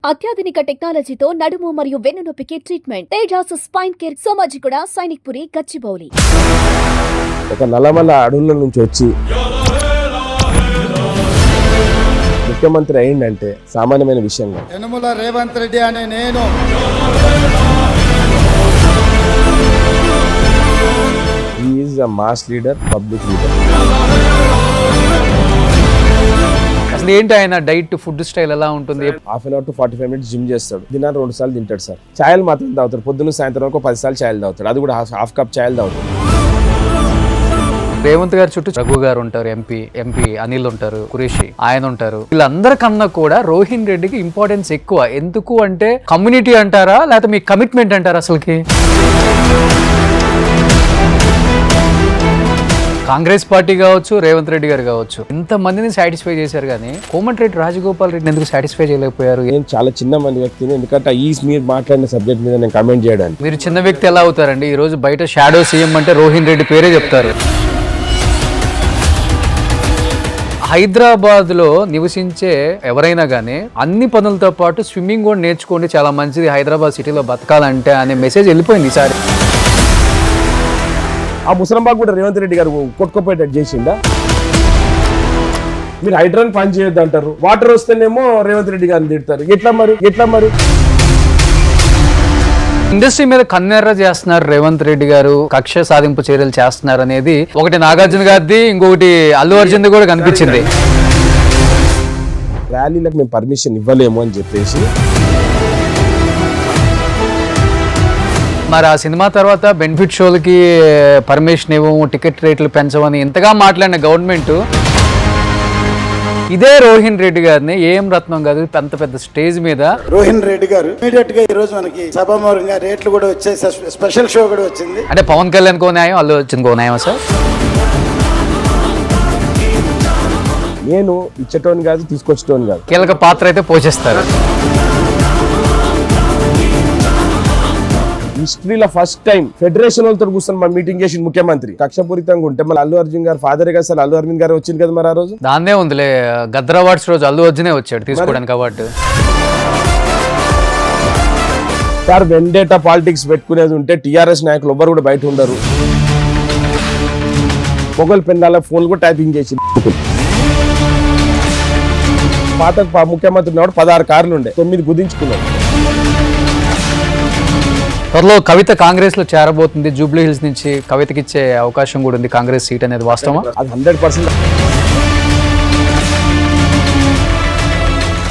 అత్యాధునిక టెక్నాలజీతో నడుము మరియు వెన్నునొప్పికి treatment Tejas spine care Somajiguda Sainikpuri Gachibowli. ఒక నల్లమల్ల అడవుల నుంచి వచ్చి ముఖ్యమంత్రి అయిందంటే సామాన్యమైన విషయం కాదు. యనమల రేవంత్ రెడ్డి అనే నేను he is a mass leader, public leader. అసలు ఏంటి ఆయన డైట్ ఫుడ్ స్టైల్ ఎలా ఉంటుంది? Half an hour to 45 minutes gym చేస్తాడు. దినాన్ని 2 సార్లు తింటాడు సార్. ఛాయలు మాత్రం తాగుతాడు. పొద్దున్న సాయంత్రం వరకు 10 సార్లు ఛాయలు తాగుతాడు. అది కూడా హాఫ్ కప్ ఛాయలు తాగుతాడు. రేవంత్ గారి చుట్టూ రఘు గారు ఉంటారు, ఎంపీ అనిల్ ఉంటారు, కురేషి ఆయన ఉంటారు. వీళ్ళందరికన్నా కూడా రోహిన్ రెడ్డికి ఇంపార్టెన్స్ ఎక్కువ. ఎందుకు అంటే కమ్యూనిటీ అంటారా లేకపోతే మీ కమిట్మెంట్ అంటారా? అసలుకి కాంగ్రెస్ పార్టీ కావచ్చు, రేవంత్ రెడ్డి గారు కావచ్చు, ఇంత మందిని సాటిస్ఫై చేశారు, కానీ కోమటిరెడ్డి రాజగోపాల్ రెడ్డిని ఎందుకు సాటిస్ఫై చేయలేకపోయారు? నేను చాలా చిన్న మంది వ్యక్తిని, ఎందుకంటే మీరు మాట్లాడిన సబ్జెక్ట్ మీద నేను కమెంట్ చేయడానికి. మీరు చిన్న వ్యక్తి ఎలా అవుతారండి? ఈ రోజు బయట షాడో సీఎం అంటే రోహిన్ రెడ్డి పేరే చెప్తారు. హైదరాబాద్ లో నివసించే ఎవరైనా కానీ అన్ని పనులతో పాటు స్విమ్మింగ్ కూడా నేర్చుకోండి, చాలా మంచిది, హైదరాబాద్ సిటీలో బతకాలంటే అనే మెసేజ్ వెళ్ళిపోయింది ఈసారి. ఆ ముసలంబాగ్ కూడా రేవంత్ రెడ్డి గారు కొట్టుకోపోయేటట్టు చేసిందా? మీరు హైడ్రాన్ పని చేయొద్దు అంటారు, వాటర్ వస్తేనేమో రేవంత్ రెడ్డి గారిని తిడతారు. ఎట్లా మరి ఇండస్ట్రీ మీద కన్నెర్ర చేస్తున్నారు రేవంత్ రెడ్డి గారు, కక్ష సాధింపు చర్యలు చేస్తున్నారు అనేది ఒకటి నాగార్జున గారిది, ఇంకొకటి అల్లు అర్జున్ కూడా కనిపించింది. ర్యాలీలకు మేము పర్మిషన్ ఇవ్వలేము అని చెప్పేసి. మరి ఆ సినిమా తర్వాత బెనిఫిట్ షోలకి పర్మిషన్ ఇవ్వము, టికెట్ రేట్లు పెంచమని ఇంతగా మాట్లాడిన గవర్నమెంట్ ఇదే రోహిన్ రెడ్డి గారిని ఏం రత్నం కాదు అంత పెద్ద స్టేజ్ మీద రోహిన్ రెడ్డి గారు ఇమీడియట్ గా ఈ రోజు మనకి సభామూలంగా రేట్లు కూడా వచ్చేసి స్పెషల్ షో కూడా వచ్చింది. అంటే పవన్ కళ్యాణ్ కో న్యాయం, అల్లు అర్జున్ కో న్యాయం సార్? నేను ఇచ్చేటోని కాదు, తీసుకొచ్చేటోని కాదు, కీలక పాత్ర అయితే పోషిస్తారు. హిస్టరీలో ఫస్ట్ టైం ఫెడరేషన్ వాళ్ళతో కూర్చొని మా మీటింగ్ చేసి ముఖ్యమంత్రి కక్షపూరితంగా ఉంటే మళ్ళీ అల్లు అర్జున్ గారు ఫాదర్ గా సార్ అల్లు అరవింద్ గారు వచ్చింది కదా మరి ఆ రోజు. దాన్నే ఉందిలే, గద్దర్ అవార్డ్స్ రోజు అల్లు అర్జునే వచ్చాడు తీసుకోవడానికి అవార్డు. సార్ వెండేటా పాలిటిక్స్ పెట్టుకునేది ఉంటే టీఆర్ఎస్ నాయకులు ఎవ్వరు కూడా బయట ఉండరు. మొగల్ పెన్నాల ఫోన్లు కూడా టైపింగ్ చేసి పాత ముఖ్యమంత్రి ఉన్నాడు 16 కార్లు ఉండే, 9 కుదించుకున్నాడు. త్వరలో కవిత కాంగ్రెస్ లో చేరబోతుంది. జూబ్లీ హిల్స్ నుంచి కవితకి ఇచ్చే అవకాశం కూడా ఉంది కాంగ్రెస్ సీట్ అనేది, వాస్తవమా? అది 100%.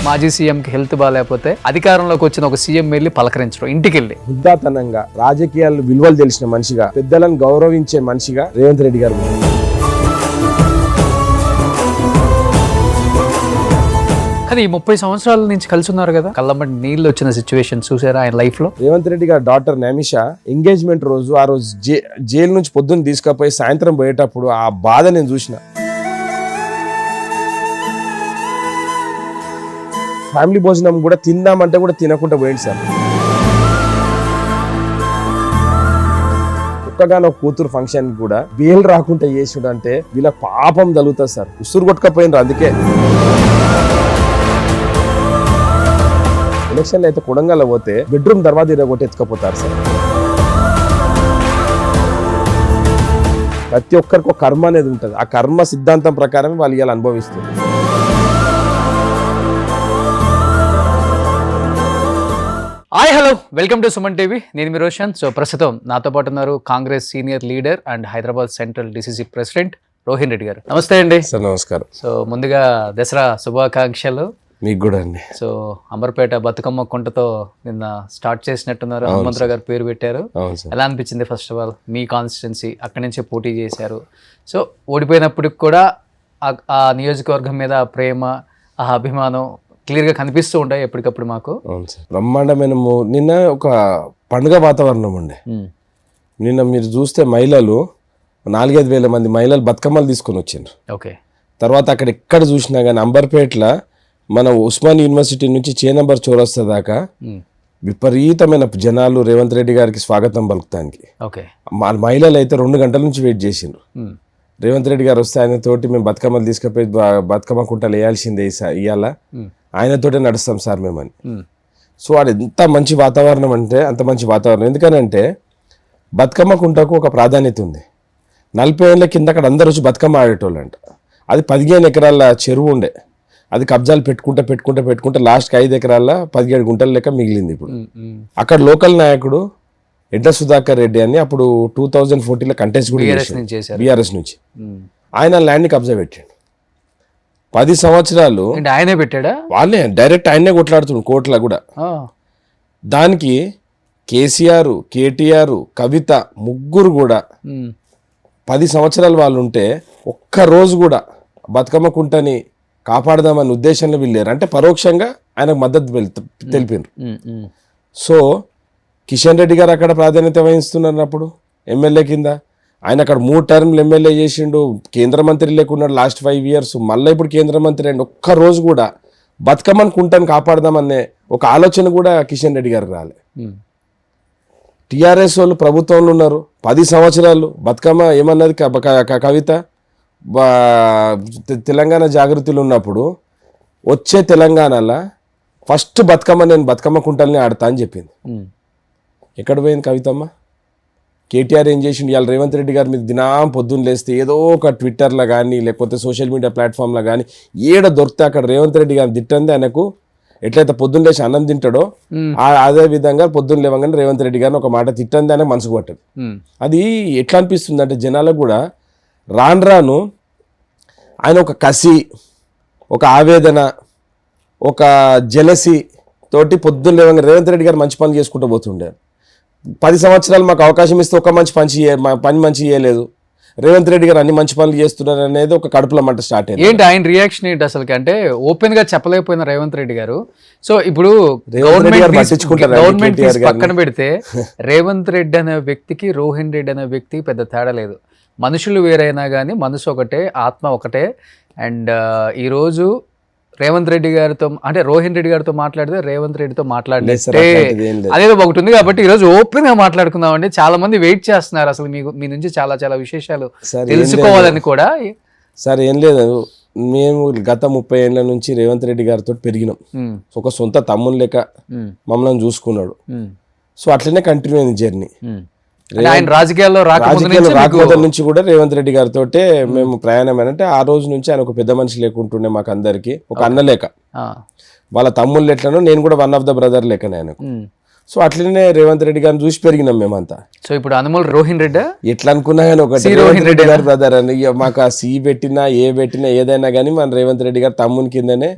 మాజీ సీఎంకి హెల్త్ బాగాలేకపోతే అధికారంలోకి వచ్చిన ఒక సీఎం వెళ్ళి పలకరించడం, ఇంటికి వెళ్ళి హుద్దాతనంగా రాజకీయాలు విలువలు తెలిసిన మనిషిగా, పెద్దలను గౌరవించే మనిషిగా రేవంత్ రెడ్డి గారు. కానీ ఈ 30 సంవత్సరాల నుంచి కలిసి ఉన్నారు కదా, కళ్ళమ్మటి నీళ్ళు వచ్చిన సిచ్యువేషన్ చూసారా ఆయన లైఫ్ లో? రేవంత్ రెడ్డి గారి డాటర్ నమిషా ఎంగేజ్మెంట్ రోజు, ఆ రోజు జైలు నుంచి పొద్దున్న తీసుకుపోయి సాయంత్రం పోయేటప్పుడు ఆ బాధ నేను చూసిన. ఫ్యామిలీ భోజనం కూడా తిందామంటే కూడా తినకుండా పోయింది సార్. ఒక్కగానో కూతురు ఫంక్షన్ కూడా బేల్ రాకుండా చేసుడు అంటే వీళ్ళ పాపం తగులుతుంది సార్. ఉసురు కొట్టుకపోయినరు. అందుకే ఎలక్షన్లు అయితే కొడంగల్ పోతే బెడ్రూమ్ దర్వాజా ఇరగొట్టి ఎత్తుకపోతారు సార్. ప్రతి ఒక్కరికి ఒక కర్మ అనేది ఉంటుంది. ఆ కర్మ సిద్ధాంతం ప్రకారమే వాళ్ళు ఇవాళ అనుభవిస్తారు. Hi hello, welcome to Suman TV. నేను మీ రోషన్. సో ప్రస్తుతం నాతో పాటు ఉన్నారు Congress senior leader and Hyderabad central DCC president Rohin Reddy గారు. నమస్తే అండి. సార్ నమస్కారం. సో ముందుగా దసరా శుభాకాంక్షలు మీకు కూడా అండి. సో అంబర్పేట బతుకమ్మ కుంటతో నిన్న స్టార్ట్ చేసినట్టున్నారు, హనుమంతరావు గారు పేరు పెట్టారు. ఎలా అనిపించింది? First of all me constituency, అక్కడి నుంచే పోటీ చేశారు. సో ఓడిపోయినప్పటికి కూడా ఆ నియోజకవర్గం మీద ఆ ప్రేమ, ఆ అభిమానం క్లియర్గా కనిపిస్తూ ఉంటాయి ఎప్పటికప్పుడు మాకు. బ్రహ్మాండమైన నిన్న ఒక పండుగ వాతావరణం ఉండే. నిన్న మీరు చూస్తే మహిళలు 4-5 వేల మంది మహిళలు బతుకమ్మలు తీసుకొని వచ్చిండ్రు. ఓకే. తర్వాత అక్కడ ఎక్కడ చూసినా కానీ అంబర్పేటలో మన ఉస్మాన్ యూనివర్సిటీ నుంచి చేనంబర్ చౌరస్తా దాకా విపరీతమైన జనాలు రేవంత్ రెడ్డి గారికి స్వాగతం పలుకుతానికి. మహిళలు అయితే 2 గంటల నుంచి వెయిట్ చేసిండ్రు. రేవంత్ రెడ్డి గారు వస్తే ఆయన తోటి మేము బతుకమ్మలు తీసుకుపోయి బతుకమ్మ కుంటలు వేయాల్సిందే ఇవాళ, ఆయనతోటే నడుస్తాం సార్ మేమని. సో అది ఎంత మంచి వాతావరణం అంటే అంత మంచి వాతావరణం. ఎందుకనంటే బతుకమ్మ కుంటకు ఒక ప్రాధాన్యత ఉంది. 40 ఏళ్ళ కింద అక్కడ అందరూ వచ్చి బతుకమ్మ ఆడేటోళ్ళు అంట. అది 15 ఎకరాల చెరువు ఉండే, అది కబ్జాలు పెట్టుకుంటే లాస్ట్కి 5 ఎకరాల 17 గుంటల లెక్క మిగిలింది. ఇప్పుడు అక్కడ లోకల్ నాయకుడు ఎడ్ల సుధాకర్ రెడ్డి అని అప్పుడు 2014లో కంటెస్ట్ కూడా బీఆర్ఎస్ నుంచి ఆయన ల్యాండ్ని కబ్జా పెట్టాడు. 10 సంవత్సరాలు ఆయనే పెట్టాడా? వాళ్ళే డైరెక్ట్ ఆయనే కొట్లాడుతున్నాడు కోర్టులో కూడా. దానికి కేసీఆర్, కేటీఆర్, కవిత ముగ్గురు కూడా 10 సంవత్సరాలు వాళ్ళు ఉంటే ఒక్కరోజు కూడా బతుకమ్మ కుంటని కాపాడదామనే ఉద్దేశంలో వీళ్ళారు. అంటే పరోక్షంగా ఆయనకు మద్దతు తెలిపారు. సో కిషన్ రెడ్డి గారు అక్కడ ప్రాధాన్యత వహిస్తున్నారు అప్పుడు ఎమ్మెల్యే కింద. ఆయన అక్కడ 3 టర్మ్లు ఎమ్మెల్యే చేసిండు, కేంద్ర మంత్రి లేకున్నాడు లాస్ట్ 5 years. మళ్ళీ ఇప్పుడు కేంద్ర మంత్రి అండి. ఒక్కరోజు కూడా బతుకమ్మను కుంటని కాపాడదామనే ఒక ఆలోచన కూడా కిషన్ రెడ్డి గారికి రాలే. టీఆర్ఎస్ వాళ్ళు ప్రభుత్వంలో ఉన్నారు 10 సంవత్సరాలు. బతుకమ్మ ఏమన్నది కవిత తెలంగాణ జాగృతిలో ఉన్నప్పుడు వచ్చే తెలంగాణలో ఫస్ట్ బతుకమ్మ నేను బతుకమ్మ కుంటల్ని ఆడతా అని చెప్పింది. ఎక్కడ పోయింది కవితమ్మ? కేటీఆర్ ఏం చేసిండు? ఇవాళ రేవంత్ రెడ్డి గారి మీద దినం పొద్దున్న లేస్తే ఏదో ఒక ట్విట్టర్లో కానీ లేకపోతే సోషల్ మీడియా ప్లాట్ఫామ్లో కానీ ఏడ దొరికితే అక్కడ రేవంత్ రెడ్డి గారిని తిట్టంది. ఆయనకు ఎట్లయితే పొద్దున్న లేచి అన్నం తింటాడో అదే విధంగా పొద్దున్న లేవగానే రేవంత్ రెడ్డి గారిని ఒక మాట తిట్టంది ఆయనకు మనసుకు పట్టదు. అది ఎట్లా అనిపిస్తుంది అంటే జనాలకు కూడా రాను ఆయన ఒక కసి, ఒక ఆవేదన, ఒక జెలసీ తోటి పొద్దున్న లేవగానే రేవంత్ రెడ్డి గారు మంచి పనులు చేసుకుంటూ పోతుండే. 10 సంవత్సరాలు మాకు అవకాశం ఇస్తే ఒక మంచి పని మంచి చేయలేదు, రేవంత్ రెడ్డి గారు అన్ని మంచి పనులు చేస్తున్నారు అనేది ఒక కడుపులో మంట స్టార్ట్ అయింది. ఏంటి ఆయన రియాక్షన్ ఏంటి అసలు? అంటే ఓపెన్ గా చెప్పలేకపోయిన రేవంత్ రెడ్డి గారు. సో ఇప్పుడు గవర్నమెంట్ పక్కన పెడితే రేవంత్ రెడ్డి అనే వ్యక్తికి రోహిన్ రెడ్డి అనే వ్యక్తికి పెద్ద తేడా లేదు. మనుషులు వేరైనా కానీ మనసు ఒకటే, ఆత్మ ఒకటే. అండ్ ఈరోజు రేవంత్ రెడ్డి గారితో అంటే రోహిన్ రెడ్డి గారితో మాట్లాడితే రేవంత్ రెడ్డితో మాట్లాడితే అదేదో ఒకటి ఉంది. కాబట్టి ఈరోజు ఓపెన్ గా మాట్లాడుకుందామండి. చాలా మంది వెయిట్ చేస్తున్నారు అసలు మీ నుంచి చాలా చాలా విశేషాలు తెలుసుకోవాలని కూడా. సార్ ఏం లేదు, మేము గత 30 ఏళ్ల నుంచి రేవంత్ రెడ్డి గారితో పెరిగినాం. ఒక సొంత తమ్ముని లెక్క మమ్మల్ని చూసుకున్నాడు. సో అట్లనే కంటిన్యూ అయింది జర్నీ. రాజకీయాల్లో రాకపోతే నుంచి కూడా రేవంత్ రెడ్డి గారితో మేము ప్రయాణం అంటే ఆ రోజు నుంచి ఆయన ఒక పెద్ద మనిషి లేకుంటుండే మాకు అందరికి, ఒక అన్న లేక. వాళ్ళ తమ్ముళ్ళు ఎట్లనో నేను కూడా వన్ ఆఫ్ ద బ్రదర్ లేకనే ఆయనకు. సో అట్లనే రేవంత్ రెడ్డి గారిని చూసి పెరిగినాం మేమంతా. సో ఇప్పుడు అనుమోల్ రోహిన్ రెడ్డి ఎట్లా అనుకున్నా కానీ ఒకటి రేవంత్ రెడ్డి గారు బ్రదర్ అని మాకు ఆ సి పెట్టినా పెట్టినా ఏదైనా కానీ మన రేవంత్ రెడ్డి గారు తమ్ముని కిందనే,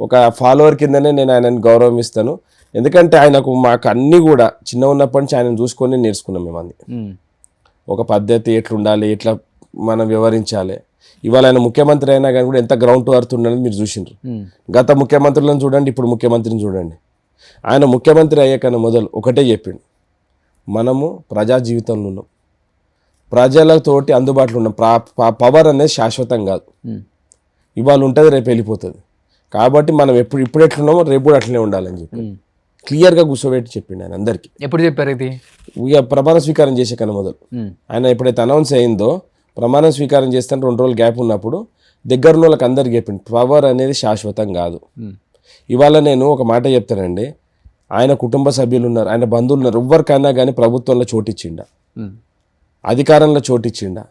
ఒక ఫాలోవర్ కిందనే నేను ఆయనని గౌరవిస్తాను. ఎందుకంటే ఆయనకు మాకు అన్ని కూడా చిన్న ఉన్నప్పటి నుంచి ఆయన చూసుకొని నేర్చుకున్నాం మేము అన్ని. ఒక పద్ధతి ఎట్లుండాలి, ఎట్లా మనం వ్యవహరించాలి. ఇవాళ ఆయన ముఖ్యమంత్రి అయినా కానీ కూడా ఎంత గ్రౌండ్ టు అర్త్ ఉండాలని మీరు చూసిండ్రు. గత ముఖ్యమంత్రులను చూడండి, ఇప్పుడు ముఖ్యమంత్రిని చూడండి. ఆయన ముఖ్యమంత్రి అయ్యాకన్నా మొదలు ఒకటే చెప్పిండు, మనము ప్రజా జీవితంలో ఉన్నాం, ప్రజలతోటి అందుబాటులో ఉన్నాం. పవర్ అనేది శాశ్వతం కాదు, ఇవాళ ఉంటుంది రేపు వెళ్ళిపోతుంది. కాబట్టి మనం ఇప్పుడు ఎట్లున్నామో రేపు కూడా అట్లనే ఉండాలని చెప్పి క్లియర్గా కూర్చోబెట్టి చెప్పిండు ఆయన అందరికీ. ఎప్పుడు చెప్పారు ఇది? ఇక ప్రమాణ స్వీకారం చేసే కన్నా మొదలు ఆయన ఎప్పుడైతే అనౌన్స్ అయిందో ప్రమాణ స్వీకారం చేస్తాను 2 రోజులు గ్యాప్ ఉన్నప్పుడు దగ్గర ఉన్న వాళ్ళకి అందరికి చెప్పిండు, పవర్ అనేది శాశ్వతం కాదు. ఇవాళ నేను ఒక మాట చెప్తానండి, ఆయన కుటుంబ సభ్యులు ఉన్నారు, ఆయన బంధువులు ఉన్నారు, ఎవరికైనా కానీ ప్రభుత్వంలో చోటిచ్చిండా, అధికారంలో చోటిచ్చిండా.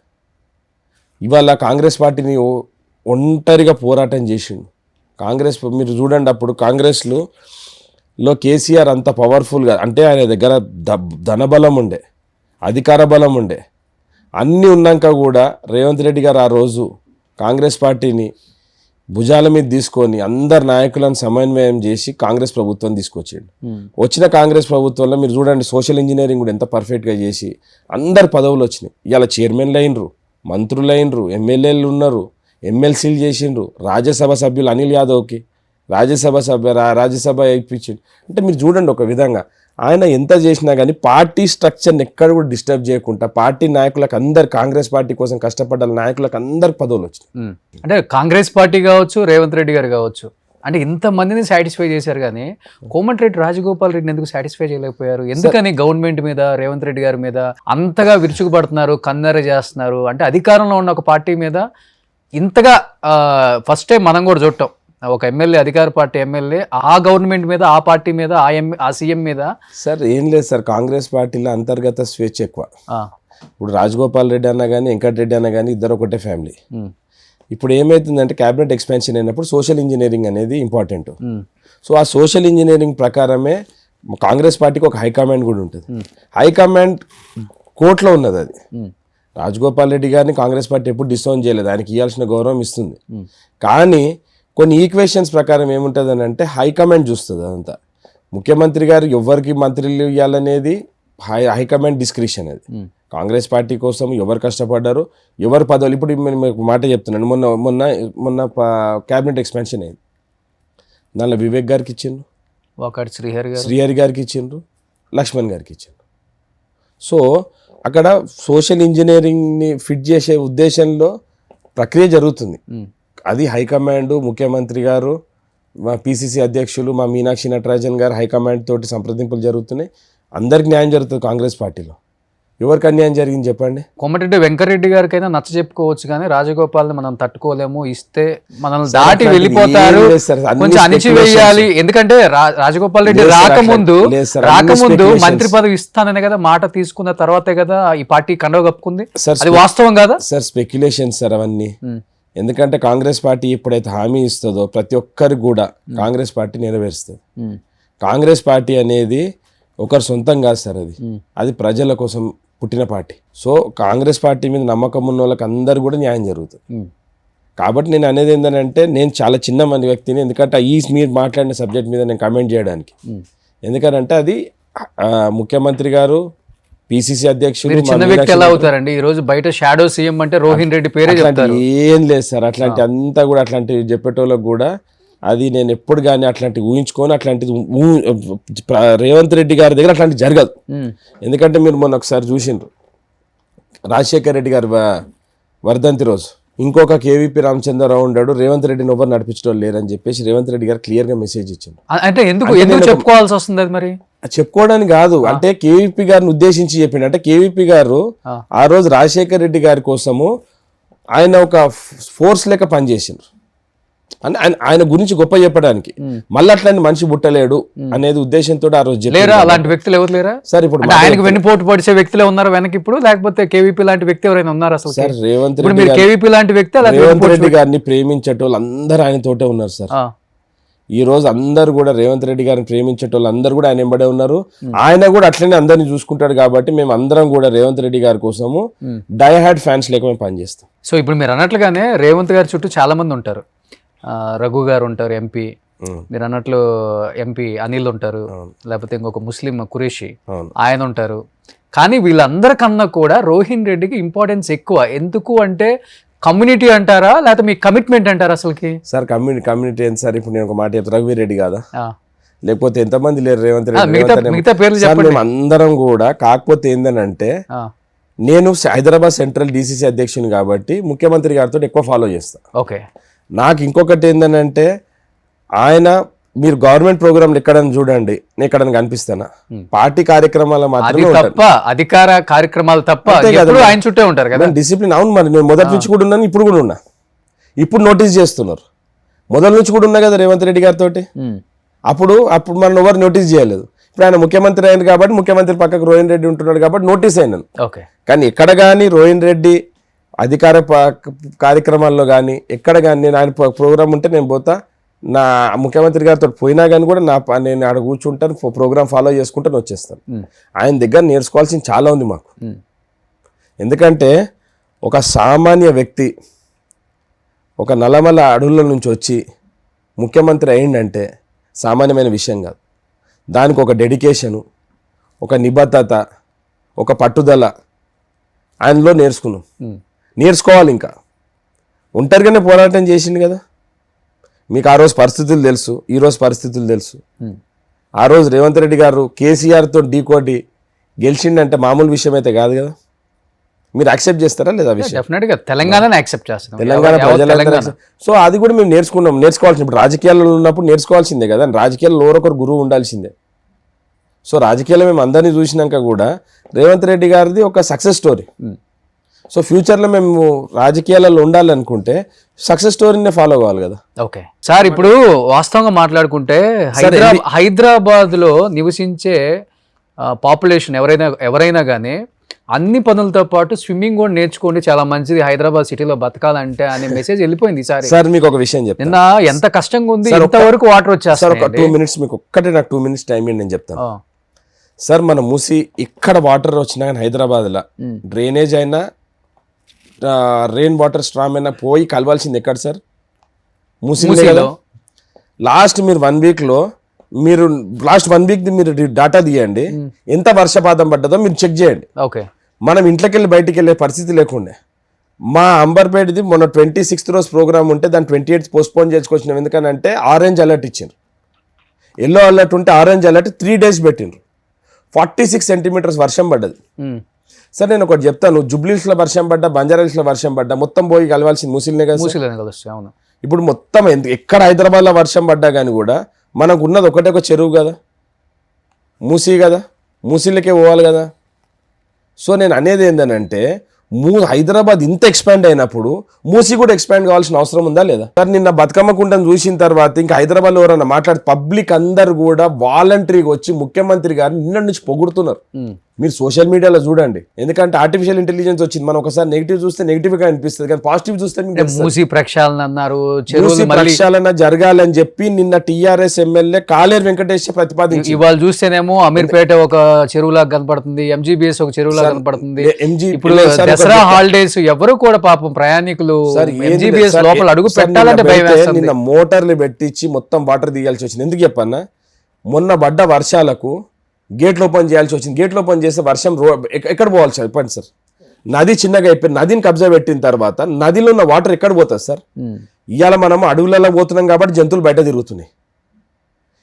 ఇవాళ కాంగ్రెస్ పార్టీని ఒంటరిగా పోరాటం చేసిండు. కాంగ్రెస్ మీరు చూడండి, అప్పుడు కాంగ్రెస్లో కేసీఆర్ అంత పవర్ఫుల్గా, అంటే ఆయన దగ్గర ధనబలం ఉండే, అధికార బలం ఉండే, అన్నీ ఉన్నాక కూడా రేవంత్ రెడ్డి గారు ఆ రోజు కాంగ్రెస్ పార్టీని భుజాల మీద తీసుకొని అందరు నాయకులను సమన్వయం చేసి కాంగ్రెస్ ప్రభుత్వం తీసుకొచ్చాడు. వచ్చిన కాంగ్రెస్ ప్రభుత్వంలో మీరు చూడండి సోషల్ ఇంజనీరింగ్ కూడా ఎంత పర్ఫెక్ట్గా చేసి అందరు పదవులు వచ్చినాయి. ఇవాళ చైర్మన్లు అయినరు, మంత్రులు అయినరు, ఎమ్మెల్యేలు ఉన్నారు, ఎమ్మెల్సీలు చేసిండ్రు, రాజ్యసభ సభ్యులు అనిల్ యాదవ్కి రాజ్యసభ ఇప్పించిండు. అంటే మీరు చూడండి ఒక విధంగా ఆయన ఎంత చేసినా కానీ పార్టీ స్ట్రక్చర్ని ఎక్కడ కూడా డిస్టర్బ్ చేయకుండా పార్టీ నాయకులకు అందరు, కాంగ్రెస్ పార్టీ కోసం కష్టపడ్డ నాయకులకు అందరికి పదవులు వచ్చినాయి. అంటే కాంగ్రెస్ పార్టీ కావచ్చు, రేవంత్ రెడ్డి గారు కావచ్చు, అంటే ఇంతమందిని సాటిస్ఫై చేశారు. కానీ కోమటిరెడ్డి రాజగోపాల్ రెడ్డిని ఎందుకు సాటిస్ఫై చేయలేకపోయారు? ఎందుకని గవర్నమెంట్ మీద, రేవంత్ రెడ్డి గారి మీద అంతగా విరుచుకుపడుతున్నారు, కన్నెర చేస్తున్నారు? అంటే అధికారంలో ఉన్న ఒక పార్టీ మీద ఇంతగా ఫస్ట్ టైం మనం కూడా చూడటం, ఒక ఎమ్మెల్యే, అధికార పార్టీ ఎమ్మెల్యే ఆ గవర్నమెంట్ మీద, ఆ పార్టీ మీద, ఆ సీఎం మీద? సార్ ఏం లేదు సార్, కాంగ్రెస్ పార్టీలో అంతర్గత స్వేచ్ఛ ఎక్కువ. ఇప్పుడు రాజగోపాల్ రెడ్డి అన్న కానీ వెంకటరెడ్డి అన్న కానీ ఇద్దరు ఒకటే ఫ్యామిలీ. ఇప్పుడు ఏమవుతుందంటే క్యాబినెట్ ఎక్స్పాన్షన్ అయినప్పుడు సోషల్ ఇంజనీరింగ్ అనేది ఇంపార్టెంట్. సో ఆ సోషల్ ఇంజనీరింగ్ ప్రకారమే కాంగ్రెస్ పార్టీకి ఒక హైకమాండ్ కూడా ఉంటుంది. హైకమాండ్ కోర్టులో ఉన్నది. అది రాజగోపాల్ రెడ్డి గారిని కాంగ్రెస్ పార్టీ ఎప్పుడు డిసౌన్ చేయలేదు, ఆయనకి ఇవ్వాల్సిన గౌరవం ఇస్తుంది. కానీ కొన్ని ఈక్వేషన్స్ ప్రకారం ఏముంటుంది అని అంటే హైకమాండ్ చూస్తుంది అదంతా. ముఖ్యమంత్రి గారు ఎవరికి మంత్రులు ఇవ్వాలనేది హైకమాండ్ డిస్క్రిప్షన్. అది కాంగ్రెస్ పార్టీ కోసం ఎవరు కష్టపడ్డారు, ఎవరు పదవులు. ఇప్పుడు మీకు మాట చెప్తున్నాను, మొన్న మొన్న మొన్న క్యాబినెట్ ఎక్స్పాన్షన్ అయింది, దానిలో వివేక్ గారికి ఇచ్చిండ్రు, శ్రీహరి గారికి ఇచ్చిండ్రు, లక్ష్మణ్ గారికి ఇచ్చిండ్రు. సో అక్కడ సోషల్ ఇంజనీరింగ్ని ఫిట్ చేసే ఉద్దేశంలో ప్రక్రియ జరుగుతుంది. అది హైకమాండ్, ముఖ్యమంత్రి గారు, మా పిసిసి అధ్యక్షులు మా మీనాక్షి నటరాజన్ గారు హైకమాండ్ తోటి సంప్రదింపులు జరుగుతున్నాయి. అందరికి న్యాయం జరుగుతుంది కాంగ్రెస్ పార్టీలో. ఎవరికి అన్యాయం జరిగింది చెప్పండి? కోమటిరెడ్డి వెంకటరెడ్డి గారికైనా నచ్చ చెప్పుకోవచ్చు, కానీ రాజగోపాల్ని మనం తట్టుకోలేము, ఇస్తే మనల్ని దాటి వెళ్ళిపోతారు, కొంచెం అణిచివేయాలి. ఎందుకంటే రాజగోపాల్ రెడ్డి రాకముందు మంత్రి పదవి ఇస్తాననే కదా మాట తీసుకున్న తర్వాతే కదా ఈ పార్టీ కండవ కప్పుకుంది. అది వాస్తవం కదా సార్? స్పెక్యులేషన్ సార్ అవన్నీ. ఎందుకంటే కాంగ్రెస్ పార్టీ ఎప్పుడైతే హామీ ఇస్తుందో ప్రతి ఒక్కరికి కూడా కాంగ్రెస్ పార్టీ నెరవేరుస్తుంది. కాంగ్రెస్ పార్టీ అనేది ఒకరు సొంతం కాదు సార్, అది ప్రజల కోసం పుట్టిన పార్టీ. సో కాంగ్రెస్ పార్టీ మీద నమ్మకం ఉన్న వాళ్ళకి అందరు కూడా న్యాయం జరుగుతుంది. కాబట్టి నేను అనేది ఏంటంటే, నేను చాలా చిన్న మంది వ్యక్తిని, ఎందుకంటే మీరు మాట్లాడిన సబ్జెక్ట్ మీద నేను కమెంట్ చేయడానికి. ఎందుకంటే అది ముఖ్యమంత్రి గారు, పిసిసి అధ్యక్షులు చిన్న వ్యక్తి ఎలా అవుతారండి? ఈ రోజు బయట షాడో సీఎం అంటే రోహిన్ రెడ్డి పేరే చెప్తారు. ఏం లేదు సార్, అట్లాంటి అంతా కూడా అట్లాంటివి చెప్పేటోళ్ళకి కూడా అది నేను ఎప్పుడు కానీ అట్లాంటివి ఊహించుకొని అట్లాంటిది రేవంత్ రెడ్డి గారి దగ్గర అట్లాంటివి జరగదు. ఎందుకంటే మీరు మొన్న ఒకసారి చూసిండ్రు, రాజశేఖర్ రెడ్డి గారి వర్ధంతి రోజు ఇంకొక కేవీపీ రామచంద్రరావు ఉన్నాడు, రేవంత్ రెడ్డిని ఎవరు నడిపించడం లేరని చెప్పేసి రేవంత్ రెడ్డి గారు క్లియర్గా మెసేజ్ ఇచ్చిండు. అంటే ఎందుకు చెప్పుకోవాల్సి వస్తుంది అది? మరి చెప్పుకోవడానికి కాదు, అంటే కేవీపీ గారిని ఉద్దేశించి చెప్పిండు. అంటే కేవీపీ గారు ఆ రోజు రాజశేఖర్ రెడ్డి గారి కోసము ఆయన ఒక ఫోర్స్ లెక్క పనిచేసిండ్రు, ఆయన గురించి గొప్ప చెప్పడానికి. మళ్ళీ అట్లాంటి మనిషి పుట్టలేడు అనేది ఉద్దేశంతో ఆ రోజు లేరా? అలాంటి వ్యక్తులు ఎవరు లేరా సార్? ఇప్పుడు ఆయనకు వెన్నుపోటు పడిచే వ్యక్తులే ఉన్నారు వెనక ఇప్పుడు, లేకపోతే కేవీపీ లాంటి వ్యక్తి ఎవరైనా ఉన్నారు అసలు? సార్ రేవంత్ రెడ్డి గారిని ప్రేమించేటోళ్ళు అందరూ ఆయనతోటే ఉన్నారు సార్. ఈ రోజు అందరు కూడా రేవంత్ రెడ్డి గారిని ప్రేమించేటోళ్ళు అందరు కూడా ఆయన వెంబడే ఉన్నారు. ఆయన కూడా అట్లనే అందరినీ చూసుకుంటాడు. కాబట్టి మేము అందరం కూడా రేవంత్ రెడ్డి గారి కోసము డై హార్డ్ ఫ్యాన్స్ లేక మేము పనిచేస్తాం. సో ఇప్పుడు మీరు అన్నట్లుగానే రేవంత్ గారి చుట్టూ చాలా మంది ఉంటారు. రఘు గారు ఉంటారు, ఎంపీ. మీరు అన్నట్లు ఎంపీ అనిల్ ఉంటారు, లేకపోతే ఇంకొక ముస్లిం కురేషి ఆయన ఉంటారు. కానీ వీళ్ళందరికన్నా కూడా రోహిన్ రెడ్డికి ఇంపార్టెన్స్ ఎక్కువ. ఎందుకు అంటే కమ్యూనిటీ అంటారా, లేకపోతే మీ కమిట్మెంట్ అంటారా అసలుకి? సార్ కమ్యూనిటీ ఏంటి సార్? ఇప్పుడు నేను ఒక మాట చెప్తాను, రఘువీరెడ్డి కాదా, లేకపోతే ఎంతమంది లేరు రేవంత్ రెడ్డి? మిగతా పేర్లు చెప్పండి. మేము అందరం కూడా. కాకపోతే ఏందనంటే నేను హైదరాబాద్ సెంట్రల్ డిసిసి అధ్యక్షుని కాబట్టి ముఖ్యమంత్రి గారితో ఎక్కువ ఫాలో చేస్తాను. ఓకే. నాకు ఇంకొకటి ఏంటంటే, ఆయన మీరు గవర్నమెంట్ ప్రోగ్రాంలు ఎక్కడైనా చూడండి, నేను ఎక్కడైనా కనిపిస్తానా? పార్టీ కార్యక్రమాలు మాత్రమే తప్ప, అధికార కార్యక్రమాలు తప్ప ఆయన చుట్టే ఉంటారు కదా. డిసిప్లిన్. అవును, మరి నేను మొదటి నుంచి కూడా ఉన్నాను, ఇప్పుడు కూడా ఉన్నా. ఇప్పుడు నోటీస్ చేస్తున్నారు, మొదటి నుంచి కూడా ఉన్నా కదా రేవంత్ రెడ్డి గారితో. అప్పుడు మనం ఎవరు నోటీస్ చేయలేదు. ఇప్పుడు ఆయన ముఖ్యమంత్రి అయింది కాబట్టి ముఖ్యమంత్రి పక్కకు రోహిన్ రెడ్డి ఉంటున్నాడు కాబట్టి నోటీస్ అయినాను. కానీ ఎక్కడ కానీ రోహిన్ రెడ్డి అధికార కార్యక్రమాల్లో కానీ ఎక్కడ కానీ నేను ఆయన ప్రోగ్రామ్ ఉంటే నేను పోతా. నా ముఖ్యమంత్రి గారితో పోయినా కానీ కూడా నేను ఆడ కూర్చుంటాను, ప్రోగ్రామ్ ఫాలో చేసుకుంటాను, వచ్చేస్తాను. ఆయన దగ్గర నేర్చుకోవాల్సింది చాలా ఉంది మాకు. ఎందుకంటే ఒక సామాన్య వ్యక్తి ఒక నల్లమల్ల అడవుల నుంచి వచ్చి ముఖ్యమంత్రి అయిందంటే సామాన్యమైన విషయం కాదు. దానికి ఒక డెడికేషను, ఒక నిబద్ధత, ఒక పట్టుదల ఆయనలో నేర్చుకోవాలి. ఇంకా ఒంటరిగానే పోరాటం చేసిండు కదా. మీకు ఆ రోజు పరిస్థితులు తెలుసు, ఈరోజు పరిస్థితులు తెలుసు. ఆ రోజు రేవంత్ రెడ్డి గారు కేసీఆర్తో ఢీకోటి గెలిచిండంటే మామూలు విషయం అయితే కాదు కదా. మీరు యాక్సెప్ట్ చేస్తారా లేదా విషయం? డెఫినెట్గా తెలంగాణ యాక్సెప్ట్ చేస్తాం, తెలంగాణ ప్రజలందరూ. సో అది కూడా మేము నేర్చుకోవాల్సింది. ఇప్పుడు రాజకీయాల్లో ఉన్నప్పుడు నేర్చుకోవాల్సిందే కదా, రాజకీయాల్లో ఎవరొకరు గురువు ఉండాల్సిందే. సో రాజకీయాల్లో మేము అందరినీ చూసినాక కూడా రేవంత్ రెడ్డి గారిది ఒక సక్సెస్ స్టోరీ. సో ఫ్యూచర్లో మేము రాజకీయాలలో ఉండాలనుకుంటే సక్సెస్ స్టోరీనే ఫాలో అవ్వాలి కదా. ఓకే సార్, ఇప్పుడు వాస్తవంగా మాట్లాడుకుంటే హైదరాబాద్ లో నివసించే పాపులేషన్ ఎవరైనా కానీ అన్ని పనులతో పాటు స్విమ్మింగ్ కూడా నేర్చుకోండి, చాలా మంచిది హైదరాబాద్ సిటీలో బతకాలంటే అనే మెసేజ్ వెళ్ళిపోయింది ఈసారి. సార్ మీకు ఒక విషయం చెప్తాను, నిన్న ఎంత కష్టంగా ఉంది, ఇంతవరకు వాటర్ వచ్చేస్తారు. ఒక 2 minutes మీకు నాకు 2 minutes టైం నేను చెప్తాను సార్. మన మూసి ఇక్కడ వాటర్ వచ్చినా కానీ హైదరాబాద్లో డ్రైనేజ్ అయినా రెయిన్ వాటర్ స్ట్రామ్ అయినా పోయి కలవాల్సింది ఎక్కడ సార్? మూసీలో. లాస్ట్ మీరు 1 weekలో మీరు లాస్ట్ 1 week మీరు డాటా తీయండి, ఎంత వర్షపాతం పడ్డదో మీరు చెక్ చేయండి. ఓకే, మనం ఇంట్లోకి వెళ్ళి బయటికి వెళ్ళే పరిస్థితి లేకుండే. మా అంబర్పేటది మొన్న 26th రోజు ప్రోగ్రామ్ ఉంటే దాన్ని 28th పోస్ట్పోన్ చేసుకొచ్చినాం. ఎందుకనంటే ఆరెంజ్ అలర్ట్ ఇచ్చిండ్రు, ఎల్లో అలర్ట్ ఉంటే ఆరెంజ్ అలర్ట్ 3 days పెట్టిండ్రు. 46 centimeters వర్షం పడ్డది. సార్ నేను ఒకటి చెప్తాను, జుబ్లీస్లో వర్షం పడ్డా, బంజారాహిల్స్లో వర్షం పడ్డా, మొత్తం పోయి కలవాల్సింది మూసీలనే కదా. ఇప్పుడు మొత్తం ఎక్కడ హైదరాబాద్లో వర్షం పడ్డా కానీ కూడా మనకు ఉన్నది ఒకటే ఒక చెరువు కదా, మూసీ కదా, మూసీలకే పోవాలి కదా. సో నేను అనేది ఏంటంటే హైదరాబాద్ ఇంత ఎక్స్పాండ్ అయినప్పుడు మూసీ కూడా ఎక్స్పాండ్ కావాల్సిన అవసరం ఉందా లేదా? సార్ నిన్న బతుకమ్మ కుంటను చూసిన తర్వాత ఇంకా హైదరాబాద్లో ఎవరన్నా మాట్లాడి పబ్లిక్ అందరు కూడా వాలంటరీగా వచ్చి ముఖ్యమంత్రి గారిని నిన్న నుంచి పొగుడుతున్నారు. మీరు సోషల్ మీడియాలో చూడండి, ఎందుకంటే ఆర్టిఫిషియల్ ఇంటెలిజెన్స్ వచ్చింది. మనం ఒకసారి నెగిటివ్ చూస్తే నెగిటివ్ గా అనిపిస్తుంది, కానీ పాజిటివ్ చూస్తే మూసీ ప్రక్షాళన అన్నారు, ప్రక్షాళన జరగాలని చెప్పి నిన్న టీఆర్ఎస్ ఎమ్మెల్యే కాలేరు వెంకటేష్ ప్రతిపాదించి. ఇవాళ చూస్తేనేమో అమీర్పేట ఒక చెరువులాగా కనపడుతుంది, ఎంజీబీఎస్ ఒక చెరువులాగా కనపడుతుంది. ఇప్పుడు దసరా హాలిడేస్ ఎవరు కూడా పాపం ప్రయాణికులు ఎంజీబీఎస్ లోపల అడుగు పెట్టాలంటే భయం వేస్తుంది. నిన్న మోటార్లు పెట్టించి మొత్తం వాటర్ దిగాల్సి వచ్చింది. ఎందుకు చెప్పన్నా, మొన్న పడ్డ వర్షాలకు గేట్లు ఓపెన్ చేయాల్సి వచ్చింది. గేట్లు ఓపెన్ చేస్తే వర్షం ఎక్కడ పోవాలి సార్? చెప్పండి సార్. నది చిన్నగా అయిపోయింది, నదిని కబ్జా పెట్టిన తర్వాత నదిలో ఉన్న వాటర్ ఎక్కడ పోతుంది సార్? ఇవాళ మనం అడవులలో పోతున్నాం కాబట్టి జంతువులు బయట తిరుగుతున్నాయి,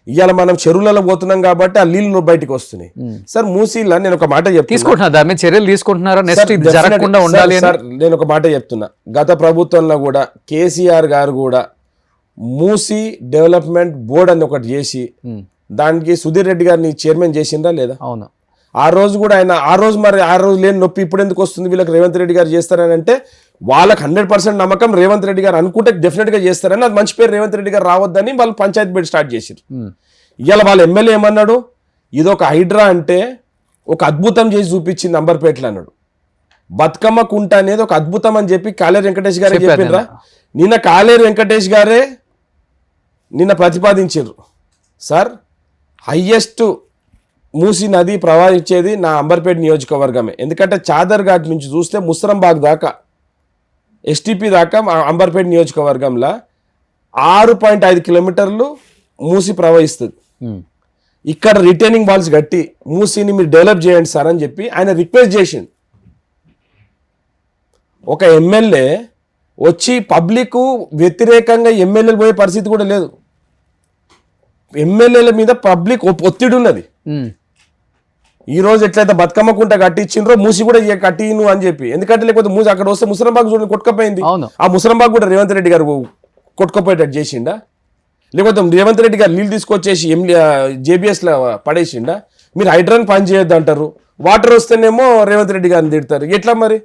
ఇవాళ మనం చెరువులలో పోతున్నాం కాబట్టి ఆ నీళ్లు బయటకు వస్తున్నాయి. సార్ మూసీలో నేను ఒక మాట చెప్తున్నా, దాని మీద చర్యలు తీసుకుంటున్నారా? నెక్స్ట్ ఇది జరగకుండా ఉండాలి సార్. నేను ఒక మాట చెప్తున్నా, గత ప్రభుత్వంలో కూడా కేసీఆర్ గారు కూడా మూసీ డెవలప్మెంట్ బోర్డ్ అని ఒకటి చేసి దానికి సుధీర్ రెడ్డి గారిని చైర్మన్ చేసిందా లేదా? అవును. ఆ రోజు కూడా ఆయన ఆ రోజు లేని నొప్పి ఇప్పుడు ఎందుకు వస్తుంది వీళ్ళకి? రేవంత్ రెడ్డి గారు చేస్తారని అంటే వాళ్ళకి 100% నమ్మకం రేవంత్ రెడ్డి గారు అనుకుంటే డెఫినెట్ గా చేస్తారని, అది మంచి పేరు రేవంత్ రెడ్డి గారు రావద్దని వాళ్ళు పంచాయతీ బెడ్ స్టార్ట్ చేశారు. ఇవాళ వాళ్ళ ఎమ్మెల్యే ఏమన్నాడు, ఇది ఒక హైడ్రా అంటే ఒక అద్భుతం చేసి చూపించింది అంబర్పేటలో అన్నాడు. బతుకమ్మ కుంట అనేది ఒక అద్భుతం అని చెప్పి కాలేరు వెంకటేష్ గారే చెప్పిండ్రా? నిన్న కాలేరు వెంకటేష్ గారే నిన్న ప్రతిపాదించారు. సార్ హైయెస్ట్ మూసీ నది ప్రవహించేది నా అంబర్పేట నియోజకవర్గమే. ఎందుకంటే చాదర్ ఘాట్ నుంచి చూస్తే ముస్రంబాగ్ దాకా ఎస్టీపీ దాకా అంబర్పేట నియోజకవర్గంలో 6.5 kilometers మూసీ ప్రవహిస్తుంది. ఇక్కడ రిటైనింగ్ వాల్స్ కట్టి మూసీని మీరు డెవలప్ చేయండి సార్ అని చెప్పి ఆయన రిక్వెస్ట్ చేసిండు. ఒక ఎమ్మెల్యే వచ్చి పబ్లిక్ వ్యతిరేకంగా ఎమ్మెల్యేలు పోయే పరిస్థితి కూడా లేదు. ఎమ్మెల్యేల మీద పబ్లిక్ ఒత్తిడి ఉన్నది. ఈ రోజు ఎట్లయితే బతుకమ్మ కుంట కట్టించిండ్రో మూసి కూడా కట్టిను అని చెప్పి, ఎందుకంటే లేకపోతే మూసి అక్కడ వస్తే ముసరంబాగ్ చూడండి కొట్టుకపోయింది. ఆ ముసరంబాగ్ కూడా రేవంత్ రెడ్డి గారు కొట్టుకపోయేటట్టు చేసిండా? లేకపోతే రేవంత్ రెడ్డి గారు నీళ్ళు తీసుకొచ్చేసి జేబీఎస్ లో పడేసిండా? మీరు హైడ్రాన్ పని చేయొద్దు అంటారు, వాటర్ వస్తేనేమో రేవంత్ రెడ్డి గారిని తిడతారు. ఎట్లా మరి?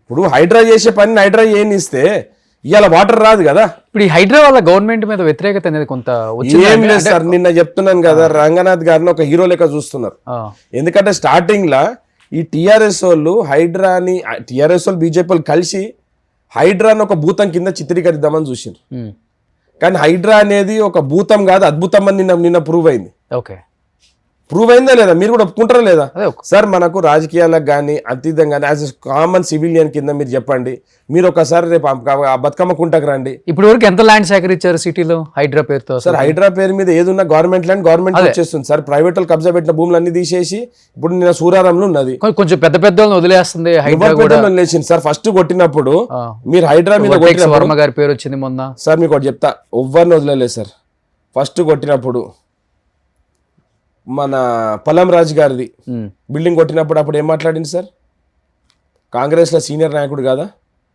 ఇప్పుడు హైడ్రా చేసే పని హైడ్రా ఏనిస్తే ఇవాళ వాటర్ రాదు కదా. ఇప్పుడు ఈ హైడ్రా వల్ల గవర్నమెంట్ మీద వ్యతిరేకత అనేది కొంత ఏం లేదు సార్. నిన్న చెప్తున్నాను కదా, రంగనాథ్ గారిని ఒక హీరో లెక్క చూస్తున్నారు. ఎందుకంటే స్టార్టింగ్ లా ఈ టీఆర్ఎస్ వాళ్ళు హైడ్రాని, టీఆర్ఎస్ వాళ్ళు బీజేపీ వాళ్ళు కలిసి హైడ్రాని ఒక భూతం కింద చిత్రీకరిద్దామని చూసిండ్రు. కానీ హైడ్రా అనేది ఒక భూతం కాదు, అద్భుతం అని నిన్న ప్రూవ్ అయింది. ఓకే, ప్రూవ్ అయిందా లేదా? మీరు కూడా ఒప్పుకుంటారా లేదా? సార్ మనకు రాజకీయాలకు కానీ అతీతం కానీ యాజ్ ఎ కామన్ సివిలియన్ కింద మీరు చెప్పండి, మీరు ఒకసారి రేపు ఆ బతుకమ్మ కుంటకు రండి. ఇప్పుడు వరకు ఎంత ల్యాండ్ సేకరించారు సిటీలో హైడ్రా పేరుతో? సార్ హైడ్రా పేరు మీద ఏదున్నా గవర్నమెంట్ ల్యాండ్ గవర్నమెంట్ వచ్చేస్తుంది సార్. ప్రైవేట్ వాళ్ళు కబ్జా పెట్టిన భూములు అన్ని తీసేసి ఇప్పుడు నిన్న సూరారంలో ఉన్నది కొంచెం పెద్ద పెద్ద వదిలేస్తుంది. వదిలేసింది సార్. ఫస్ట్ కొట్టినప్పుడు మీరు హైడ్రా మీద వర్మ గారి పేరు వచ్చింది మొన్న. సార్ మీకు ఒకటి చెప్తా, ఎవ్వరిని వదిలేదు సార్. ఫస్ట్ కొట్టినప్పుడు మన పలం రాజ్ గారిది బిల్డింగ్ కొట్టినప్పుడు అప్పుడు ఏం మాట్లాడింది సార్? కాంగ్రెస్ లో సీనియర్ నాయకుడు కదా,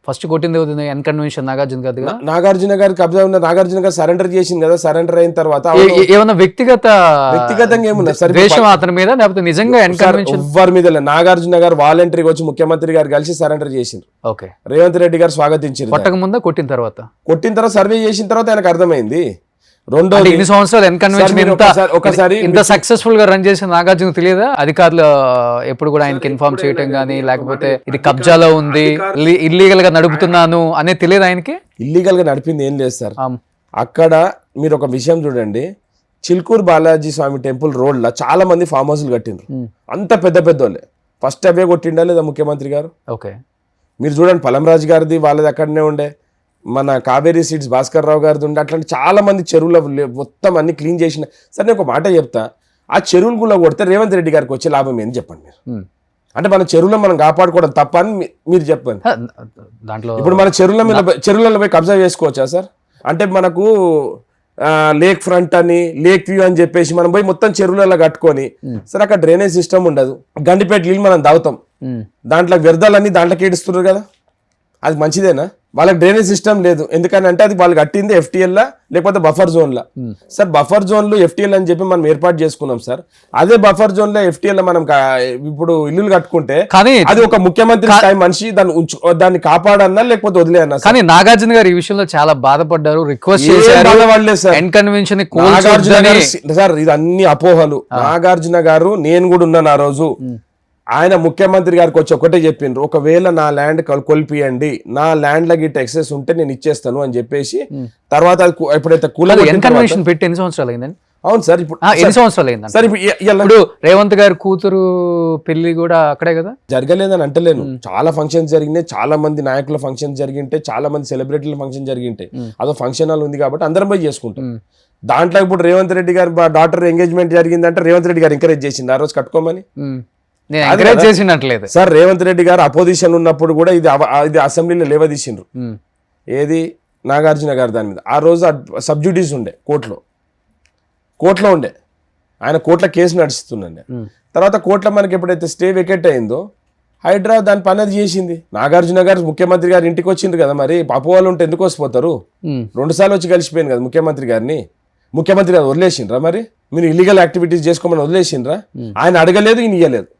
ఫస్ట్ కొట్టింది ఎన్ కన్వెన్షన్ నాగార్జున గారి దగ్గర. నాగార్జున గారి కబ్జా ఉన్న నాగార్జున గారు సరెండర్ చేసింది కదా, సరెండర్ అయిన తర్వాత ఏమన్నా వ్యక్తిగతంగా ఏమున్నా సరే ద్వేషం అతని మీద, లేకపోతే నిజంగా ఎన్ కన్వెన్షన్ ఎవ్వరి మీద లేదు. నాగార్జున గారు వాలంటరీగా వచ్చి ముఖ్యమంత్రి గారు కలిసి సరెండర్ చేసిండ్రు. ఓకే, రేవంత్ రెడ్డి గారు స్వాగతించారు. కొట్టక ముందా కొట్టిన తర్వాత సర్వే చేసిన తర్వాత ఆయనకు అర్థమైంది. రెండో ఇన్ని సంవత్సరాలు ఎన్ కన్వెన్షన్ ఒకసారి ఇంత సక్సెస్ఫుల్ గా రన్ చేసిన నాగార్జున తెలియదా? అధికారులు ఎప్పుడు కూడా ఆయనకి ఇన్ఫార్మ్ చేయటం గానీ, లేకపోతే ఇది కబ్జాలో ఉంది, ఇల్లీగల్ గా నడుపుతున్నాను అనేది తెలియదు ఆయనకి? ఇల్లీగల్ గా నడిపింది ఏం లేదు సార్. అక్కడ మీరు ఒక విషయం చూడండి, చిల్కూరు బాలాజీ స్వామి టెంపుల్ రోడ్ లో చాలా మంది ఫామ్ హౌస్లు కట్టిండ్రు. అంత పెద్ద పెద్ద వాళ్ళే. ఫస్ట్ అవే కొట్టిండా లేదా ముఖ్యమంత్రి గారు? ఓకే, మీరు చూడండి పలంరాజు గారిది వాళ్ళది అక్కడనే ఉండే, మన కావేరీ సీడ్స్ భాస్కర్ రావు గారిది ఉండే, అట్లాంటి చాలా మంది చెరువుల మొత్తం అన్ని క్లీన్ చేసిన. సరే నేను ఒక మాట చెప్తా, ఆ చెరువులు కొడితే రేవంత్ రెడ్డి గారికి వచ్చే లాభం ఏంది చెప్పండి మీరు? అంటే మన చెరువులో మనం కాపాడుకోవడం తప్ప అని మీరు చెప్పండి. దాంట్లో ఇప్పుడు మన చెరువులలో పోయి కబ్జా చేసుకోవచ్చా సార్? అంటే మనకు లేక్ ఫ్రంట్ అని, లేక్ వ్యూ అని చెప్పేసి మనం పోయి మొత్తం చెరువులలో కట్టుకొని, సరే అక్కడ డ్రైనేజ్ సిస్టమ్ ఉండదు, గండిపేట నీళ్ళు మనం తాగుతాం, దాంట్లో వ్యర్థాలన్నీ దాంట్లోకి ఏడుస్తున్నారు కదా, అది మంచిదేనా? వాళ్ళకి డ్రైనేజ్ సిస్టమ్ లేదు. ఎందుకని అంటే అది వాళ్ళు కట్టింది FTL లా లేకపోతే బఫర్ జోన్ లా. సార్ బఫర్ జోన్ లో FTL అని చెప్పి మనం ఏర్పాటు చేసుకున్నాం సార్. అదే బఫర్ జోన్ లో FTL మనం ఇప్పుడు ఇల్లులు కట్టుకుంటే అది ఒక ముఖ్యమంత్రి స్థాయి మనిషి దాన్ని కాపాడన్నా లేకపోతే వదిలేయన్నా. కానీ నాగార్జున గారు ఈ విషయంలో చాలా బాధపడ్డారు, రిక్వెస్ట్ చేశారు. సార్ ఇది అన్ని అపోహలు. నాగార్జున గారు, నేను కూడా ఉన్నాను ఆ రోజు, ఆయన ముఖ్యమంత్రి గారికి వచ్చి ఒకటే చెప్పిండ్రు, ఒకవేళ నా ల్యాండ్ కొలిపియండి, నా ల్యాండ్ లకి ఎక్సెస్ ఉంటే నేను ఇచ్చేస్తాను అని చెప్పేసి. తర్వాత ఎప్పుడైతే కన్వెన్షన్ పెట్టి ఎన్ని సంవత్సరాలు అయిందండి? అవును సార్, ఇప్పుడు ఎన్ని సంవత్సరాలు అయిందండి? సార్ ఇప్పుడు రేవంత్ గారి కూతురు పెళ్లి కూడా అక్కడే కదా జరగలేదని అంటలేను. చాలా ఫంక్షన్స్ జరిగినాయి, చాలా మంది నాయకుల ఫంక్షన్ జరిగింటే, చాలా మంది సెలబ్రిటీల ఫంక్షన్ జరిగింటాయి. అదో ఫంక్షన్ హాల్ ఉంది కాబట్టి అందరం పోయి చేసుకుంటాం. దాంట్లో ఇప్పుడు రేవంత్ రెడ్డి గారి డాటర్ ఎంగేజ్మెంట్ జరిగిందంటే రేవంత్ రెడ్డి గారు ఎంకరేజ్ చేసింది ఆ రోజు కట్టుకోమని. సార్ రేవంత్ రెడ్డి గారు అపోజిషన్ ఉన్నప్పుడు కూడా ఇది అసెంబ్లీలో లేవదీసిండ్రు. ఏది నాగార్జున గారు దాని మీద. ఆ రోజు సబ్జ్యూడీస్ ఉండే కోర్టులో ఉండే, ఆయన కోర్టులో కేసు నడుస్తుండే. తర్వాత కోర్టులో మనకి ఎప్పుడైతే స్టే వెకెట్ అయిందో హైడ్రా దాని పని అది చేసింది. నాగార్జున గారు ముఖ్యమంత్రి గారు ఇంటికి వచ్చిండ్రు కదా, మరి అపోవాళ్ళు ఉంటే ఎందుకు వసిపోతారు? 2 సార్లు వచ్చి కలిసిపోయింది కదా ముఖ్యమంత్రి గారిని. ముఖ్యమంత్రి గారు వదిలేసిండ్రా? మరి మీరు ఇల్లీగల్ యాక్టివిటీస్ చేసుకోమని వదిలేసిండ్రా? ఆయన అడగలేదు, ఈయన ఇయ్యలేదు.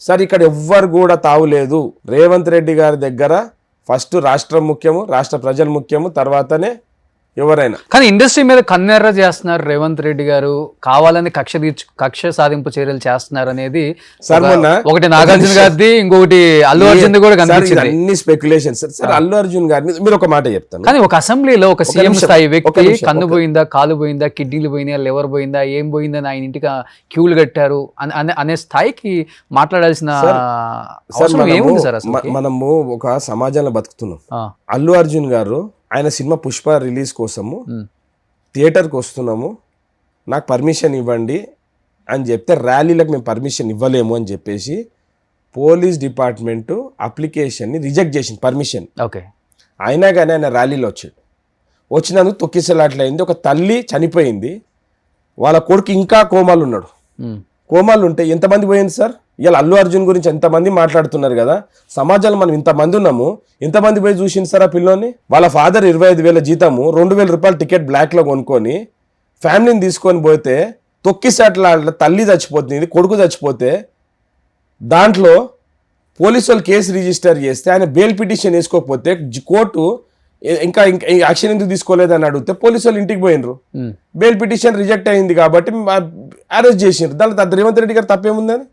సార్ ఇక్కడ ఎవ్వరు కూడా తావులేదు. రేవంత్ రెడ్డి గారి దగ్గర ఫస్ట్ రాష్ట్రం ముఖ్యము, రాష్ట్ర ప్రజలు ముఖ్యము, తర్వాతనే ఎవరైనా. కానీ ఇండస్ట్రీ మీద కన్నెర్ర చేస్తున్నారు రేవంత్ రెడ్డి గారు, కావాలని కక్ష సాధింపు చర్యలు చేస్తున్నారు అనేది ఒకటి నాగార్జున గారిది, ఇంకొకటి అల్లు అర్జున్ కూడా కనిపించింది. అన్ని స్పెక్యులేషన్స్ సార్. అల్లు అర్జున్ గారిని మీరు ఒక మాట చెప్తాను, కానీ ఒక అసెంబ్లీలో ఒక సీఎం స్థాయి వ్యక్తి కన్ను పోయిందా, కాలు పోయిందా, కిడ్నీలు పోయినా, లివర్ పోయిందా, ఏం పోయిందని ఆయన ఇంటికి క్యూలు కట్టారు అనే స్థాయికి మాట్లాడాల్సిన అవసరం ఏముంది సార్? అసలు మనము ఒక సమాజంలో బతుకుతున్నాం. అల్లు అర్జున్ గారు ఆయన సినిమా పుష్ప రిలీజ్ కోసము థియేటర్కి వస్తున్నాము, నాకు పర్మిషన్ ఇవ్వండి అని చెప్తే ర్యాలీలకు మేము పర్మిషన్ ఇవ్వలేము అని చెప్పేసి పోలీస్ డిపార్ట్మెంటు అప్లికేషన్ని రిజెక్ట్ చేసింది పర్మిషన్. ఓకే, అయినా కానీ ఆయన ర్యాలీలో వచ్చినందుకు తొక్కిసలాట్లయింది. ఒక తల్లి చనిపోయింది, వాళ్ళ కొడుకు ఇంకా కోమాలు ఉన్నాడు. కోమాలు ఉంటే ఎంతమంది పోయింది సార్? ఇలా అల్లు అర్జున్ గురించి ఎంతమంది మాట్లాడుతున్నారు కదా, సమాజంలో మనం ఇంతమంది ఉన్నాము, ఎంతమంది పోయి చూసింది సార్ ఆ పిల్లోని? వాళ్ళ ఫాదర్ 25,000 జీతము, 2,000 రూపాయలు టికెట్ బ్లాక్లో కొనుక్కొని ఫ్యామిలీని తీసుకొని పోతే తొక్కిసట్ల తల్లి చచ్చిపోతుంది, కొడుకు చచ్చిపోతే దాంట్లో పోలీసు వాళ్ళు కేసు రిజిస్టర్ చేస్తే ఆయన బెయిల్ పిటిషన్ వేసుకోకపోతే కోర్టు ఇంకా యాక్షన్ ఎందుకు తీసుకోలేదని అడిగితే పోలీసు వాళ్ళు ఇంటికి పోయినరు, బెయిల్ పిటిషన్ రిజెక్ట్ అయింది కాబట్టి అరెస్ట్ చేసిండ్రు. దాంట్లో రేవంత్ రెడ్డి గారు తప్పేముందని?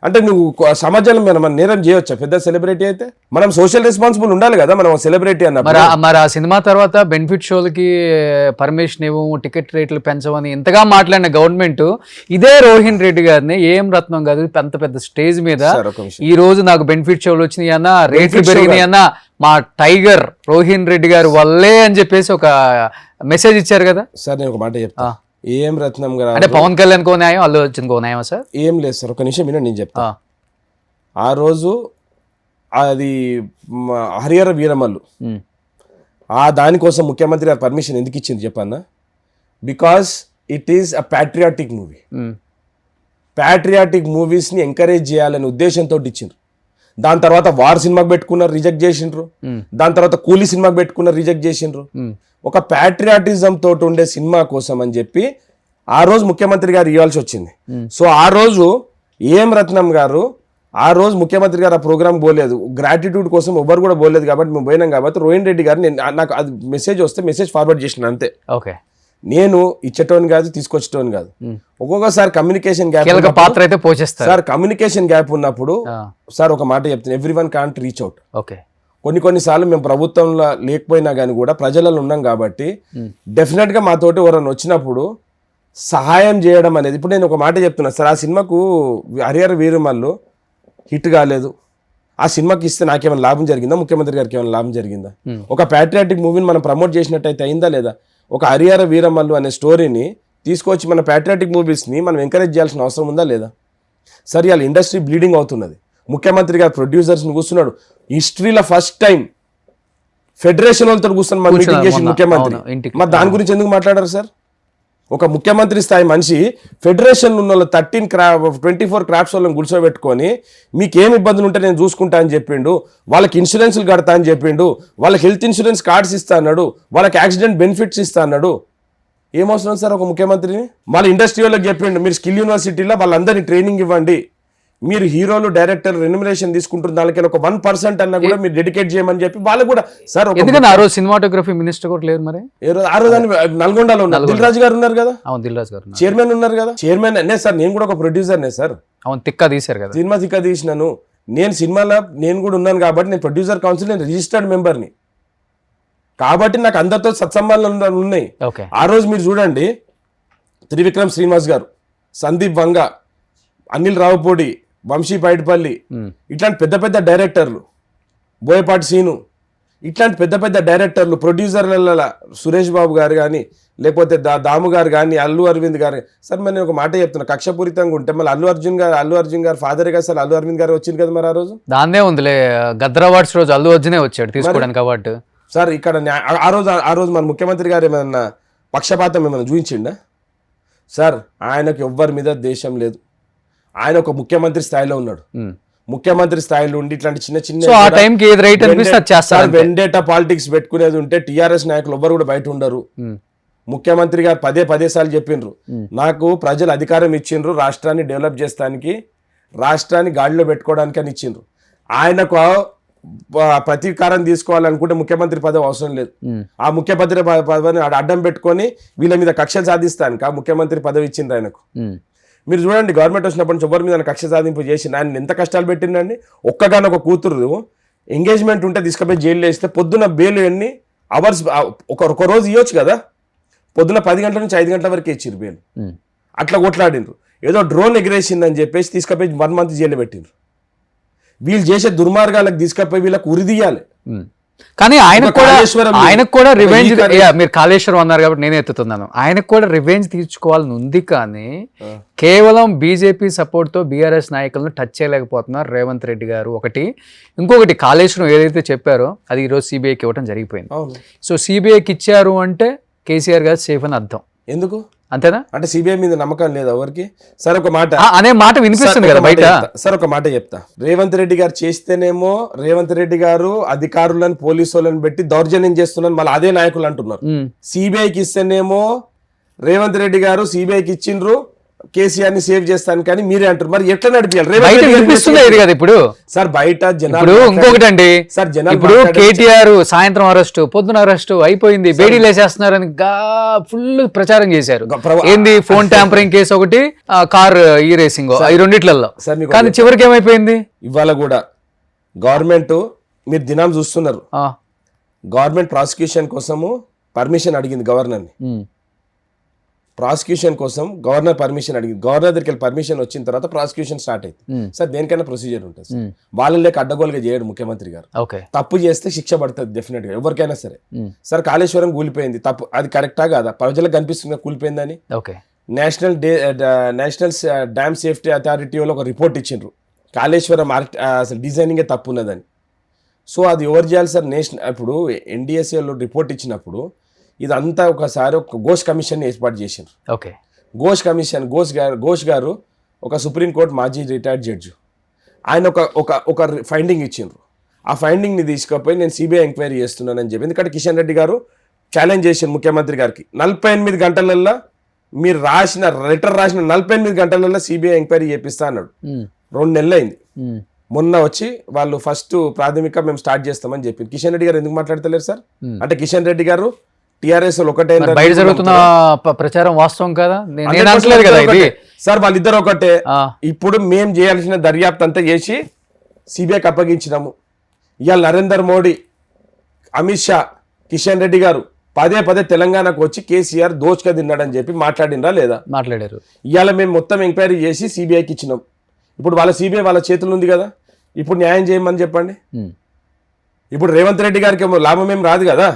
అంటే నువ్వు సమాజంలో మనం నేరం చేయవచ్చా? పెద్ద సెలబ్రిటీ అయితే మనం సోషల్ రెస్పాన్సిబుల్ ఉండాలి కదా మనం సెలబ్రిటీ అన్నప్పుడు. మరి ఆ సినిమా తర్వాత బెనిఫిట్ షోలకి పర్మిషన్ ఇవ్వము, టికెట్ రేట్లు పెంచమని ఇంతగా మాట్లాడిన గవర్నమెంట్ ఇదే రోహిన్ రెడ్డి గారిని, ఏం రత్నం కాదు, పెద్ద స్టేజ్ మీద ఈ రోజు నాకు బెనిఫిట్ షోలు వచ్చినాయి అన్న, రేట్లు పెరిగినాయి అన్న, మా టైగర్ రోహిన్ రెడ్డి గారు వల్లే అని చెప్పేసి ఒక మెసేజ్ ఇచ్చారు కదా సార్. నేను ఒక మాట చెప్తా, ఏం రత్నం గారు అంటే పవన్ కళ్యాణ్ కో న్యాయం, అల్లు అర్జున్ కో న్యాయం సార్? ఏం లేదు సార్, ఒక నిమిషం వినండి నేను చెప్తా. ఆ రోజు అది హరిహర వీరమల్లు దానికోసం ముఖ్యమంత్రి గారు పర్మిషన్ ఎందుకు ఇచ్చింది చెప్పన్నా? Because it is a patriotic movie. Patriotic మూవీస్ని ఎంకరేజ్ చేయాలనే ఉద్దేశంతో ఇచ్చిండ్రు. దాని తర్వాత వార్ సినిమాకి పెట్టుకున్నారు, రిజెక్ట్ చేసిండ్రు. దాని తర్వాత కూలీ సినిమాకి పెట్టుకున్నారు, రిజెక్ట్ చేసిండ్రు. ఒక ప్యాట్రియాటిజం తోటి ఉండే సినిమా కోసం అని చెప్పి ఆ రోజు ముఖ్యమంత్రి గారు ఇవ్వాల్సి వచ్చింది. సో ఆ రోజు ఏం రత్నం గారు ఆ రోజు ముఖ్యమంత్రి గారు ఆ ప్రోగ్రామ్ పోలేదు, గ్రాటిట్యూడ్ కోసం ఎవరు కూడా పోలేదు కాబట్టి మేము పోయినాం కాబట్టి రోహిన్ రెడ్డి గారు నాకు అది మెసేజ్ వస్తే మెసేజ్ ఫార్వర్డ్ చేసిన అంతే. ఓకే, నేను ఇచ్చేటోని కాదు, తీసుకొచ్చేటోని కాదు. ఒక్కొక్కసారి కమ్యూనికేషన్ గ్యాప్ పాత్ర అయితే పోషిస్తారు సార్. కమ్యూనికేషన్ గ్యాప్ ఉన్నప్పుడు సార్ ఒక మాట చెప్తాను, everyone can't reach out. Okay, కొన్నిసార్లు మేము ప్రభుత్వంలో లేకపోయినా కానీ కూడా ప్రజలలో ఉన్నాం కాబట్టి డెఫినెట్గా మాతోటి ఎవరైనా వచ్చినప్పుడు సహాయం చేయడం అనేది. ఇప్పుడు నేను ఒక మాట చెప్తున్నా సార్, ఆ సినిమాకు హరిహర వీరమల్లు హిట్ కాలేదు, ఆ సినిమాకి ఇస్తే నాకేమైనా లాభం జరిగిందా, ముఖ్యమంత్రి గారికి ఏమైనా లాభం జరిగిందా? ఒక ప్యాట్రియాటిక్ మూవీని మనం ప్రమోట్ చేసినట్టయితే అయిందా లేదా? ఒక హరిహర వీరమల్లు అనే స్టోరీని తీసుకొచ్చి మన ప్యాట్రియాటిక్ మూవీస్ని మనం ఎంకరేజ్ చేయాల్సిన అవసరం ఉందా లేదా? సరే, వాళ్ళ ఇండస్ట్రీ బ్లీడింగ్ అవుతున్నది. ముఖ్యమంత్రి గారు ప్రొడ్యూసర్స్ని కూర్చున్నాడు, హిస్టరీలో ఫస్ట్ టైం ఫెడరేషన్ వాళ్ళతో కూర్చొని మన మీటింగ్ చేసి ముఖ్యమంత్రి. మరి దాని గురించి ఎందుకు మాట్లాడారు సార్? ఒక ముఖ్యమంత్రి స్థాయి మనిషి ఫెడరేషన్ ఉన్న వాళ్ళు 24 క్రాఫ్ట్స్ వాళ్ళని కూర్చోబెట్టుకొని మీకేం ఇబ్బందులు ఉంటే నేను చూసుకుంటా అని చెప్పిండు, వాళ్ళకి ఇన్సూరెన్స్లు కడతా అని చెప్పిండు, వాళ్ళకి హెల్త్ ఇన్సూరెన్స్ కార్డ్స్ ఇస్తా అన్నాడు, వాళ్ళకి యాక్సిడెంట్ బెనిఫిట్స్ ఇస్తా అన్నాడు. ఏమవసరం సార్ ఒక ముఖ్యమంత్రిని? వాళ్ళ ఇండస్ట్రీ వాళ్ళకి చెప్పిండు, మీరు స్కిల్ యూనివర్సిటీలో వాళ్ళందరినీ ట్రైనింగ్ ఇవ్వండి, మీరు హీరోలు డైరెక్టర్ రెన్యుమరేషన్ తీసుకుంటున్న దానికి ఒక 1% అన్నా కూడా మీరు డెడికేట్ చేయమని చెప్పి వాళ్ళకు కూడా సార్. ఎందుకంటే ఆ రోజు సినిమాటోగ్రఫీ మినిస్టర్ కూడా లేరు, మరి ఆ రోజు నల్గొండలో ఉన్నారు, దిల్ రాజు గారు ఉన్నారు కదా, అవును దిల్ రాజు గారు చైర్మన్ ఉన్నారు కదా, చైర్మన్ అనే సార్. నేను కూడా ఒక ప్రొడ్యూసర్నే సార్, అవును తిక్క తీశారు కదా సినిమా తిక్క తీసినాను. నేను సినిమాలో నేను కూడా ఉన్నాను కాబట్టి నేను ప్రొడ్యూసర్ కౌన్సిల్, నేను రిజిస్టర్డ్ మెంబర్ని కాబట్టి నాకు అందరితో సత్సంబంధాలు ఉన్నాయి. ఆ రోజు మీరు చూడండి, త్రివిక్రమ్ శ్రీనివాస్ గారు, సందీప్ వంగ, అనిల్ రావుపూడి, వంశీ పైడిపల్లి, ఇట్లాంటి పెద్ద పెద్ద డైరెక్టర్లు, బోయపాటి సీను, ఇట్లాంటి పెద్ద పెద్ద డైరెక్టర్లు, ప్రొడ్యూసర్ల సురేష్ బాబు గారు కానీ లేకపోతే దాము గారు కానీ అల్లు అరవింద్ గారు. సార్ మరి నేను ఒక మాట చెప్తున్నా, కక్షపూరితంగా ఉంటే మళ్ళీ అల్లు అర్జున్ గారు ఫాదర్ కదా సార్, అల్లు అరవింద్ గారు వచ్చింది కదా మరి ఆ రోజు. దాన్నే ఉందిలే, గద్దర్ అవార్డ్స్ రోజు అల్లు అర్జునే వచ్చాడు తీసుకోవడానికి అవార్డు. సార్ ఇక్కడ ఆ రోజు మన ముఖ్యమంత్రి గారు ఏమన్నా పక్షపాతం ఏమైనా చూపించిండా సార్? ఆయనకు ఎవ్వరి మీద దేశం లేదు, ఆయన ఒక ముఖ్యమంత్రి స్థాయిలో ఉన్నాడు. ముఖ్యమంత్రి స్థాయిలో ఉండి ఇట్లాంటి చిన్న చిన్న వెండేటా పాలిటిక్స్ పెట్టుకునేది ఉంటే టీఆర్ఎస్ నాయకులు ఎవ్వరు కూడా బయట ఉండరు. ముఖ్యమంత్రి గారు పదే సార్లు చెప్పిండ్రు, నాకు ప్రజలు అధికారం ఇచ్చిండ్రు రాష్ట్రాన్ని డెవలప్ చేస్తానికి, రాష్ట్రాన్ని గాడిలో పెట్టుకోవడానికి అని ఇచ్చిండ్రు. ఆయనకు ప్రతీకారం తీసుకోవాలనుకుంటే ముఖ్యమంత్రి పదవి అవసరం లేదు. ఆ ముఖ్యమంత్రి పదవిని అడ్డం పెట్టుకొని వీళ్ళ మీద కక్షలు సాధిస్తానికి ఆ ముఖ్యమంత్రి పదవి ఇచ్చిండ్రు ఆయనకు. మీరు చూడండి, గవర్నమెంట్ వచ్చినప్పటి నుంచి ఎవరి మీద కక్ష సాధింపు చేసి ఆయన ఎంత కష్టాలు పెట్టిండండి. ఒక్కగానొక కూతురు ఎంగేజ్మెంట్ ఉంటే తీసుకుపోయి జైలు వేస్తే పొద్దున్న బెయిల్ ఎన్ని అవర్స్ ఒక రోజు ఇవ్వచ్చు కదా, పొద్దున్న 10 గంటల నుంచి 5 గంటల వరకే ఇచ్చిర్రు బెయిల్. అట్లా కొట్లాడిండ్రు. ఏదో డ్రోన్ ఎగిరేసిందని చెప్పేసి తీసుకుపోయి 1 month జైలు పెట్టిండ్రు. వీళ్ళు చేసే దుర్మార్గాలకు తీసుకుపోయి వీళ్ళకి ఉరిదీయాలి. కానీ ఆయనకు కూడా రివెంజ్, మీరు కాళేశ్వరం అన్నారు కాబట్టి నేను ఎత్తుతున్నాను, ఆయనకు కూడా రివెంజ్ తీర్చుకోవాలని ఉంది. కానీ కేవలం బీజేపీ సపోర్ట్ తో బీఆర్ఎస్ నాయకులను టచ్ చేయలేకపోతున్నారు రేవంత్ రెడ్డి గారు. ఇంకొకటి కాళేశ్వరం ఏదైతే చెప్పారో అది ఈరోజు సిబిఐకి ఇవ్వడం జరిగిపోయింది. సో సిబిఐకి ఇచ్చారు అంటే కేసీఆర్ గారు సేఫ్ అని అర్థం. ఎందుకు అంతేనా? అంటే సిబిఐ మీద నమ్మకం లేదు ఎవరికి? సార్ ఒక మాట అనే మాట వినిపిస్తుంది కదా బయట. సార్ ఒక మాట చెప్తా, రేవంత్ రెడ్డి గారు చేస్తేనేమో రేవంత్ రెడ్డి గారు అధికారులను పోలీసు వాళ్ళని పెట్టి దౌర్జన్యం చేస్తున్నారని మళ్ళీ అదే నాయకులు అంటున్నారు. సిబిఐకి ఇస్తేనేమో రేవంత్ రెడ్డి గారు సిబిఐకి ఇచ్చిండ్రు కేసీఆర్ ని సేవ్ చేస్తాను కానీ మీరే అంటారు. మరి ఎట్లా నడిపించాలి ఇప్పుడు సార్ బయట జనాలు? ఇంకొకటి అండి సార్, ఇప్పుడు కేటీఆర్ సాయంత్రం అరెస్టు, పొద్దున అరెస్టు అయిపోయింది, బేడీలు వేసేస్తున్నారని ఫుల్ ప్రచారం చేశారు. ఏంది ఫోన్ ట్యాంపరింగ్ కేసు ఒకటి, కార్ ఈ రేసింగ్, ఈ రెండిట్లలో. కానీ చివరికి ఏమైపోయింది? ఇవాళ కూడా గవర్నమెంట్ మీరు దినం చూస్తున్నారు, గవర్నమెంట్ ప్రాసిక్యూషన్ కోసము పర్మిషన్ అడిగింది గవర్నర్ని. ప్రాసిక్యూషన్ కోసం గవర్నర్ పర్మిషన్ అడిగింది. గవర్నర్ దగ్గరికి వెళ్ళి పర్మిషన్ వచ్చిన తర్వాత ప్రాసిక్యూషన్ స్టార్ట్ అయింది. సార్ దేనికైనా ప్రొసీజర్ ఉంటుంది. వాళ్ళని లేక అడ్డగోలుగా చేయడు ముఖ్యమంత్రి గారు. తప్పు చేస్తే శిక్ష పడుతుంది డెఫినెట్ గా ఎవరికైనా సరే. సార్ కాళేశ్వరం కూలిపోయింది, తప్పు అది కరెక్టా కాదా? ప్రజలకు కనిపిస్తుంది కూలిపోయిందని. నేషనల్ డ్యామ్ సేఫ్టీ అథారిటీ వాళ్ళు ఒక రిపోర్ట్ ఇచ్చిండ్రు, కాళేశ్వరం అసలు డిజైనింగే తప్పు ఉన్నదని. సో అది ఎవరు చేయాలి సార్? ఇప్పుడు ఎన్డీఎస్ఏ వాళ్ళు రిపోర్ట్ ఇచ్చినప్పుడు ఇదంతా ఒకసారి ఒక ఘోష్ కమిషన్ ఏర్పాటు చేశారు. ఘోష్ కమిషన్, ఘోష్ గారు ఒక సుప్రీంకోర్టు మాజీ రిటైర్డ్ జడ్జి. ఆయన ఒక ఫైండింగ్ ఇచ్చిండ్రు. ఆ ఫైండింగ్ని తీసుకుపోయి నేను సిబిఐ ఎంక్వైరీ చేస్తున్నానని చెప్పి, ఎందుకంటే కిషన్ రెడ్డి గారు ఛాలెంజ్ చేశారు ముఖ్యమంత్రి గారికి, 48 గంటలల్లో మీరు లెటర్ రాసిన 48 గంటలల్లో సిబిఐ ఎంక్వైరీ చేపిస్తా అన్నాడు. 2 నెలలు అయింది. మొన్న వచ్చి వాళ్ళు ఫస్ట్ ప్రాథమిక మేము స్టార్ట్ చేస్తామని చెప్పింది. కిషన్ రెడ్డి గారు ఎందుకు మాట్లాడతలేరు సార్? అంటే కిషన్ రెడ్డి గారు టీఆర్ఎస్ ఒకటే బయట జరుగుతున్న ప్రచారం వాస్తవం కదా, నేను అనట్లేదు కదా ఇది సార్. వాళ్ళిద్దరు ఒకటే. ఇప్పుడు మేము చేయాల్సిన దర్యాప్తు అంతా చేసి సిబిఐకి అప్పగించినాము. ఇవాళ నరేంద్ర మోడీ, అమిత్ షా, కిషన్ రెడ్డి గారు పదే తెలంగాణకు వచ్చి కేసీఆర్ దోచుక తిన్నాడని చెప్పి మాట్లాడినరా లేదా? మాట్లాడారు. ఇవాళ మేము మొత్తం ఎంక్వైరీ చేసి సిబిఐకి ఇచ్చినాం. ఇప్పుడు వాళ్ళ సిబిఐ వాళ్ళ చేతులు ఉంది కదా, ఇప్పుడు న్యాయం చేయమని చెప్పండి. ఇప్పుడు రేవంత్ రెడ్డి గారికి లాభం ఏం రాదు కదా.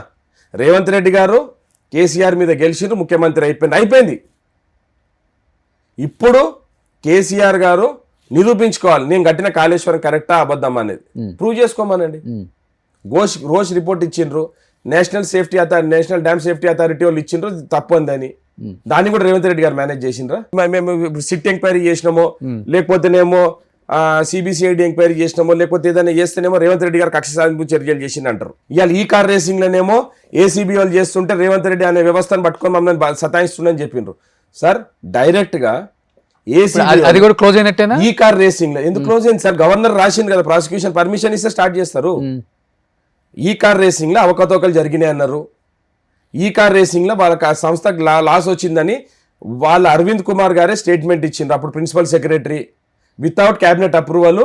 రేవంత్ రెడ్డి గారు కేసీఆర్ మీద గెలిచిండ్రు, ముఖ్యమంత్రి అయిపోయింది. ఇప్పుడు కేసీఆర్ గారు నిరూపించుకోవాలి, నేను కట్టిన కాళేశ్వరం కరెక్టా అబద్ధం అనేది ప్రూవ్ చేసుకోమనండి. రోష్ రిపోర్ట్ ఇచ్చిండ్రు, నేషనల్ డ్యామ్ సేఫ్టీ అథారిటీ వాళ్ళు ఇచ్చిండ్రు తప్పు అందని. దాన్ని కూడా రేవంత్ రెడ్డి గారు మేనేజ్ చేసిండ్రా? మేము సిట్ ఎంక్వైరీ చేసినామో, లేకపోతేనేమో సిబిసిఐడి ఎంక్వైరీ చేసినామో, లేకపోతే ఏదైనా చేస్తేనేమో రేవంత్ రెడ్డి గారు కక్ష సాధింపు చర్యలు చేసింది అంటారు. ఇవాళ ఈ కార్ రేసింగ్ లోనేమో ఏసీబీ వాళ్ళు చేస్తుంటే రేవంత్ రెడ్డి అనే వ్యవస్థను పట్టుకొని మమ్మల్ని సతాయిస్తుందని చెప్పిండ్రు. సార్ డైరెక్ట్ గా అది కూడా క్లోజ్ అయినట్టేనా? ఈ కార్ రేసింగ్ లో ఎందుకు క్లోజ్ అయింది సార్? గవర్నర్ రాసింది కదా, ప్రాసిక్యూషన్ పర్మిషన్ ఇస్తే స్టార్ట్ చేస్తారు. ఈ కార్ రేసింగ్ లో అవకతవకలు జరిగినాయి అన్నారు. ఈ కార్ రేసింగ్ లో వాళ్ళకి ఆ సంస్థకు లాస్ వచ్చిందని వాళ్ళ అరవింద్ కుమార్ గారే స్టేట్మెంట్ ఇచ్చిండ్రు. అప్పుడు principal secretary without cabinet approval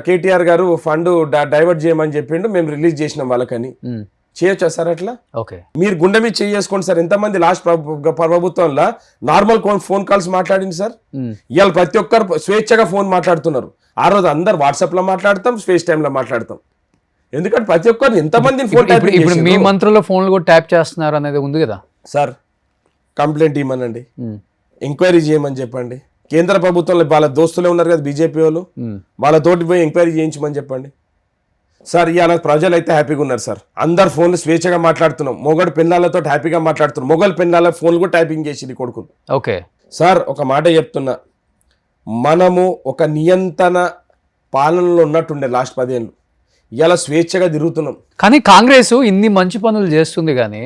KTR గారు ఫండ్ డైవర్ట్ చేయమని చెప్పిండు, మేము రిలీజ్ చేసినాం వాళ్ళకని. చేయొచ్చా సార్ అట్లా? ఓకే, మీరు గుండె మీద చేసుకోండి సార్. ఎంతమంది లాస్ట్ ప్రభుత్వంలో నార్మల్ ఫోన్ కాల్స్ మాట్లాడింది సార్? ఇవాళ ప్రతి ఒక్కరు స్వేచ్ఛగా ఫోన్ మాట్లాడుతున్నారు. ఆ రోజు అందరు వాట్సాప్ లో మాట్లాడతాం, ఫేస్ టైమ్ లో మాట్లాడతాం. ఎందుకంటే ప్రతి ఒక్కరు ఎంతమంది ఇప్పుడు మీ మంత్రుల ఫోన్లు కూడా ట్యాప్ చేస్తున్నారు అనేది ఉంది కదా సార్. కంప్లైంట్ ఇవ్వమనండి, ఎంక్వైరీ చేయమని చెప్పండి. కేంద్ర ప్రభుత్వంలో వాళ్ళ దోస్తులే ఉన్నారు కదా బీజేపీ వాళ్ళు, వాళ్ళతోటి పోయి ఎంక్వైరీ చేయించమని చెప్పండి సార్. ఇవాళ ప్రజలు అయితే హ్యాపీగా ఉన్నారు సార్. అందరు ఫోన్లు స్వేచ్ఛగా మాట్లాడుతున్నాం. మొగడు పెళ్ళాలతో హ్యాపీగా మాట్లాడుతున్నాం. మొగలు పెళ్ళాల ఫోన్లు కూడా టైపింగ్ చేసింది కొడుకులు. ఓకే సార్, ఒక మాట చెప్తున్నా, మనము ఒక నియంత్రణ పాలనలో ఉన్నట్టుండే లాస్ట్ 10 ఏళ్ళు. ఇలా స్వేచ్ఛగా తిరుగుతున్నాం. కానీ కాంగ్రెస్ ఇన్ని మంచి పనులు చేస్తుంది కానీ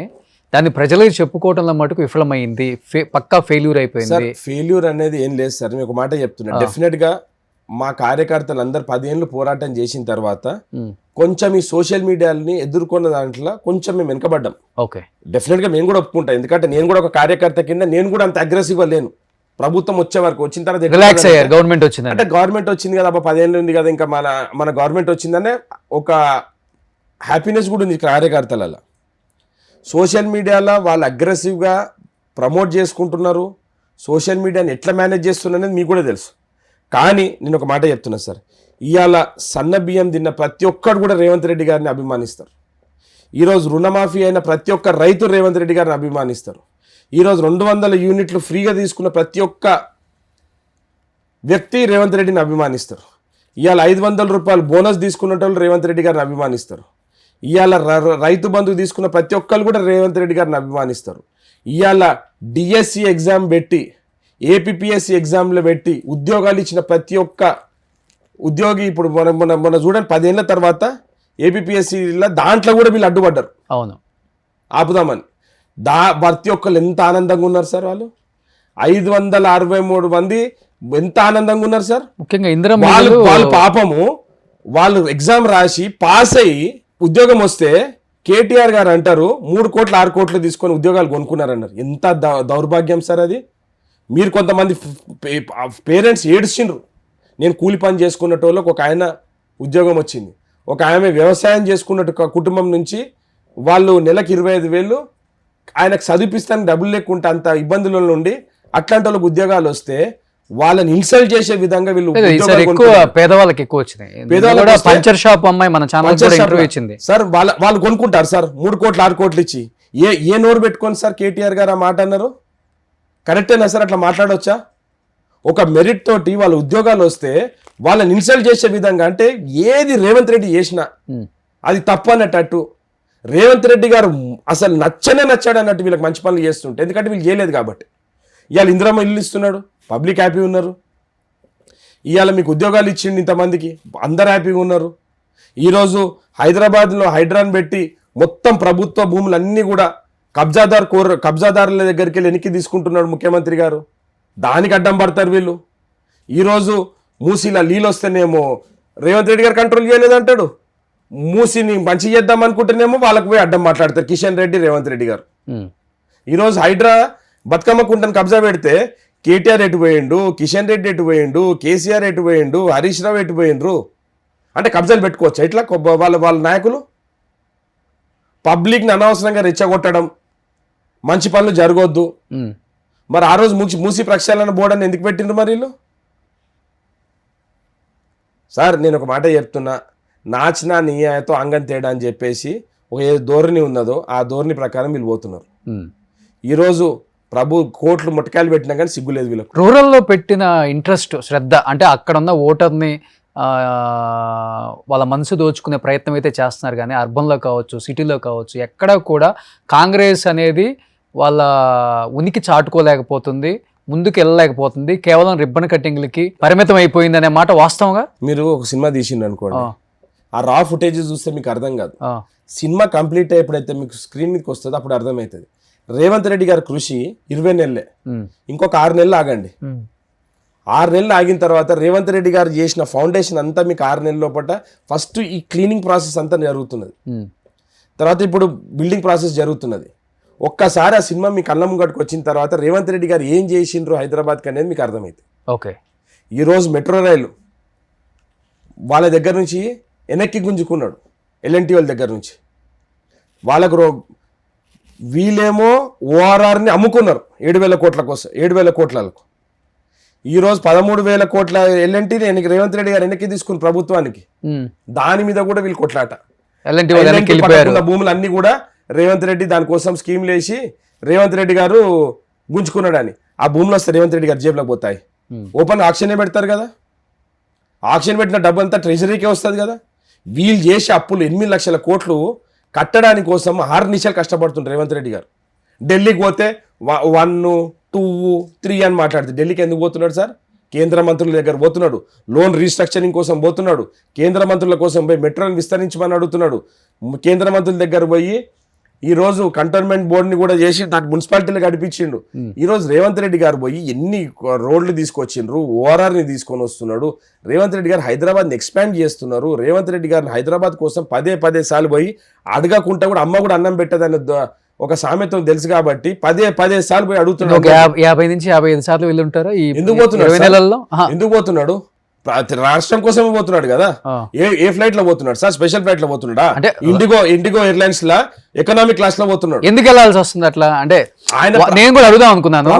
దాన్ని ప్రజలకు చెప్పుకోవడంలో మటుకు విఫలమైంది, పక్కా ఫెయిల్యూర్ అయిపోయింది. ఫెయిల్యూర్ అనేది ఏం లేదు సార్. నేను ఒక మాట చెప్తున్నా, డెఫినెట్ గా మా కార్యకర్తలు అందరు 10 ఏళ్ళు పోరాటం చేసిన తర్వాత కొంచెం ఈ సోషల్ మీడియాని ఎదుర్కొన్న దాంట్లో కొంచెం మేము వెనకబడ్డాం. ఓకే, డెఫినెట్ గా మేము కూడా ఒప్పుకుంటాం. ఎందుకంటే నేను కూడా ఒక కార్యకర్త కింద నేను కూడా అంత అగ్రెసివ్ గా లేను. ప్రభుత్వం వచ్చే వరకు, వచ్చిన తర్వాత రిలాక్స్ అయ్యారు. గవర్నమెంట్ వచ్చింది అంటే గవర్నమెంట్ వచ్చింది కదా, 10 ఏళ్ళు ఉంది కదా, ఇంకా మన గవర్నమెంట్ వచ్చిందనే ఒక హ్యాపీనెస్ కూడా ఉంది కార్యకర్తలలో. సోషల్ మీడియాలో వాళ్ళు అగ్రెసివ్గా ప్రమోట్ చేసుకుంటున్నారు. సోషల్ మీడియాని ఎట్లా మేనేజ్ చేస్తున్నారనేది మీకు కూడా తెలుసు. కానీ నేను ఒక మాట చెప్తున్నా సార్, ఇవాళ సన్న బియ్యం తిన్న ప్రతి ఒక్కరు కూడా రేవంత్ రెడ్డి గారిని అభిమానిస్తారు. ఈరోజు రుణమాఫీ అయిన ప్రతి ఒక్క రైతు రేవంత్ రెడ్డి గారిని అభిమానిస్తారు. ఈరోజు 200 యూనిట్లు ఫ్రీగా తీసుకున్న ప్రతి ఒక్క వ్యక్తి రేవంత్ రెడ్డిని అభిమానిస్తారు. ఇవాళ 500 రూపాయలు బోనస్ తీసుకున్నట్టు రేవంత్ రెడ్డి గారిని అభిమానిస్తారు. ఇవాళ రైతు బంధు తీసుకున్న ప్రతి ఒక్కరు కూడా రేవంత్ రెడ్డి గారిని అభిమానిస్తారు. ఇవాళ డిఎస్సి ఎగ్జామ్ పెట్టి, ఏపీపీఎస్సి ఎగ్జామ్లో పెట్టి ఉద్యోగాలు ఇచ్చిన ప్రతి ఒక్క ఉద్యోగి ఇప్పుడు మన చూడండి 10 ఏళ్ళ తర్వాత ఏపీపీఎస్సిలో దాంట్లో కూడా వీళ్ళు అడ్డుపడ్డారు. అవును, ఆపుదామని. ప్రతి ఒక్కరు ఎంత ఆనందంగా ఉన్నారు సార్. వాళ్ళు 563 మంది ఎంత ఆనందంగా ఉన్నారు సార్. ముఖ్యంగా వాళ్ళు పాపము వాళ్ళు ఎగ్జామ్ రాసి పాస్ అయ్యి ఉద్యోగం వస్తే కేటీఆర్ గారు అంటారు 3 కోట్లు 6 కోట్లు తీసుకొని ఉద్యోగాలు కొనుక్కున్నారన్నారు. ఎంత దౌర్భాగ్యం సార్ అది. మీరు కొంతమంది పేరెంట్స్ ఏడ్చిండ్రు. నేను కూలి పని చేసుకున్నటోళ్ళకి ఒక ఆయన ఉద్యోగం వచ్చింది, ఒక ఆమె వ్యవసాయం చేసుకున్నట్టు కుటుంబం నుంచి వాళ్ళు నెలకు 25,000 ఆయనకు చదివిపిస్తానికి డబ్బులు లేకుంటే అంత ఇబ్బందుల నుండి అట్లాంటి వాళ్ళకి ఉద్యోగాలు వస్తే వాళ్ళని ఇన్సల్ట్ చేసే విధంగా వీళ్ళు పేదవాళ్ళకి ఎక్కువ వచ్చినాయి. పంచర్ షాప్ అమ్మాయి మన ఛానల్ ఇంటర్వ్యూ ఇచ్చింది సార్. వాళ్ళు కొనుక్కుంటారు సార్ 3 కోట్లు 6 కోట్లు ఇచ్చి. ఏ నోరు పెట్టుకోండి సార్ కేటీఆర్ గారు ఆ మాట అన్నారు? కరెక్టేనా సార్? అట్లా మాట్లాడవచ్చా? ఒక మెరిట్ తోటి వాళ్ళ ఉద్యోగాలు వస్తే వాళ్ళని ఇన్సల్ట్ చేసే విధంగా, అంటే ఏది రేవంత్ రెడ్డి చేసినా అది తప్పు అన్నట్టు. రేవంత్ రెడ్డి గారు అసలు నచ్చాడు అన్నట్టు వీళ్ళకి మంచి పనులు చేస్తుంటే, ఎందుకంటే వీళ్ళు చేయలేదు కాబట్టి. ఇవాళ ఇందిరమ్మ ఇల్లు ఇస్తున్నాడు, పబ్లిక్ హ్యాపీ ఉన్నారు. ఇవాళ మీకు ఉద్యోగాలు ఇచ్చిండు ఇంతమందికి, అందరు హ్యాపీగా ఉన్నారు. ఈరోజు హైదరాబాద్లో హైడ్రాన్ పెట్టి మొత్తం ప్రభుత్వ భూములన్నీ కూడా కబ్జాదారుల దగ్గరికి వెళ్ళి వెనక్కి తీసుకుంటున్నాడు ముఖ్యమంత్రి గారు. దానికి అడ్డం పడతారు వీళ్ళు. ఈరోజు మూసీలో నీళ్ళు వస్తేనేమో రేవంత్ రెడ్డి గారు కంట్రోల్ చేయలేదంటాడు, మూసీని మంచి చేద్దాం అనుకుంటేనేమో వాళ్ళకు పోయి అడ్డం మాట్లాడతారు కిషన్ రెడ్డి, రేవంత్ రెడ్డి గారు. ఈరోజు హైడ్రా బతుకమ్మ కుంటను కబ్జా పెడితే కేటీఆర్ ఎటు పోయిండు, కిషన్ రెడ్డి ఎటు పోయిండు, కేసీఆర్ ఎటు పోయిండు, హరీష్ రావు ఎటు పోయిండ్రు. అంటే కబ్జాలు పెట్టుకోవచ్చు ఇట్లా వాళ్ళ నాయకులు. పబ్లిక్ని అనవసరంగా రెచ్చగొట్టడం, మంచి పనులు జరగొద్దు. మరి ఆ రోజు మూసి ప్రక్షాళన బోర్డు అని ఎందుకు పెట్టిండ్రు మరి వీళ్ళు? సార్ నేను ఒక మాట చెప్తున్నా, నాచిన నీయాతో అంగం తేడా అని చెప్పేసి ఒక ఏ ధోరణి ఉన్నదో ఆ ధోరణి ప్రకారం వీళ్ళు పోతున్నారు. ఈరోజు కోట్లు ముట్టకాయలు పెట్టినా కానీ సిగ్గులేదు వీళ్ళకు. రూరల్లో పెట్టిన ఇంట్రెస్ట్, శ్రద్ధ, అంటే అక్కడ ఉన్న ఓటర్ని వాళ్ళ మనసు దోచుకునే ప్రయత్నం అయితే చేస్తున్నారు. కానీ అర్బన్లో కావచ్చు, సిటీలో కావచ్చు, ఎక్కడ కూడా కాంగ్రెస్ అనేది వాళ్ళ ఉనికి చాటుకోలేకపోతుంది, ముందుకు వెళ్ళలేకపోతుంది. కేవలం రిబ్బన్ కటింగ్లకి పరిమితం అయిపోయింది అనే మాట వాస్తవంగా. మీరు ఒక సినిమా తీసిండు అనుకోండి, ఆ రా ఫుటేజ్ చూస్తే మీకు అర్థం కాదు. సినిమా కంప్లీట్ ఎప్పుడైతే మీకు స్క్రీన్ మీదకి వస్తుందో అప్పుడు అర్థమవుతుంది. రేవంత్ రెడ్డి గారి కృషి 20 నెలలే, ఇంకొక 6 నెలలు ఆగండి. 6 నెలలు ఆగిన తర్వాత రేవంత్ రెడ్డి గారు చేసిన ఫౌండేషన్ అంతా మీకు 6 నెలల లోపల ఫస్ట్ ఈ క్లీనింగ్ ప్రాసెస్ అంతా జరుగుతున్నది. తర్వాత ఇప్పుడు బిల్డింగ్ ప్రాసెస్ జరుగుతున్నది. ఒక్కసారి ఆ సినిమా మీ కళ్ళ ముంగట్టుకు వచ్చిన తర్వాత రేవంత్ రెడ్డి గారు ఏం చేసిండ్రు హైదరాబాద్కి అనేది మీకు అర్థమైంది. ఓకే, ఈరోజు మెట్రో రైలు వాళ్ళ దగ్గర నుంచి వెనక్కి గుంజుకున్నాడు, ఎల్ఎన్టీ వాళ్ళ దగ్గర నుంచి. వాళ్ళకు వీళ్ళేమో ఓఆర్ఆర్ని అమ్ముకున్నారు 7,000 కోట్ల కోసం, 7,000 కోట్లకు. ఈరోజు 13,000 కోట్ల ఎల్ఎన్టీని రేవంత్ రెడ్డి గారు వెనక్కి తీసుకుని ప్రభుత్వానికి, దాని మీద కూడా వీళ్ళు కొట్లాట. భూములు అన్ని కూడా రేవంత్ రెడ్డి దానికోసం స్కీమ్లు వేసి రేవంత్ రెడ్డి గారు గుంజుకున్నాడని. ఆ భూములు వస్తే రేవంత్ రెడ్డి గారు జేబులోకి పోతాయి. ఓపెన్ ఆక్షనే పెడతారు కదా, ఆక్షన్ పెట్టిన డబ్బు అంతా ట్రెజరీకే వస్తుంది కదా. వీళ్ళు చేసే అప్పులు 8 లక్షల కోట్లు కట్టడానికి కోసం 6 నిమిషాలు కష్టపడుతుంటారు రేవంత్ రెడ్డి గారు. ఢిల్లీకి పోతే 1, 2, 3 అని మాట్లాడితే ఢిల్లీకి ఎందుకు పోతున్నాడు సార్? కేంద్ర మంత్రుల దగ్గర పోతున్నాడు, లోన్ రీస్ట్రక్చరింగ్ కోసం పోతున్నాడు, కేంద్ర మంత్రుల కోసం పోయి మెట్రోని విస్తరించమని అడుగుతున్నాడు. కేంద్ర మంత్రుల దగ్గర పోయి ఈరోజు కంటోన్మెంట్ బోర్డుని కూడా చేసి నాకు మున్సిపాలిటీలు గడిపించిండు. ఈరోజు రేవంత్ రెడ్డి గారు పోయి ఎన్ని రోడ్లు తీసుకొచ్చిండ్రు, ఓఆర్ఆర్ని తీసుకొని వస్తున్నాడు. రేవంత్ రెడ్డి గారు హైదరాబాద్ని ఎక్స్పాండ్ చేస్తున్నారు. రేవంత్ రెడ్డి గారిని హైదరాబాద్ కోసం 10 సార్లు పోయి అడగకుండా కూడా అమ్మ కూడా అన్నం పెట్టదని ఒక సామెతం తెలుసు కాబట్టి 10 సార్లు పోయి అడుగుతున్నాడు. 50 నుంచి 55 సార్లు వెళ్ళి ఉంటారు. ఎందుకు పోతున్నాడు? ఎందుకు పోతున్నాడు? రాష్ట్రం కోసమే పోతున్నాడు కదా. ఏ ఫ్లైట్ లో పోతున్నాడు సార్? స్పెషల్ ఫ్లైట్ లో పోతున్నాడా? అంటే ఇండిగో ఎయిర్లైన్స్ లా ఎకనామిక్ క్లాస్ లో పోతున్నాడు. ఎందుకు వెళ్ళాల్సి వస్తుంది అట్లా? అంటే నేను కూడా అడుగుదాం అనుకున్నాను.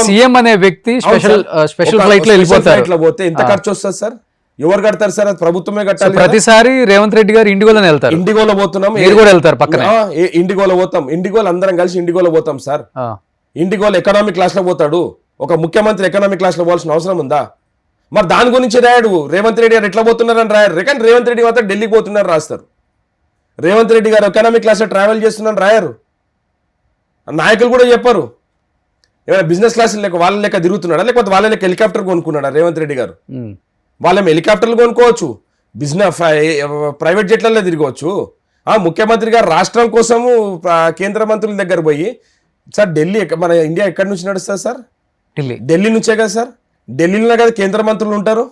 సీఎం అనే వ్యక్తి స్పెషల్ ఫ్లైట్ లో వెళ్ళిపోతారు, పోతే ఎంత ఖర్చు వస్తుంది సార్? ఎవరు కడతారు సార్? అది ప్రభుత్వమే కట్టాలి. ప్రతిసారి రేవంత్ రెడ్డి గారు ఇండిగోలోనే వెళ్తారు. ఇండిగోలో పోతున్నాం, మీరు కూడా వెళ్తారు పక్కన. ఇండిగోలో పోతాం, ఇండిగోలో అందరం కలిసి ఇండిగోలో పోతాం సార్. ఇండిగోలో ఎకనామిక్ క్లాస్ లో పోతాడు. ఒక ముఖ్యమంత్రి ఎకనామిక్ క్లాస్ లో పోవాల్సిన అవసరం ఉందా? మరి దాని గురించి రాయడు. రేవంత్ రెడ్డి గారు ఎట్లా పోతున్నారని రాయరు. కానీ రేవంత్ రెడ్డి మాత్రం ఢిల్లీకి పోతున్నారు రాస్తారు. రేవంత్ రెడ్డి గారు ఎకనామిక్ క్లాస్లో ట్రావెల్ చేస్తున్నారని రాయరు. నాయకులు కూడా చెప్పారు. ఏమైనా బిజినెస్ క్లాస్ వాళ్ళ లెక్క తిరుగుతున్నాడా, లేకపోతే వాళ్ళ లెక్క హెలికాప్టర్ కొనుక్కున్నాడా రేవంత్ రెడ్డి గారు? వాళ్ళేమో హెలికాప్టర్లు కొనుక్కోవచ్చు, బిజినెస్ ప్రైవేట్ జెట్లలో తిరగవచ్చు. ముఖ్యమంత్రి గారు రాష్ట్రం కోసము కేంద్ర మంత్రుల దగ్గర పోయి, సార్ ఢిల్లీ మన ఇండియా ఎక్కడి నుంచి నడుస్తుంది సార్? ఢిల్లీ నుంచే కదా సార్. ఢిల్లీలో కదా కేంద్ర మంత్రులు ఉంటారు.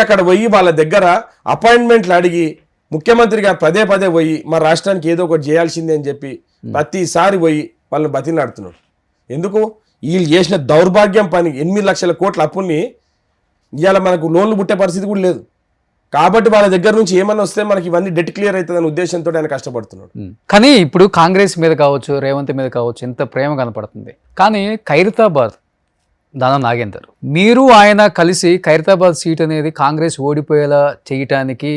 అక్కడ పోయి వాళ్ళ దగ్గర అపాయింట్మెంట్లు అడిగి ముఖ్యమంత్రి గారు పదే పోయి మా రాష్ట్రానికి ఏదో ఒకటి చేయాల్సిందే అని చెప్పి ప్రతిసారి పోయి వాళ్ళని బతిలాడుతున్నాడు. ఎందుకు? వీళ్ళు చేసిన దౌర్భాగ్యం పని 8 లక్షల కోట్ల అప్పుల్ని ఇవాళ మనకు లోన్లు పుట్టే పరిస్థితి కూడా లేదు. కాబట్టి వాళ్ళ దగ్గర నుంచి ఏమన్నా వస్తే మనకి ఇవన్నీ డెట్ క్లియర్ అవుతుందనే ఉద్దేశంతో ఆయన కష్టపడుతున్నాడు. కానీ ఇప్పుడు కాంగ్రెస్ మీద కావచ్చు, రేవంత్ మీద కావచ్చు, ఎంత ప్రేమ కనపడుతుంది. కానీ ఖైరతాబాద్ దానం నాగేందర్, మీరు ఆయన కలిసి ఖైరతాబాద్ సీట్ అనేది కాంగ్రెస్ ఓడిపోయేలా చేయటానికి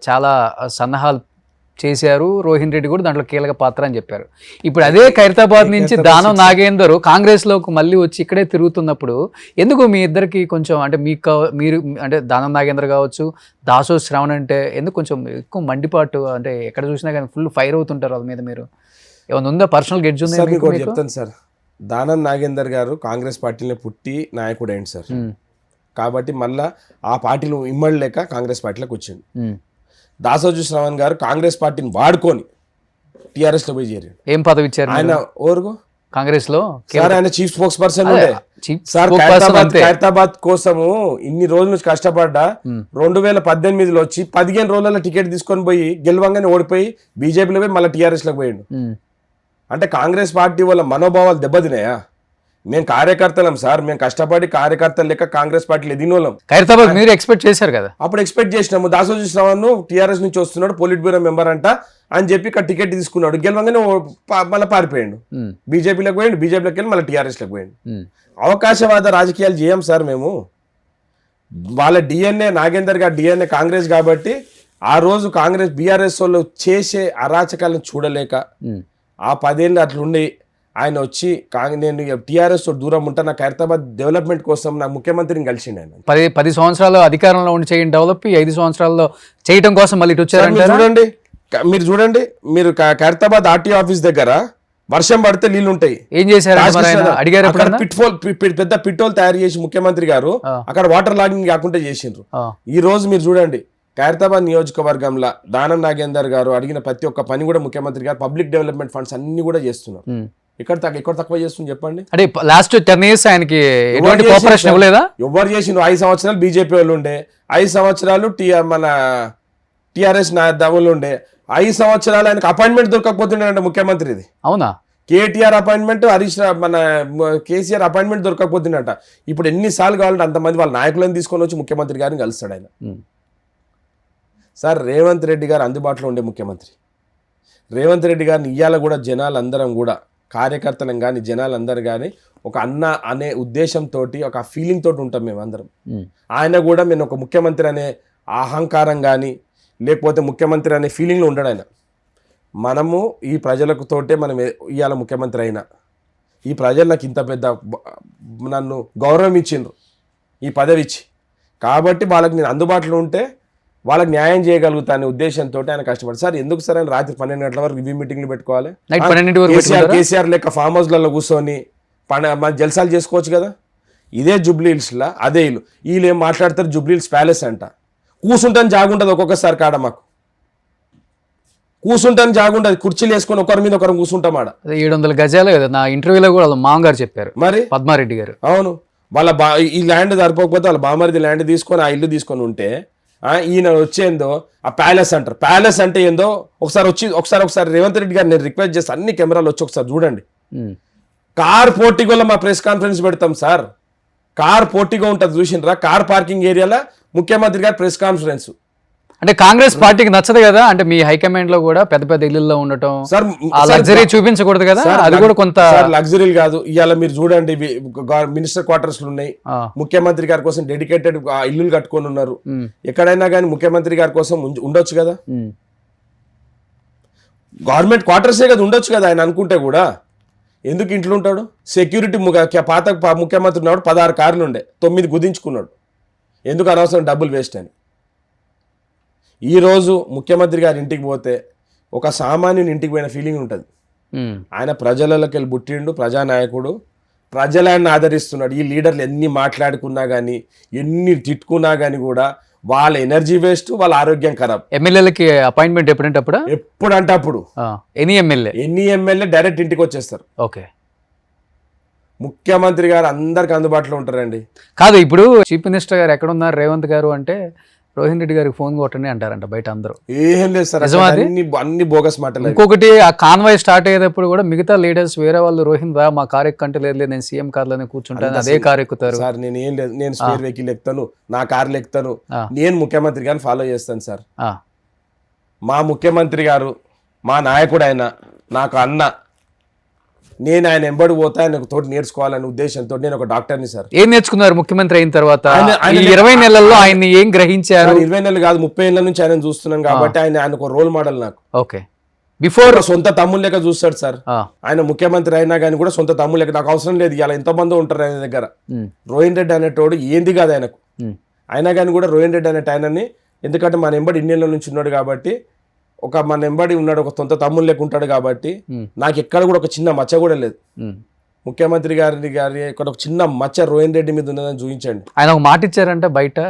చాలా సన్నాహాలు చేశారు. రోహిన్ రెడ్డి కూడా దాంట్లో కీలక పాత్ర అని చెప్పారు. ఇప్పుడు అదే ఖైరతాబాద్ నుంచి దానం నాగేందర్ కాంగ్రెస్లోకి మళ్ళీ వచ్చి ఇక్కడే తిరుగుతున్నప్పుడు ఎందుకు మీ ఇద్దరికి కొంచెం అంటే మీరు అంటే దానం నాగేందర్ కావచ్చు, దాసో శ్రావణ్ అంటే ఎందుకు కొంచెం ఎక్కువ మండిపాటు? అంటే ఎక్కడ చూసినా కానీ ఫుల్ ఫైర్ అవుతుంటారు వాళ్ళ మీద. మీరు ఏమైనా ఉందా? పర్సనల్ గెడ్జ్ ఉంది? చెప్తాను సార్. దానం నాగేందర్ గారు కాంగ్రెస్ పార్టీలో పుట్టి నాయకుడు అయింది సార్. కాబట్టి మళ్ళా ఆ పార్టీలు ఇమ్మడలేక కాంగ్రెస్ పార్టీలోకి వచ్చిండు. ఉమ్. దాసోజు శ్రవణ్ గారు కాంగ్రెస్ పార్టీని వాడుకొని టీఆర్ఎస్ లో పోయి చేరాడు. ఏం పదవి ఇచ్చారు ఆయన ఓరుగు కాంగ్రెస్ లో? సార్ ఆయన చీఫ్ స్పోక్స్ పర్సన్ ఉండే chief సార్. spokesperson అంతే. ఖైరతాబాద్ కోసము ఇన్ని రోజుల నుంచి కష్టపడ్డా 2018లో వచ్చి 15 రోజుల టికెట్ తీసుకొని పోయి గెలవంగానే ఓడిపోయి బీజేపీలో పోయి మళ్ళీ టీఆర్ఎస్ లోకి పోయిండు. ఉమ్. అంటే కాంగ్రెస్ పార్టీ వల్ల మనోభావాలు దెబ్బతినాయా? మేము కార్యకర్తలం సార్, మేము కష్టపడి కార్యకర్తలు లెక్క కాంగ్రెస్ పార్టీలో ఎదినోళ్ళం. ఖైరతాబాద్ మీరు ఎక్స్పెక్ట్ చేశారు కదా? అప్పుడు ఎక్స్పెక్ట్ చేసినాము దాసోజు శ్రవణ్ టీఆర్ఎస్ నుంచి వస్తున్నాడు, పొలిట్ బ్యూరో మెంబర్ అంట అని చెప్పి ఇక్కడ టికెట్ తీసుకున్నాడు. గెలవంగానే మళ్ళీ పారిపోయాడు, ఉమ్. బీజేపీలోకి పోయిండు, బీజేపీలోకి వెళ్ళి మళ్ళీ టీఆర్ఎస్లోకి పోయిండు. ఉమ్. అవకాశవాద రాజకీయాలు చేయం సార్ మేము. వాళ్ళ డిఎన్ఏ నాగేందర్ గారి డిఎన్ఏ కాంగ్రెస్ కాబట్టి ఆ రోజు కాంగ్రెస్ బీఆర్ఎస్ వాళ్ళు చేసే అరాచకాలను చూడలేక ఉమ్. ఆ 10 ఏళ్ళు అట్లుండి ఆయన వచ్చి నేను టీఆర్ఎస్ దూరం ఉంటా, నాకు ఖైరతాబాద్ డెవలప్మెంట్ కోసం నా ముఖ్యమంత్రిని కలిసిండు ఆయన. 10 సంవత్సరాలు అధికారంలో ఉండి చేయండి డెవలప్, 5 సంవత్సరాల్లో చేయటం కోసం మళ్ళీ ఇటు సార్, మీరు వచ్చారంటే చూడండి మీరు ఖైరతాబాద్ ఆర్టీఓ ఆఫీస్ దగ్గర వర్షం పడితే నీళ్లు ఉంటాయి. ఏం చేశారు? అడిగారు అక్కడ పెద్ద పిట్టోల్ తయారు చేసి ముఖ్యమంత్రి గారు అక్కడ వాటర్ లాగింగ్ కాకుండా చేసిండ్రు. ఈ రోజు మీరు చూడండి ఖైరతాబాద్ నియోజకవర్గంలో దానం నాగేందర్ గారు అడిగిన ప్రతి ఒక్క పని కూడా ముఖ్యమంత్రి గారు పబ్లిక్ డెవలప్మెంట్ ఫండ్స్ అన్ని కూడా చేస్తున్నారు. ఎక్కడ తక్కువ చేస్తుంది చెప్పండి? అంటే లాస్ట్ 10 years ఆయనకి ఎటువంటి కోఆపరేషన్ ఇవ్వలేదా? ఎవరు చేసిండ్రు? 5 సంవత్సరాలు బీజేపీ వాళ్ళు ఉండే, 5 సంవత్సరాలు మన టిఆర్ఎస్ దవ్వులు ఉండే, 5 సంవత్సరాలు ఆయనకు అపాయింట్మెంట్ దొరకకపోతుండే ముఖ్యమంత్రిది. అవునా? కేటీఆర్ అపాయింట్మెంట్, మన కేసీఆర్ అపాయింట్మెంట్ దొరకకపోతుండట. ఇప్పుడు ఎన్నిసార్లు కావాలంటే అంతమంది వాళ్ళ నాయకులను తీసుకొని వచ్చి ముఖ్యమంత్రి గారిని కలుస్తాడు ఆయన. సార్, రేవంత్ రెడ్డి గారు అందుబాటులో ఉండే ముఖ్యమంత్రి. రేవంత్ రెడ్డి గారిని ఇయ్యాల కూడా జనాలందరం కూడా కార్యకర్తలం కానీ జనాలందరూ కానీ ఒక అన్న అనే ఉద్దేశంతో ఒక ఫీలింగ్ తోటి ఉంటాం మేము అందరం. ఆయన కూడా నేను ఒక ముఖ్యమంత్రి అనే అహంకారం కానీ లేకపోతే ముఖ్యమంత్రి అనే ఫీలింగ్లో ఉండడు ఆయన. మనము ఈ ప్రజలకు తోటే మనం ఇవాళ ముఖ్యమంత్రి అయినా, ఈ ప్రజలు నాకు ఇంత పెద్ద నన్ను గౌరవం ఇచ్చిండ్రు ఈ పదవి ఇచ్చి, కాబట్టి వాళ్ళకి నేను అందుబాటులో ఉంటే వాళ్ళకి న్యాయం చేయగలుగుతానే ఉద్దేశంతో ఆయన కష్టపడి. సార్, ఎందుకు సార్ ఆయన రాత్రి 12 గంటల వరకు రివ్యూ మీటింగ్లు పెట్టుకోవాలి? కేసీఆర్ లెక్క ఫామ్ హౌస్లలో కూర్చొని మన జల్సాలు చేసుకోవచ్చు కదా. ఇదే జూబ్లీ హిల్స్లో అదే ఇల్లు వీళ్ళు ఏం మాట్లాడతారు, జూబ్లీ హిల్స్ ప్యాలెస్ అంట. కూర్చుంటాను జాగుంటుంది ఒక్కొక్కసారి కాడ, మాకు కూర్చుంటాను జాగుంటుంది, కుర్చీలు వేసుకొని ఒకరి మీద ఒకరు కూర్చుంటాం ఆడ. 700 గజాలు కదా నా ఇంటర్వ్యూలో కూడా వాళ్ళ మామగారు చెప్పారు, మరి పద్మారెడ్డి గారు. అవును, వాళ్ళ ఈ ల్యాండ్ సరిపోకపోతే వాళ్ళ బామ్మరిది ల్యాండ్ తీసుకొని ఆ ఇల్లు తీసుకొని ఉంటే ఈయన వచ్చేందో ఆ ప్యాలెస్ అంటారు. ప్యాలెస్ అంటే ఏందో ఒకసారి రేవంత్ రెడ్డి గారు నేను రిక్వెస్ట్ చేస్తాను, అన్ని కెమెరాలు వచ్చి ఒకసారి చూడండి. కార్ పోర్టిగోలో మా ప్రెస్ కాన్ఫరెన్స్ పెడతాం సార్. కార్ పోర్టిగో ఉంటుంది చూసిండ్రా, కార్ పార్కింగ్ ఏరియాలో ముఖ్యమంత్రి గారు ప్రెస్ కాన్ఫరెన్స్. అంటే కాంగ్రెస్ పార్టీకి నచ్చదు కదా, అంటే మీ హైకమాండ్ లో కూడా పెద్ద పెద్ద ఇళ్లలో ఉండటం, లగ్జరీ చూపించకూడదు కదా, అది కూడా కొంత లగ్జరీలు కాదు. ఇవాళ మీరు చూడండి మినిస్టర్ క్వార్టర్స్ ఉన్నాయి, ముఖ్యమంత్రి గారి కోసం డెడికేటెడ్ ఇల్లులు కట్టుకొని ఉన్నారు. ఎక్కడైనా కానీ ముఖ్యమంత్రి గారి కోసం ఉండొచ్చు కదా, గవర్నమెంట్ క్వార్టర్సే కదా ఉండొచ్చు కదా. ఆయన అనుకుంటే కూడా ఎందుకు ఇంట్లో ఉంటాడు? సెక్యూరిటీ పాత ముఖ్యమంత్రి ఉన్నాడు, 16 కార్లు ఉండే, 9 కుదించుకున్నాడు. ఎందుకు అనవసరం డబ్బులు వేస్ట్ అని. ఈరోజు ముఖ్యమంత్రి గారి ఇంటికి పోతే ఒక సామాన్యుని ఇంటికి పోయిన ఫీలింగ్ ఉంటుంది. ఆయన ప్రజలలోకి వెళ్ళి పుట్టిండు, ప్రజానాయకుడు, ప్రజలు ఆయన ఆదరిస్తున్నాడు. ఈ లీడర్లు ఎన్ని మాట్లాడుకున్నా కానీ ఎన్ని తిట్టుకున్నా కానీ కూడా వాళ్ళ ఎనర్జీ వేస్ట్, వాళ్ళ ఆరోగ్యం ఖరాబ్. ఎమ్మెల్యేలకి అపాయింట్మెంట్ ఎప్పుడంటే అప్పుడు ఎనీ ఎమ్మెల్యే డైరెక్ట్ ఇంటికి వచ్చేస్తారు. ఓకే, ముఖ్యమంత్రి గారు అందరికి అందుబాటులో ఉంటారండి. కాదు, ఇప్పుడు చీఫ్ మినిస్టర్ గారు ఎక్కడ ఉన్నారు రేవంత్ గారు అంటే రోహిన్ రెడ్డి గారికి ఫోన్ కొట్టండి అంటారంట బయట అందరూ. ఏం లేదు సార్, అన్ని బోగస్ మాటలు. ఇంకొకటి, ఆ కాన్వాయ్ స్టార్ట్ అయ్యేటప్పుడు కూడా మిగతా లీడర్స్ వేరే వాళ్ళు రోహిన్ రా మా కార్ ఎక్కంటే లేదు, నేను సీఎం కార్లోనే కూర్చుంటాను, అదే కార్ ఎక్కుతారు సార్. నేను ఏం లేదు, నేను స్పేర్ వెహికల్ ఎక్కుతాను, నా కార్లు ఎక్కుతాను, నేను ముఖ్యమంత్రి గారిని ఫాలో చేస్తాను సార్. మా ముఖ్యమంత్రి గారు మా నాయకుడు, ఆయన నాకు అన్న, నేను ఆయన ఎంబడి పోతా, ఆయన తోటి నేర్చుకోవాలనే ఉద్దేశంతో నేను ఒక డాక్టర్ని సార్. ఏం నేర్చుకున్నారు ముఖ్యమంత్రి అయిన తర్వాత? 20 నెలల్లో ఆయన ఏం గ్రహించారు? 20 నెలలు కాదు, 30 ఏళ్ళ నుంచి ఆయన చూస్తున్నాను కాబట్టి ఆయన ఒక రోల్ మోడల్ నాకు. ఓకే, బిఫోర్ సొంత తమ్ముడు లెక్క చూస్తాడు సార్. ఆయన ముఖ్యమంత్రి అయినా కానీ కూడా సొంత తమ్ముడు లెక్క. నాకు అవసరం లేదు ఇలా ఎంతమంది ఉంటారు ఆయన దగ్గర. రోహిన్ రెడ్డి అనేటోడు ఏంది కాదు ఆయనకు, అయినా కానీ కూడా రోహిన్ రెడ్డి అనేట ఆయనని, ఎందుకంటే మన ఎంబడి ఇన్నేళ్ళ నుంచి ఉన్నాడు కాబట్టి, ఒక మన ఎంబడి ఉన్నాడు, ఒక సొంత తమ్ముడు లెక్క ఉంటాడు కాబట్టి నాకు ఎక్కడ కూడా ఒక చిన్న మచ్చ కూడా లేదు. ముఖ్యమంత్రి గారి ఇక్కడ ఒక చిన్న మచ్చ రోహిన్ రెడ్డి మీద ఉన్నదని చూపించండి. ఆయన ఒక మాట ఇచ్చారంటే బయట,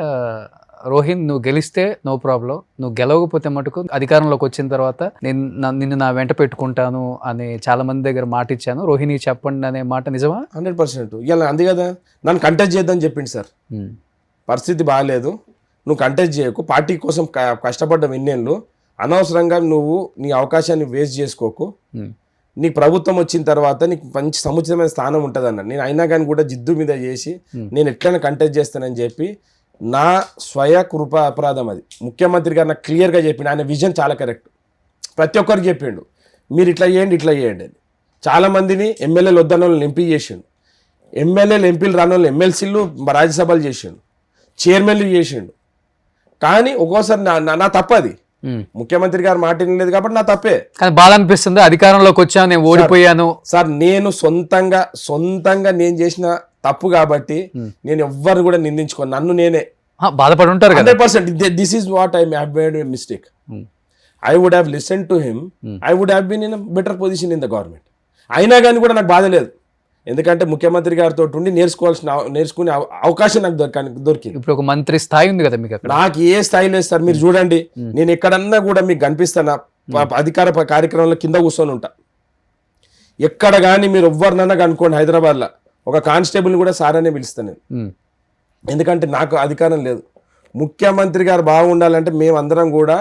రోహిన్ నువ్వు గెలిస్తే నో ప్రాబ్లం, నువ్వు గెలవకపోతే మటుకు అధికారంలోకి వచ్చిన తర్వాత నిన్ను నా వెంట పెట్టుకుంటాను అని చాలా మంది దగ్గర మాట ఇచ్చాను, రోహిణి చెప్పండి అనే మాట నిజమా? 100%. ఇలా అంది కదా, నన్ను కంటెస్ట్ చేద్దని చెప్పింది సార్. పరిస్థితి బాగాలేదు, నువ్వు కంటెస్ట్ చేయకు, పార్టీ కోసం కష్టపడ్డావు ఎన్నేళ్ళు, అనవసరంగా నువ్వు నీ అవకాశాన్ని వేస్ట్ చేసుకోకు, నీకు ప్రభుత్వం వచ్చిన తర్వాత నీకు మంచి సముచితమైన స్థానం ఉంటుంది అన్న. నేను అయినా కానీ కూడా జిద్దు మీద చేసి నేను ఎట్లయినా కంటెస్ట్ చేస్తానని చెప్పి నా స్వయ కృప అపరాధం అది. ముఖ్యమంత్రి గారు నాకు క్లియర్గా చెప్పిండు, ఆయన విజన్ చాలా కరెక్ట్, ప్రతి ఒక్కరికి చెప్పిండు మీరు ఇట్లా చేయండి ఇట్లా చేయండి అని. చాలామందిని ఎమ్మెల్యేలు వద్దన్న వాళ్ళని ఎంపీ చేసిండు, ఎమ్మెల్యేలు ఎంపీలు రాని వాళ్ళని ఎమ్మెల్సీలు రాజ్యసభలు చేసిండు, చైర్మన్లు చేసిండు. కానీ ఒక్కోసారి నా తప్పది, ముఖ్యమంత్రి గారు మాట లేదు కాబట్టి నా తప్పే. కానీ బాధ అనిపిస్తుంది, అధికారంలోకి వచ్చాను నేను ఓడిపోయాను సార్. నేను సొంతంగా నేను చేసిన తప్పు కాబట్టి నేను ఎవ్వరు కూడా నిందించుకోను, నన్ను నేనే బాధపడి ఉంటారు. 100%. This is what I have made a mistake. I would have listen to him, I would have been in better position in the government. అయినా కానీ కూడా నాకు బాధ లేదు, ఎందుకంటే ముఖ్యమంత్రి గారితో ఉండి నేర్చుకునే అవకాశం నాకు దొరికింది. ఇప్పుడు ఒక మంత్రి స్థాయి ఉంది కదా మీకు, నాకు ఏ స్థాయి లేదు సార్. మీరు చూడండి, నేను ఎక్కడన్నా కూడా మీకు కనిపిస్తాను, అధికార కార్యక్రమంలో కింద కూర్చొని ఉంటా. ఎక్కడ కానీ మీరు ఎవరినన్నా కనుక్కోండి, హైదరాబాద్లో ఒక కానిస్టేబుల్ని కూడా సార్ అనే పిలుస్తాను నేను, ఎందుకంటే నాకు అధికారం లేదు. ముఖ్యమంత్రి గారు బాగుండాలంటే మేమందరం కూడా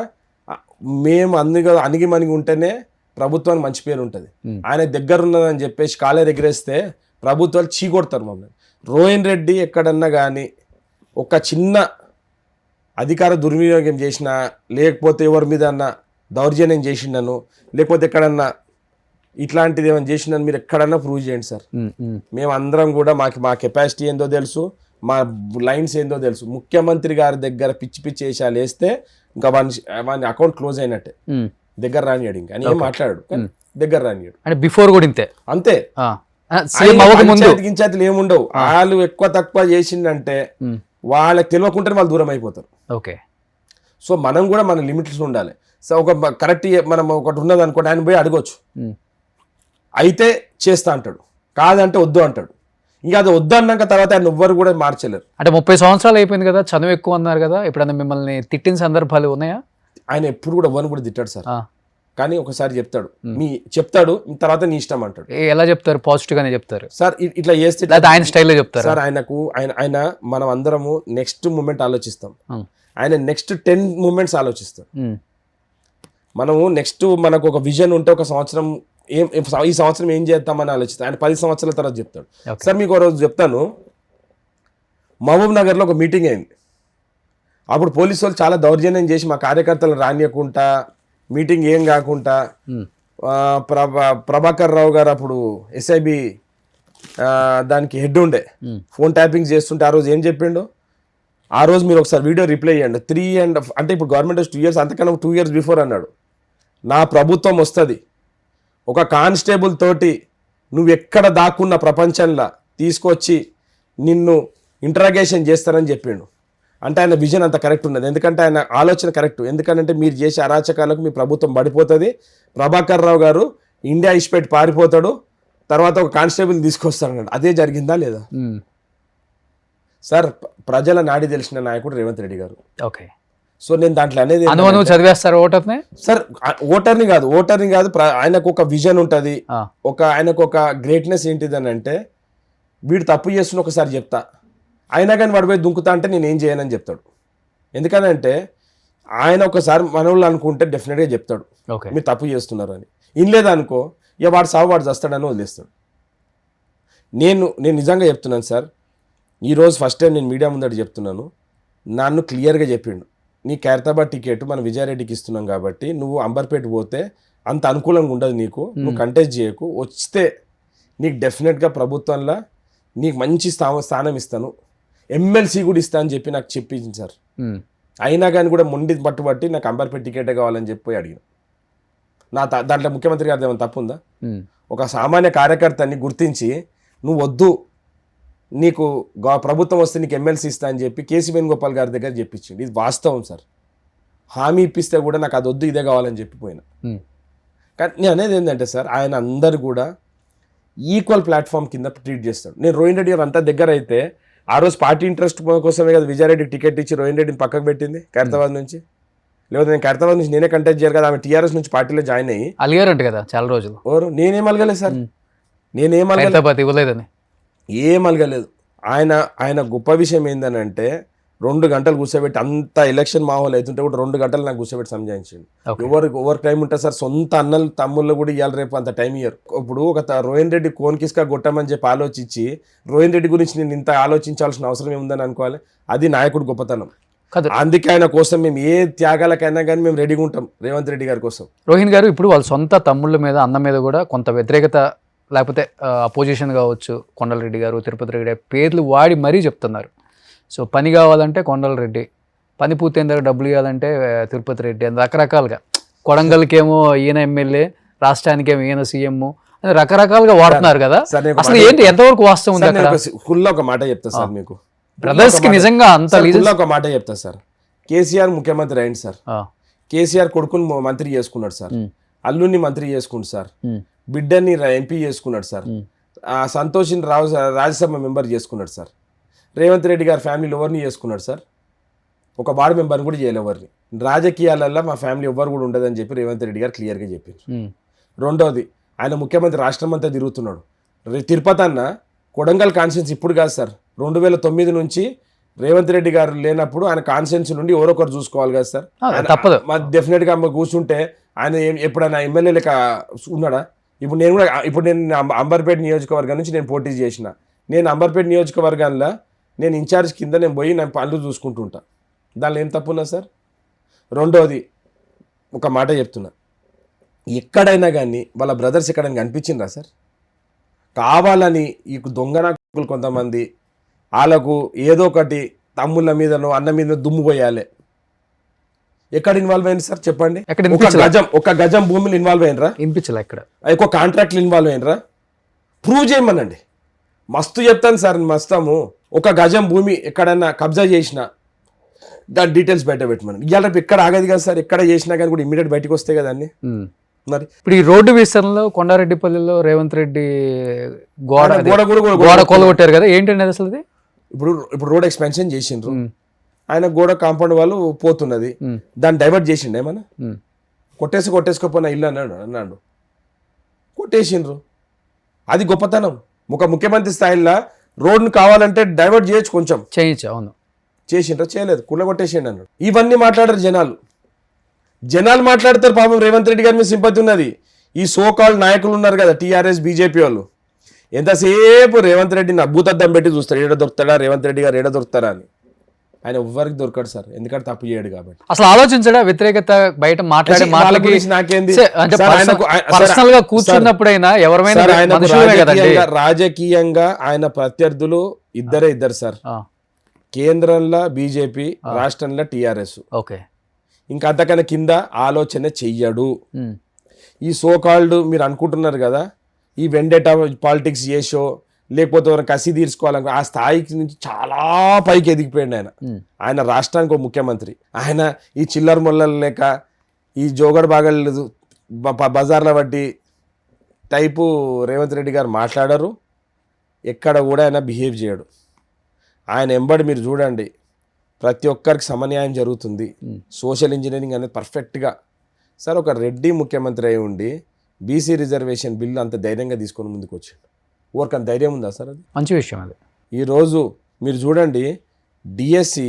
అణిగి మణిగి ఉంటేనే ప్రభుత్వానికి మంచి పేరు ఉంటుంది. ఆయన దగ్గర ఉన్నదని చెప్పేసి కాలే ఎగరేస్తే ప్రభుత్వాలు చీకొడతారు మమ్మల్ని. రోహిన్ రెడ్డి ఎక్కడన్నా కానీ ఒక చిన్న అధికార దుర్వినియోగం చేసినా, లేకపోతే ఎవరి మీద అన్నా దౌర్జన్యం చేసిండను, లేకపోతే ఎక్కడన్నా ఇట్లాంటిది ఏమైనా చేసిందని మీరు ఎక్కడన్నా ప్రూవ్ చేయండి సార్. మేము అందరం కూడా మా కెపాసిటీ ఏందో తెలుసు, మా లైన్స్ ఏందో తెలుసు. ముఖ్యమంత్రి గారి దగ్గర పిచ్చి వేషాలు వేస్తే ఇంకా వాని అకౌంట్ క్లోజ్ అయినట్టే, దగ్గర రానియాడు, ఇంకా అని ఏం మాట్లాడు, దగ్గర రానియాడు. అంటే బిఫోర్ కూడా అంతే గించాతులు ఏముండవు. వాళ్ళు ఎక్కువ తక్కువ చేసిందంటే వాళ్ళకి తెలియకుంటే వాళ్ళు దూరం అయిపోతారు. ఓకే, సో మనం కూడా మన లిమిట్స్ ఉండాలి. సో ఒక కరెక్ట్ మనం ఒకటి ఉన్నది అనుకోండి, ఆయన పోయి అడగొచ్చు, అయితే చేస్తా అంటాడు, కాదంటే వద్దు అంటాడు. ఇంకా అది వద్దు అన్నాక తర్వాత ఆయన ఎవ్వరు కూడా మార్చలేరు. అంటే 30 సంవత్సరాలు అయిపోయింది కదా, చదువు ఎక్కువ అన్నారు కదా, ఎప్పుడన్నా మిమ్మల్ని తిట్టిన సందర్భాలు ఉన్నాయా? ఆయన ఎప్పుడు కూడా ఎవరిని కూడా తిట్టాడు సార్, కానీ ఒకసారి చెప్తాడు తర్వాత నీ ఇష్టం అంటాడు. ఎలా చెప్తారు? పాజిటివ్ గానే చెప్తారు సార్, ఇట్లా చేస్తే ఆయన స్టైల్లో చెప్తారు సార్. ఆయన మనం అందరము నెక్స్ట్ మూమెంట్ ఆలోచిస్తాం, ఆయన నెక్స్ట్ 10 మూమెంట్స్ ఆలోచిస్తాం. మనము నెక్స్ట్ మనకు ఒక విజన్ ఉంటే ఒక సంవత్సరం ఈ సంవత్సరం ఏం చేద్దామని ఆలోచిస్తాం, ఆయన 10 సంవత్సరాల తర్వాత చెప్తాడు. సార్ మీకు ఒక రోజు చెప్తాను, మహబూబ్ నగర్లో ఒక మీటింగ్ అయింది. అప్పుడు పోలీసు వాళ్ళు చాలా దౌర్జన్యం చేసి మా కార్యకర్తలు రానియకుండా, మీటింగ్ ఏం కాకుండా, ప్రభాకర్ రావు గారు అప్పుడు ఎస్ఐబి దానికి హెడ్ ఉండే, ఫోన్ ట్యాపింగ్ చేస్తుంటే ఆ రోజు ఏం చెప్పిండు, ఆ రోజు మీరు ఒకసారి వీడియో రిప్లై చేయండి. 3.5 అంటే ఇప్పుడు గవర్నమెంట్ 2 years, అంతకన్నా 2 years బిఫోర్ అన్నాడు, నా ప్రభుత్వం వస్తుంది, ఒక కానిస్టేబుల్ తోటి నువ్వు ఎక్కడ దాక్కున్న ప్రపంచంలో తీసుకొచ్చి నిన్ను ఇంటరాగేషన్ చేస్తారని చెప్పిండు. అంటే ఆయన విజన్ అంత కరెక్ట్ ఉన్నది, ఎందుకంటే ఆయన ఆలోచన కరెక్ట్. ఎందుకంటే మీరు చేసే అరాచకాలకు మీ ప్రభుత్వం పడిపోతుంది, ప్రభాకర్ రావు గారు ఇండియా ఇష్పెట్టి పారిపోతాడు, తర్వాత ఒక కానిస్టేబుల్ తీసుకొస్తాడు. అదే జరిగిందా లేదా సార్? ప్రజల నాడి తెలిసిన నాయకుడు రేవంత్ రెడ్డి గారు. ఓకే, సో నేను దాంట్లో అనేది చదివేస్తారు ఓటర్ని సార్, ఓటర్ని కాదు ఆయనకు ఒక విజన్ ఉంటుంది, ఆయనకు ఒక గ్రేట్నెస్ ఏంటిది అని అంటే, వీడు తప్పు చేస్తున్న ఒకసారి చెప్తా, అయినా కానీ వాడు పోయి దుంకుతా అంటే నేను ఏం చేయనని చెప్తాడు. ఎందుకనంటే ఆయన ఒకసారి మనోళ్ళు అనుకుంటే డెఫినెట్గా చెప్తాడు మీరు తప్పు చేస్తున్నారు అని. ఇనలేదనుకో ఇక వాడు సాగు వాడు చేస్తాడని వదిలేస్తాడు. నేను నిజంగా చెప్తున్నాను సార్, ఈరోజు ఫస్ట్ టైం నేను మీడియా ముందట చెప్తున్నాను, నన్ను క్లియర్గా చెప్పిండు, నీ ఖైరతాబాద్ టికెట్ మన విజయారెడ్డికి ఇస్తున్నాం కాబట్టి నువ్వు అంబర్పేట పోతే అంత అనుకూలంగా ఉండదు నీకు, నువ్వు కంటెస్ట్ చేయకు, వస్తే నీకు డెఫినెట్గా ప్రభుత్వంలో నీకు మంచి స్థానం ఇస్తాను, ఎమ్మెల్సీ కూడా ఇస్తా అని చెప్పి నాకు చెప్పింది సార్. అయినా కానీ కూడా మొండి పట్టుబట్టి నాకు అంబర్పేట టికెటే కావాలని చెప్పి అడిగిన. దాంట్లో ముఖ్యమంత్రి గారిది ఏమైనా తప్పు ఉందా? ఒక సామాన్య కార్యకర్తని గుర్తించి నువ్వు వద్దు, నీకు ప్రభుత్వం వస్తే నీకు ఎమ్మెల్సీ ఇస్తా అని చెప్పి కేసీ వేణుగోపాల్ గారి దగ్గర చెప్పించింది. ఇది వాస్తవం సార్. హామీ ఇప్పిస్తే కూడా నాకు అది వద్దు, ఇదే కావాలని చెప్పిపోయినా. కానీ నేను అనేది ఏంటంటే సార్, ఆయన అందరు కూడా ఈక్వల్ ప్లాట్ఫామ్ కింద ట్రీట్ చేస్తాడు. నేను రోహిన్ రెడ్డి గారు అంతా దగ్గర అయితే ఆ రోజు పార్టీ ఇంట్రెస్ట్ కోసమే కదా విజయారెడ్డికి టికెట్ ఇచ్చి రోహిన్ రెడ్డిని పక్కకు పెట్టింది ఖైరతాబాద్ నుంచి. లేకపోతే నేను ఖైరతాబాద్ నుంచి నేనే కంటెస్ట్ చేయాలి కదా, ఆమె టీఆర్ఎస్ నుంచి పార్టీలో జాయిన్ అయ్యి అలిగారంట కదా చాలా రోజులు. ఎవరు? నేనేం అలగలేదు సార్, నేనేం అలగలేదు, ఇవ్వలేదని ఏం అలగలేదు. ఆయన గొప్ప విషయం ఏందని అంటే 2 గంటలు కూర్చోబెట్టి, అంత ఎలక్షన్ మాహోల్ అవుతుంటే కూడా 2 గంటలు నాకు కూర్చోబెట్టి సంజాయించింది. ఎవరు టైం ఉంటుంది సార్, సొంత అన్నలు తమ్ముళ్ళు కూడా ఇవ్వాలి, రేపు అంత టైం ఇయ్యరు. ఇప్పుడు ఒక రోహిన్ రెడ్డి కోన్కిస్కా కొట్టమని చెప్పి ఆలోచించి రోహిన్ రెడ్డి గురించి నేను ఇంత ఆలోచించాల్సిన అవసరం ఏముందని అనుకోవాలి. అది నాయకుడు గొప్పతనం. అందుకే ఆయన కోసం మేము ఏ త్యాగాలకైనా కానీ మేము రెడీగా ఉంటాం రేవంత్ రెడ్డి గారి కోసం. రోహిన్ గారు ఇప్పుడు వాళ్ళ సొంత తమ్ముళ్ళ మీద అన్న మీద కూడా కొంత వ్యతిరేకత, లేకపోతే అపోజిషన్ కావచ్చు, కొండలరెడ్డి గారు, తిరుపతి రెడ్డి పేర్లు వాడి మరీ చెప్తున్నారు. సో పని కావాలంటే కొండలరెడ్డి, పని పూర్తయిన డబ్బులు ఇవ్వాలంటే తిరుపతి రెడ్డి అని రకరకాలుగా, కొడంగల్కేమో ఈయన ఎమ్మెల్యే, రాష్ట్రానికేమో ఈయన సీఎం అని రకరకాలుగా వాడుతున్నారు కదా. అసలు ఏంటి, ఎంతవరకు వాస్తవం ఉంది అక్కడ? ఫుల్లా ఒక మాట చెప్తా సార్ మీకు, బ్రదర్స్ కి నిజంగా అంత ఒక మాట చెప్తా సార్. కేసీఆర్ ముఖ్యమంత్రి అయింది సార్, కేసీఆర్ కొడుకుని మంత్రి చేసుకున్నాడు సార్, అల్లుని మంత్రి చేసుకున్నాడు సార్, బిడ్డని ఎంపీ చేసుకున్నాడు సార్, సంతోష్ని రాజ్యసభ మెంబర్ చేసుకున్నాడు సార్. రేవంత్ రెడ్డి గారి ఫ్యామిలీలో ఎవరిని చేసుకున్నాడు సార్? ఒక వార్డు మెంబర్ని కూడా చేయలేదు ఎవరిని. రాజకీయాలలో మా ఫ్యామిలీ ఎవరు కూడా ఉండదని చెప్పి రేవంత్ రెడ్డి గారు క్లియర్గా చెప్పారు. రెండవది, ఆయన ముఖ్యమంత్రి రాష్ట్రం అంతా తిరుగుతున్నాడు. తిరుపతి అన్న కొడంగల్ కాన్స్టిట్యున్సీ ఇప్పుడు కాదు సార్, 2009 నుంచి రేవంత్ రెడ్డి గారు లేనప్పుడు ఆయన కాన్స్టిట్యున్సీ నుండి ఎవరొకరు చూసుకోవాలి కదా సార్. తప్పదు, డెఫినెట్గా కూర్చుంటే ఆయన ఎప్పుడైనా ఎమ్మెల్యే లెక్క ఉన్నాడా? ఇప్పుడు నేను అంబర్పేట నియోజకవర్గం నుంచి నేను పోటీ చేసిన. నేను అంబర్పేట నియోజకవర్గంలో నేను ఇన్ఛార్జ్ కింద నేను పోయి నేను పనులు చూసుకుంటుంటా, దానిలో ఏం తప్పున్నా సార్? రెండోది, ఒక మాట చెప్తున్నా, ఎక్కడైనా కానీ వాళ్ళ బ్రదర్స్ ఎక్కడైనా కనిపించిందా సార్? కావాలని ఈ దొంగ నాయకులు కొంతమంది వాళ్ళకు ఏదో ఒకటి తమ్ముళ్ళ మీదనో అన్న మీద దుమ్ము పోయాలి. ఎక్కడ ఇన్వాల్వ్ అయింది సార్ చెప్పండి? ఒక గజం భూమిని ఇన్వాల్వ్ అయినరా? వినిపించలే. ఎక్కడ ఎక్కువ కాంట్రాక్ట్లు ఇన్వాల్వ్ అయినరా? ప్రూవ్ చేయమనండి, మస్తు చెప్తాను సార్, మస్తాము. ఒక గజం భూమి ఎక్కడన్నా కబ్జా చేసినా దాని డీటెయిల్స్ బయట పెట్టమని. ఇవాళ రేపు ఎక్కడ ఆగదు కదా సార్, ఎక్కడ చేసినా కానీ కూడా ఇమీడియట్ బయటకు వస్తాయి కదా అన్ని. మరి ఇప్పుడు ఈ రోడ్డు విస్తరణలో కొండారెడ్డిపల్లిలో రేవంత్ రెడ్డి గోడ కొలగొట్టారు కదా, ఏంటండి అసలు అది? ఇప్పుడు రోడ్ ఎక్స్పెన్షన్ చేసిండ్రు, ఆయన గోడ కాంపౌండ్ వాళ్ళు పోతున్నది, దాన్ని డైవర్ట్ చేసిండు. ఏమన్నా కొట్టేసుకోపోయినా ఇల్లు అన్నాడు, కొట్టేసిండ్రు. అది గొప్పతనం. ఒక ముఖ్యమంత్రి స్థాయిలో రోడ్ను కావాలంటే డైవర్ట్ చేయొచ్చు, కొంచెం చేయొచ్చు. అవును, చేసిండ్రా? చేయలేదు, కుళ్ళ కొట్టేసిండు అన్నాడు. ఇవన్నీ మాట్లాడారు జనాలు మాట్లాడతారు. పాపం రేవంత్ రెడ్డి గారి మీద సింపతి ఉన్నది. ఈ సోకాల్ నాయకులు ఉన్నారు కదా, టీఆర్ఎస్ బీజేపీ వాళ్ళు, ఎంతసేపు రేవంత్ రెడ్డిని అద్భుతద్దం పెట్టి చూస్తారు, ఏడ దొరుకుతాడా రేవంత్ రెడ్డి గారు, ఏడ దొరుకుతారా అని. ఆయన ఎవ్వరికి దొరకడు సార్, ఎందుకంటే తప్పు చేయడు కాబట్టి. అసలు ఆలోచించడా వ్యతిరేకత బయట మాట్లాడే మాటలకి నాకేంది పర్సనల్ గా కూర్చున్నప్పుడైనా ఎవరైనా రాజకీయంగా ఆయన ప్రత్యర్థులు ఇద్దరు సార్. కేంద్రంలో బీజేపీ, రాష్ట్రంలో టీఆర్ఎస్. ఓకే, ఇంకా అంతకన్నా కింద ఆలోచన చెయ్యడు. ఈ సోకాల్డ్ మీరు అనుకుంటున్నారు కదా, ఈ వెండేటా పాలిటిక్స్ చేసో లేకపోతే ఎవరైనా కసి తీర్చుకోవాలను ఆ స్థాయికి నుంచి చాలా పైకి ఎదిగిపోయాడు ఆయన రాష్ట్రానికి ఒక ముఖ్యమంత్రి. ఆయన ఈ చిల్లర మొల్లలు లేక ఈ జోగడ బాగలేదు బజార్ల బట్టి టైపు రేవంత్ రెడ్డి గారు మాట్లాడరు, ఎక్కడ కూడా ఆయన బిహేవ్ చేయడు. ఆయన ఎంబడి మీరు చూడండి, ప్రతి ఒక్కరికి సమన్యాయం జరుగుతుంది. సోషల్ ఇంజనీరింగ్ అనేది పర్ఫెక్ట్గా. సార్, ఒక రెడ్డి ముఖ్యమంత్రి అయి ఉండి బీసీ రిజర్వేషన్ బిల్లు అంత ధైర్యంగా తీసుకొని ముందుకు వచ్చాడు. ఊరికంత ధైర్యం ఉందా సార్? అది మంచి విషయం. అది ఈరోజు మీరు చూడండి, డిఎస్సి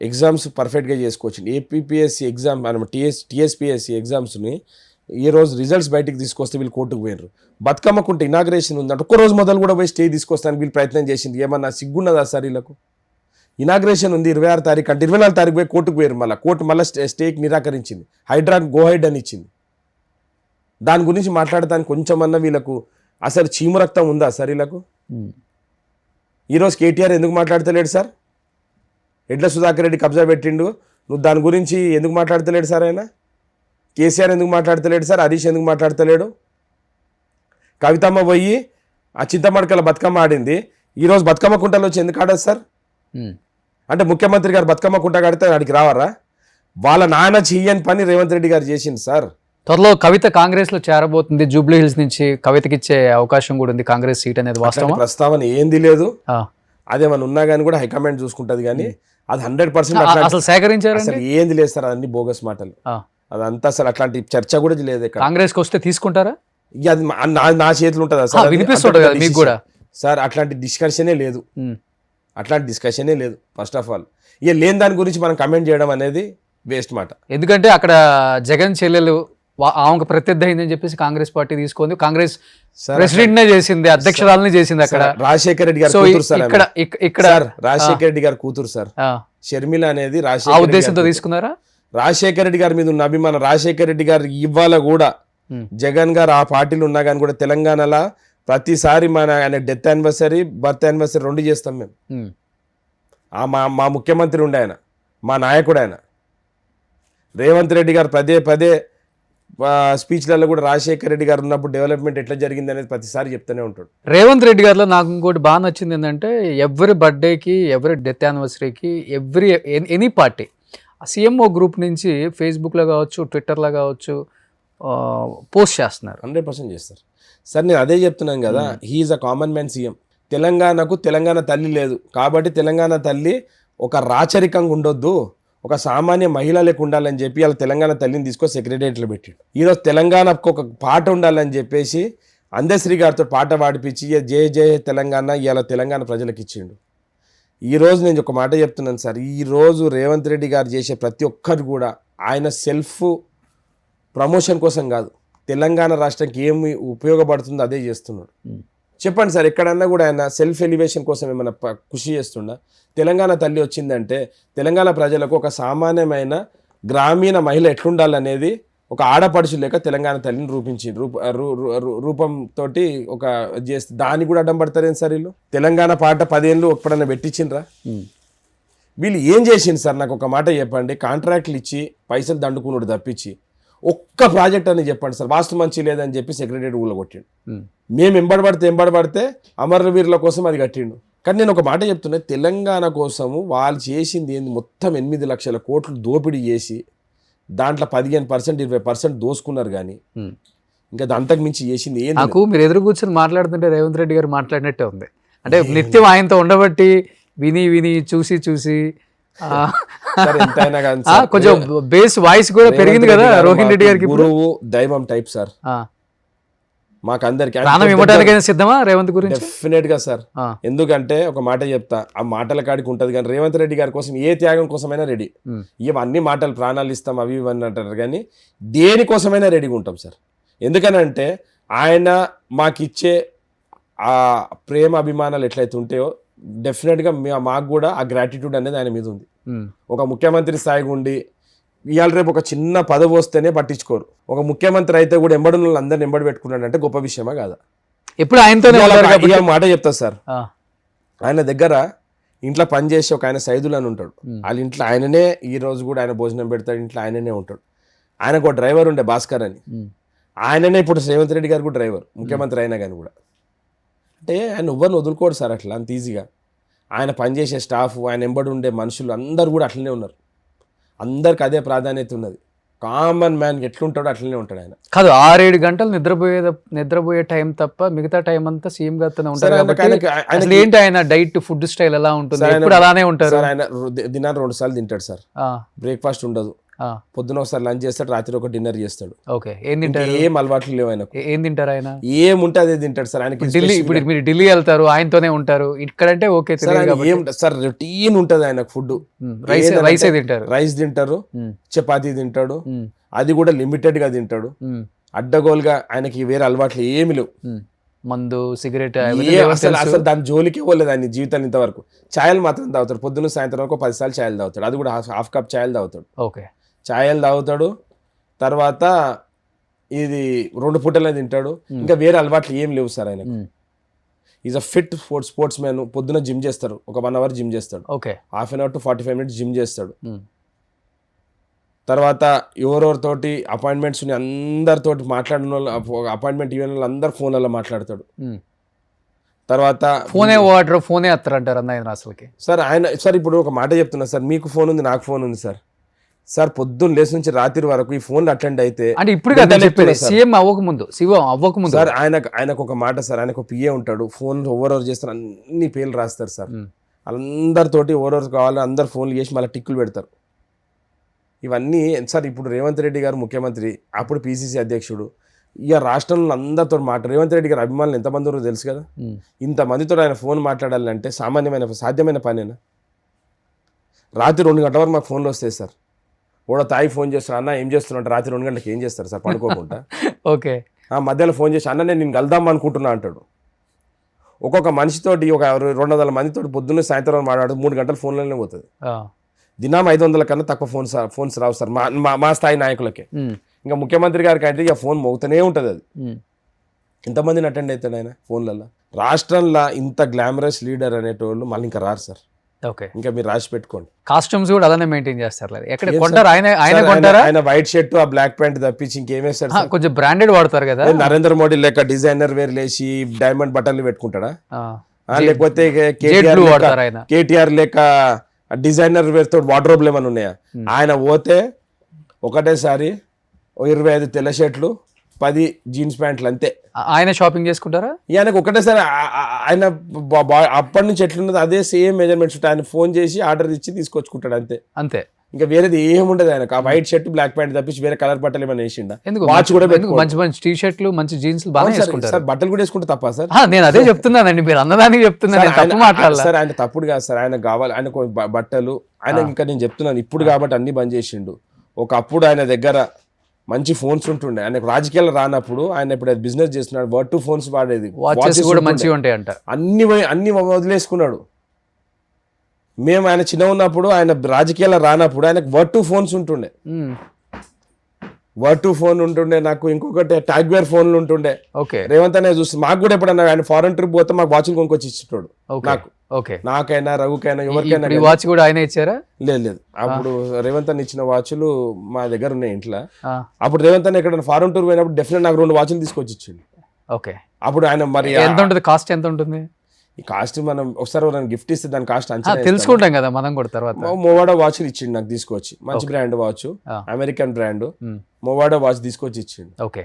ఎగ్జామ్స్ పర్ఫెక్ట్గా చేసుకోవచ్చు. ఏపీపీఎస్సి ఎగ్జామ్ టీఎస్పీఎస్సి ఎగ్జామ్స్ని ఈరోజు రిజల్ట్స్ బయటికి తీసుకొస్తే వీళ్ళు కోర్టుకు పోయినారు. బతుకమ్మకుంటే ఇనాగ్రేషన్ ఉందంటే ఒక్కరోజు మొదలు కూడా పోయి స్టే తీసుకొస్తానికి వీళ్ళు ప్రయత్నం చేసింది. ఏమన్నా సిగ్గున్నదా సార్ వీళ్ళకు? ఇనాగ్రేషన్ ఉంది 26 తారీఖు అంటే 24 తారీఖు పోయి కోర్టుకు పోయారు. కోర్టు మళ్ళీ స్టేకి నిరాకరించింది, హైడ్రాన్ గో హైడ్ అని ఇచ్చింది. దాని గురించి మాట్లాడటానికి కొంచెమన్నా వీళ్ళకు అసలు చీము రక్తం ఉందా సార్ వీళ్ళకు? ఈరోజు కేటీఆర్ ఎందుకు మాట్లాడతలేడు సార్? ఎడ్ల సుధాకర్ రెడ్డి కబ్జా పెట్టిండు, నువ్వు దాని గురించి ఎందుకు మాట్లాడతలేడు సార్? ఆయన కేసీఆర్ ఎందుకు మాట్లాడతలేడు సార్? హరీష్ ఎందుకు మాట్లాడతలేడు? కవితమ్మ పోయి ఆ చింతమడకల బతుకమ్మ ఆడింది, ఈరోజు బతుకమ్మ కుంటలో వచ్చి ఎందుకు ఆడదు సార్? అంటే ముఖ్యమంత్రి గారు బతుకమ్మ కుంట కడితే వాడికి రావరా? వాళ్ళ నాన్న చెయ్యని పని రేవంత్ రెడ్డి గారు చేసింది సార్. త్వరలో కవిత కాంగ్రెస్ లో చేరబోతుంది, జూబ్లీ హిల్స్ నుంచి కవితకి ఇచ్చే అవకాశం కూడా ఉంది కాంగ్రెస్ సీట్ అనేది వాస్తవం. ప్రస్తావన ఏంది లేదు, అదేమన్నా ఉన్నా కానీ కూడా హైకమాండ్ చూసుకుంటది, కానీ అది 100% అసలు సేకరించారు అసలు ఏంది లేదు సార్, అన్ని బోగస్ మాటలు, అదంతా అసలు అట్లాంటి చర్చ కూడా లేదు ఇక్కడ. కాంగ్రెస్ కి వస్తే తీసుకుంటారా? ఇక అది నా చేతులు ఉంటుందా సార్? వినిపిస్తుంటది కదా మీకు కూడా సార్, అట్లాంటి డిస్కషనే లేదు, అట్లాంటి డిస్కషనే లేదు. ఫస్ట్ ఆఫ్ ఆల్ ఇక లేని దాని గురించి మనం కమెంట్ చేయడం అనేది వేస్ట్ మాట. ఎందుకంటే అక్కడ జగన్ చెల్లెలు ఆమెకు ప్రత్యర్థి అయిందని చెప్పేసి కాంగ్రెస్ పార్టీ తీసుకుంది, కాంగ్రెస్ ప్రెసిడెంట్ నే చేసింది, అధ్యక్షురాలని చేసింది అక్కడ. రాజశేఖర రెడ్డి గారు కూతురు సార్, ఇక్కడ రాజశేఖర రెడ్డి గారు కూతురు సార్ షర్మిల అనేది ఆ ఉద్దేశంతో తీసుకున్నారా? రాజశేఖర రెడ్డి గారి మీద ఉన్న అభిమానం, రాజశేఖర రెడ్డి గారు ఇవాళ కూడా జగన్ గారు ఆ పార్టీలు ఉన్నా కానీ కూడా తెలంగాణలో ప్రతిసారి మన ఆయన డెత్ యానివర్సరీ, బర్త్ యానివర్సరీ 2 చేస్తాం మేము. మా ముఖ్యమంత్రి ఉండే ఆయన, మా నాయకుడు ఆయన రేవంత్ రెడ్డి గారు పదే పదే స్పీచ్లలో కూడా రాజశేఖర రెడ్డి గారు ఉన్నప్పుడు డెవలప్మెంట్ ఎట్లా జరిగింది అనేది ప్రతిసారి చెప్తూనే ఉంటాడు. రేవంత్ రెడ్డి గారిలో నాకు ఇంకోటి బాగా నచ్చింది ఏంటంటే ఎవరి బర్త్డేకి, ఎవరి డెత్ యానివర్సరీకి, ఎనీ పార్టీ సిఎంఓ గ్రూప్ నుంచి ఫేస్బుక్లో కావచ్చు, ట్విట్టర్లో కావచ్చు పోస్ట్ చేస్తున్నారు. 100% చేస్తారు సార్. నేను అదే చెప్తున్నాను కదా, he is a common man CM. తెలంగాణకు తెలంగాణ తల్లి లేదు కాబట్టి తెలంగాణ తల్లి ఒక రాచరికంగా ఉండొద్దు, ఒక సామాన్య మహిళ లెక్క ఉండాలని చెప్పి అలా తెలంగాణ తల్లిని తీసుకొని సెక్రటరియట్లో పెట్టాడు. ఈరోజు తెలంగాణకు ఒక పాట ఉండాలని చెప్పేసి అందశ్రీ గారితో పాట పాడిపించి జయ జయ తెలంగాణ ఇవాళ తెలంగాణ ప్రజలకు ఇచ్చిండు. ఈరోజు నేను ఒక మాట చెప్తున్నాను సార్, ఈరోజు రేవంత్ రెడ్డి గారు చేసే ప్రతి ఒక్కరు కూడా ఆయన సెల్ఫ్ ప్రమోషన్ కోసం కాదు, తెలంగాణ రాష్ట్రానికి ఏమి ఉపయోగపడుతుందో అదే చేస్తున్నాడు. చెప్పండి సార్, ఎక్కడన్నా కూడా ఆయన సెల్ఫ్ ఎలివేషన్ కోసం ఏమైనా కృషి చేస్తుండా? తెలంగాణ తల్లి వచ్చిందంటే తెలంగాణ ప్రజలకు ఒక సామాన్యమైన గ్రామీణ మహిళ ఎట్లుండాలనేది ఒక ఆడపడుచు లేక తెలంగాణ తల్లిని రూపంతో ఒక చేస్తే దాన్ని కూడా అడ్డం పడతారేం సార్ వీళ్ళు? తెలంగాణ పాట 10 ఏళ్ళు ఎప్పుడన్నా పెట్టించిండ్రా? వీళ్ళు ఏం చేసింది సార్? నాకు ఒక మాట చెప్పండి. కాంట్రాక్ట్లు ఇచ్చి పైసలు దండుకున్నాడు తప్పించి ఒక్క ప్రాజెక్ట్ అని చెప్పండి సార్. వాస్తు మంచి లేదని చెప్పి సెక్రటరీ ఊళ్ళో కొట్టిండు. మేము ఎంబడబడితే అమరవీరుల కోసం అది కట్టిండు. కానీ నేను ఒక మాట చెప్తున్నా, తెలంగాణ కోసము వాళ్ళు చేసింది ఏంది? మొత్తం 8 లక్షల కోట్లు దోపిడీ చేసి దాంట్లో 15%, 20% దోసుకున్నారు. కానీ ఇంకా అంతకు మించి చేసింది ఏంది? నాకు మీరు ఎదురు కూర్చొని మాట్లాడుతుంటే రేవంత్ రెడ్డి గారు మాట్లాడినట్టే ఉంది. అంటే నిత్యం ఆయనతో ఉండబట్టి విని చూసి కొంచెం బేస్ వాయిస్ కూడా పెరిగింది కదా రోహిణ్ రెడ్డి గారికి. గురువు దైవం టైప్ సార్, మాకందరికి ప్రాణం ఇవ్వడానికైనా సిద్ధమా రేవంత్ గురించి? డెఫినెట్ గా సార్. ఎందుకంటే ఒక మాట చెప్తా, ఆ మాటల కాడికి ఉంటది. కానీ రేవంత్ రెడ్డి గారి కోసం ఏ త్యాగం కోసమైనా రెడీ. ఇవన్నీ మాటలు ప్రాణాలు ఇస్తాం అవి ఇవన్నీ అంటారు, కానీ దేనికోసమైనా రెడీగా ఉంటాం సార్. ఎందుకనంటే ఆయన మాకిచ్చే ఆ ప్రేమ అభిమానాలు ఎట్లయితే ఉంటాయో డెఫినెట్గా మాకు కూడా ఆ గ్రాటిట్యూడ్ అనేది ఆయన మీద ఉంది. ఒక ముఖ్యమంత్రి స్థాయిగా ఉండి ఇవాళ రేపు ఒక చిన్న పదవి వస్తేనే పట్టించుకోరు. ఒక ముఖ్యమంత్రి అయితే కూడా ఎంబడి అందరిని ఎంబడి పెట్టుకున్నాడు అంటే గొప్ప విషయమా కాదా? ఎప్పుడు ఆయనతోనే మాట చెప్తా సార్, ఆయన దగ్గర ఇంట్లో పనిచేసి ఒక ఆయన సైదులు అని ఉంటాడు. వాళ్ళ ఇంట్లో ఆయననే ఈ రోజు కూడా ఆయన భోజనం పెడతాడు, ఇంట్లో ఆయననే ఉంటాడు. ఆయనకు ఒక డ్రైవర్ ఉండే భాస్కర్ అని, ఆయననే ఇప్పుడు రేవంత్ రెడ్డి గారు కూడా డ్రైవర్, ముఖ్యమంత్రి అయినా కానీ కూడా. అంటే ఆయన ఎవరిని వదులుకోడు సార్ అట్లా అంత ఈజీగా. ఆయన పనిచేసే స్టాఫ్, ఆయన ఎంబడి ఉండే మనుషులు అందరు కూడా అట్లనే ఉన్నారు. అందరికి అదే ప్రాధాన్యత ఉన్నది. కామన్ మ్యాన్ ఎట్లుంటాడో అట్లనే ఉంటాడు ఆయన. కాదు, 6-7 గంటలు నిద్రపోయే టైం తప్ప మిగతా టైం అంతా సీఎం గారితోనే ఉంటారు. ఏంటి ఆయన డైట్, ఫుడ్ స్టైల్ ఎలా ఉంటుంది? ఇప్పుడు అలానే ఉంటారు. ఆయన దినాన్ని 2 సార్లు తింటాడు సార్. బ్రేక్ఫాస్ట్ ఉండదు, పొద్దున ఒకసారి లంచ్ చేస్తాడు, రాత్రి ఒక డిన్నర్ చేస్తాడు. ఏం అలవాట్లు లేవు ఆయనకు. ఏం తింటారు ఆయన? ఏముంటే అదే తింటాడు సార్. ఆయనకి ఇప్పుడు మీరు ఢిల్లీ వెళ్తారు, ఆయనతోనే ఉంటారు. ఇక్కడంటే ఓకే సార్, రొటీన్ ఉంటది ఆయనకు. ఫుడ్ రైస్ తింటారు, చపాతీ తింటాడు, అది కూడా లిమిటెడ్ గా తింటాడు. అడ్డగోలుగా ఆయనకి వేరే అలవాట్లు ఏమి లేవు. మందు, సిగరెట్ అసలు దాని జోలికే పోలేదు ఆయన జీవితాన్ని ఇంతవరకు. ఛాయలు మాత్రం తాగుతాడు, పొద్దున్న సాయంత్రం వరకు 10 సార్లు ఛాయలు తాగుతాడు. అది కూడా హాఫ్ కప్ ఛాయలు తాగుతాడు. ఓకే, ఛాయలు తాగుతాడు. తర్వాత ఇది 2 పూటలే తింటాడు. ఇంకా వేరే అలవాట్లు ఏం లేవు సార్ ఆయనకు. Is a fit sports man. పొద్దున జిమ్ చేస్తారు, ఒక 1 అవర్ జిమ్ చేస్తాడు. Okay, ½ an hour to 45 minutes gym చేస్తాడు. తర్వాత ఎవరెవరితోటి అపాయింట్మెంట్స్ అందరితోటి మాట్లాడిన వాళ్ళు, అపాయింట్మెంట్ ఇవ్వని వాళ్ళు అందరు ఫోన్లలో మాట్లాడతాడు. తర్వాత ఫోనే అత్తారంటారు అన్న అసలుకి. సార్ ఆయన సార్ ఇప్పుడు ఒక మాట చెప్తున్నా సార్, మీకు ఫోన్ ఉంది, నాకు ఫోన్ ఉంది సార్. సార్ పొద్దున్న లేచి నుంచి రాత్రి వరకు ఈ ఫోన్లు అటెండ్ అయితే అంటే ఇప్పుడు కదా చెప్పేది సీఎం అవ్వకముందు సార్ ఆయనకు ఒక మాట సార్, ఆయనకు పిఏ ఉంటాడు, ఫోన్ ఓవర్ చేస్తారు, అన్ని పేర్లు రాస్తారు సార్. అందరితోటి ఓవర్ కావాలి, అందరు ఫోన్లు చేసి మళ్ళీ టిక్కులు పెడతారు. ఇవన్నీ సార్ ఇప్పుడు రేవంత్ రెడ్డి గారు ముఖ్యమంత్రి, అప్పుడు పిసిసి అధ్యక్షుడు, ఇక రాష్ట్రంలో అందరితో రేవంత్ రెడ్డి గారు అభిమానులు ఎంతమంది ఉన్నారో తెలుసు కదా. ఇంతమందితో ఆయన ఫోన్ మాట్లాడాలంటే సాధ్యమైన పనేనా? రాత్రి 2 గంటల వరకు మాకు ఫోన్లు వస్తాయి సార్. కూడా తాయి ఫోన్ చేస్తారు, అన్న ఏం చేస్తున్నట్టు రాత్రి 2 గంటలకు ఏం చేస్తారు సార్ పడుకోకుండా. ఓకే, మధ్యలో ఫోన్ చేసి అన్న నేను కలుద్దాం అనుకుంటున్నా అంటాడు. ఒక్కొక్క మనిషితోటి ఒక 200 మందితో పొద్దున్న సాయంత్రం మాట్లాడు 3 గంటలు ఫోన్లోనే పోతుంది. దినం 500 కన్నా తక్కువ ఫోన్స్ రావు సార్ మా స్థాయి నాయకులకే. ఇంకా ముఖ్యమంత్రి గారికి అయితే ఇక ఫోన్ మోగుతూనే ఉంటుంది. అది ఎంతమందిని అటెండ్ అవుతాడు ఆయన ఫోన్లలో. రాష్ట్రంలో ఇంత గ్లామరస్ లీడర్ అనేటోళ్ళు మళ్ళీ ఇంకా రారు సార్. ఓకే, ఇంకా మీరు రాసి పెట్టుకోండి. కాస్ట్యూమ్స్ కూడా అలానే మెయింటైన్ చేస్తారు. ఎక్కడ కొంటారు ఆయన కొంటారా? ఆయన వైట్ షర్ట్ ఆ బ్లాక్ ప్యాంట్ తప్పించి ఇంకేమేస్తారు? కొంచెం బ్రాండెడ్ వాడతారు కదా. నరేంద్ర మోడీ లెక్క డిజైనర్ వేర్ లేచి డైమండ్ బటన్లు పెట్టుకుంటాడా? లేకపోతే కేటీఆర్ లెక్క డిజైనర్ వేర్ తోటి వార్డ్రోబ్లు ఏమైనా ఉన్నాయా? ఆయన పోతే ఒకటేసారి 25 తెల్ల షర్ట్లు 10 జీన్స్ ప్యాంట్లు అంతే. ఆయన షాపింగ్ చేసుకుంటారా? ఆయనకు ఒకటేసారి ఆయన అప్పటి నుంచి ఎట్లున్నది అదే సేమ్ మెజర్మెంట్స్ ఉంటాయి. ఆయన ఫోన్ చేసి ఆర్డర్ ఇచ్చి తీసుకొచ్చుకుంటాడు అంతే. ఇంకా వేరేది ఏముండదు ఆయనకు. ఆ వైట్ షర్ట్ బ్లాక్ ప్యాంట్ తప్పించి వేరే కలర్ బట్టలు ఏమైనా వేసిండా? వాచ్ కూడా మంచి టీ షర్ట్లు మంచి జీన్స్ బాగా సార్. బట్టలు కూడా వేసుకుంటే తప్ప సార్? నేను అదే చెప్తున్నానండి, మీరు అన్నదానికి చెప్తున్నాను. సార్ ఆయన తప్పుడు కాదు సార్, ఆయన కావాలి ఆయనకు బట్టలు. ఆయన ఇంకా నేను చెప్తున్నాను ఇప్పుడు కాబట్టి అన్ని బంద్ చేసిండు. ఒకప్పుడు ఆయన దగ్గర మంచి ఫోన్స్ ఉంటుండే. ఆయన రాజకీయాలు రానప్పుడు ఆయన ఇప్పుడు బిజినెస్ చేస్తున్నాడు, వర్డ్ 2 ఫోన్స్ వాడేది, కూడా మంచిగా ఉంటాయంట. అన్ని వదిలేసుకున్నాడు. మేము ఆయన చిన్న ఉన్నప్పుడు ఆయన రాజకీయాలు రానప్పుడు ఆయనకు వర్డ్ 2 ఫోన్స్ ఉంటుండే. వర్డ్ 2 ఫోన్ ఉంటుండే, నాకు ఇంకొకటి టాగ్వేర్ ఫోన్లు ఉంటుండే. ఓకే, రేవంత్ అనే చూస్తే మాకు కూడా ఎప్పుడన్నా ఆయన ఫారెన్ ట్రిప్ పోతే మాకు వాచ్లు కొనుక్కొచ్చి ఇచ్చేటోడు. నాకు నాకైనా రఘుకైనా ఎవరికైనా. వాచ్ కూడా ఆయన ఇచ్చారా? లేదు, అప్పుడు రేవంత్ అన్న ఇచ్చిన వాచ్లు మా దగ్గర ఉన్నాయి ఇంట్లో. అప్పుడు రేవంత్ అన్న ఎక్కడ ఫారెన్ టూర్ పోయినప్పుడు డెఫినెట్ నాకు 2 వాచ్లు తీసుకొచ్చి ఇచ్చిండు. ఓకే, అప్పుడు ఆయన మరి ఎంత ఉంటుంది కాస్ట్? ఎంత ఉంటుంది ఈ కాస్ట్? మనం ఒకసారి గిఫ్ట్ ఇస్తే దాని కాస్ట్ అంచనా తెలుసుకుంటాం కదా మనం కూడా. తర్వాత మోవాడో వాచ్లు ఇచ్చిండు నాకు తీసుకొచ్చి, మంచి brand watch, American brand Movado watch తీసుకొచ్చి ఇచ్చిండు. ఓకే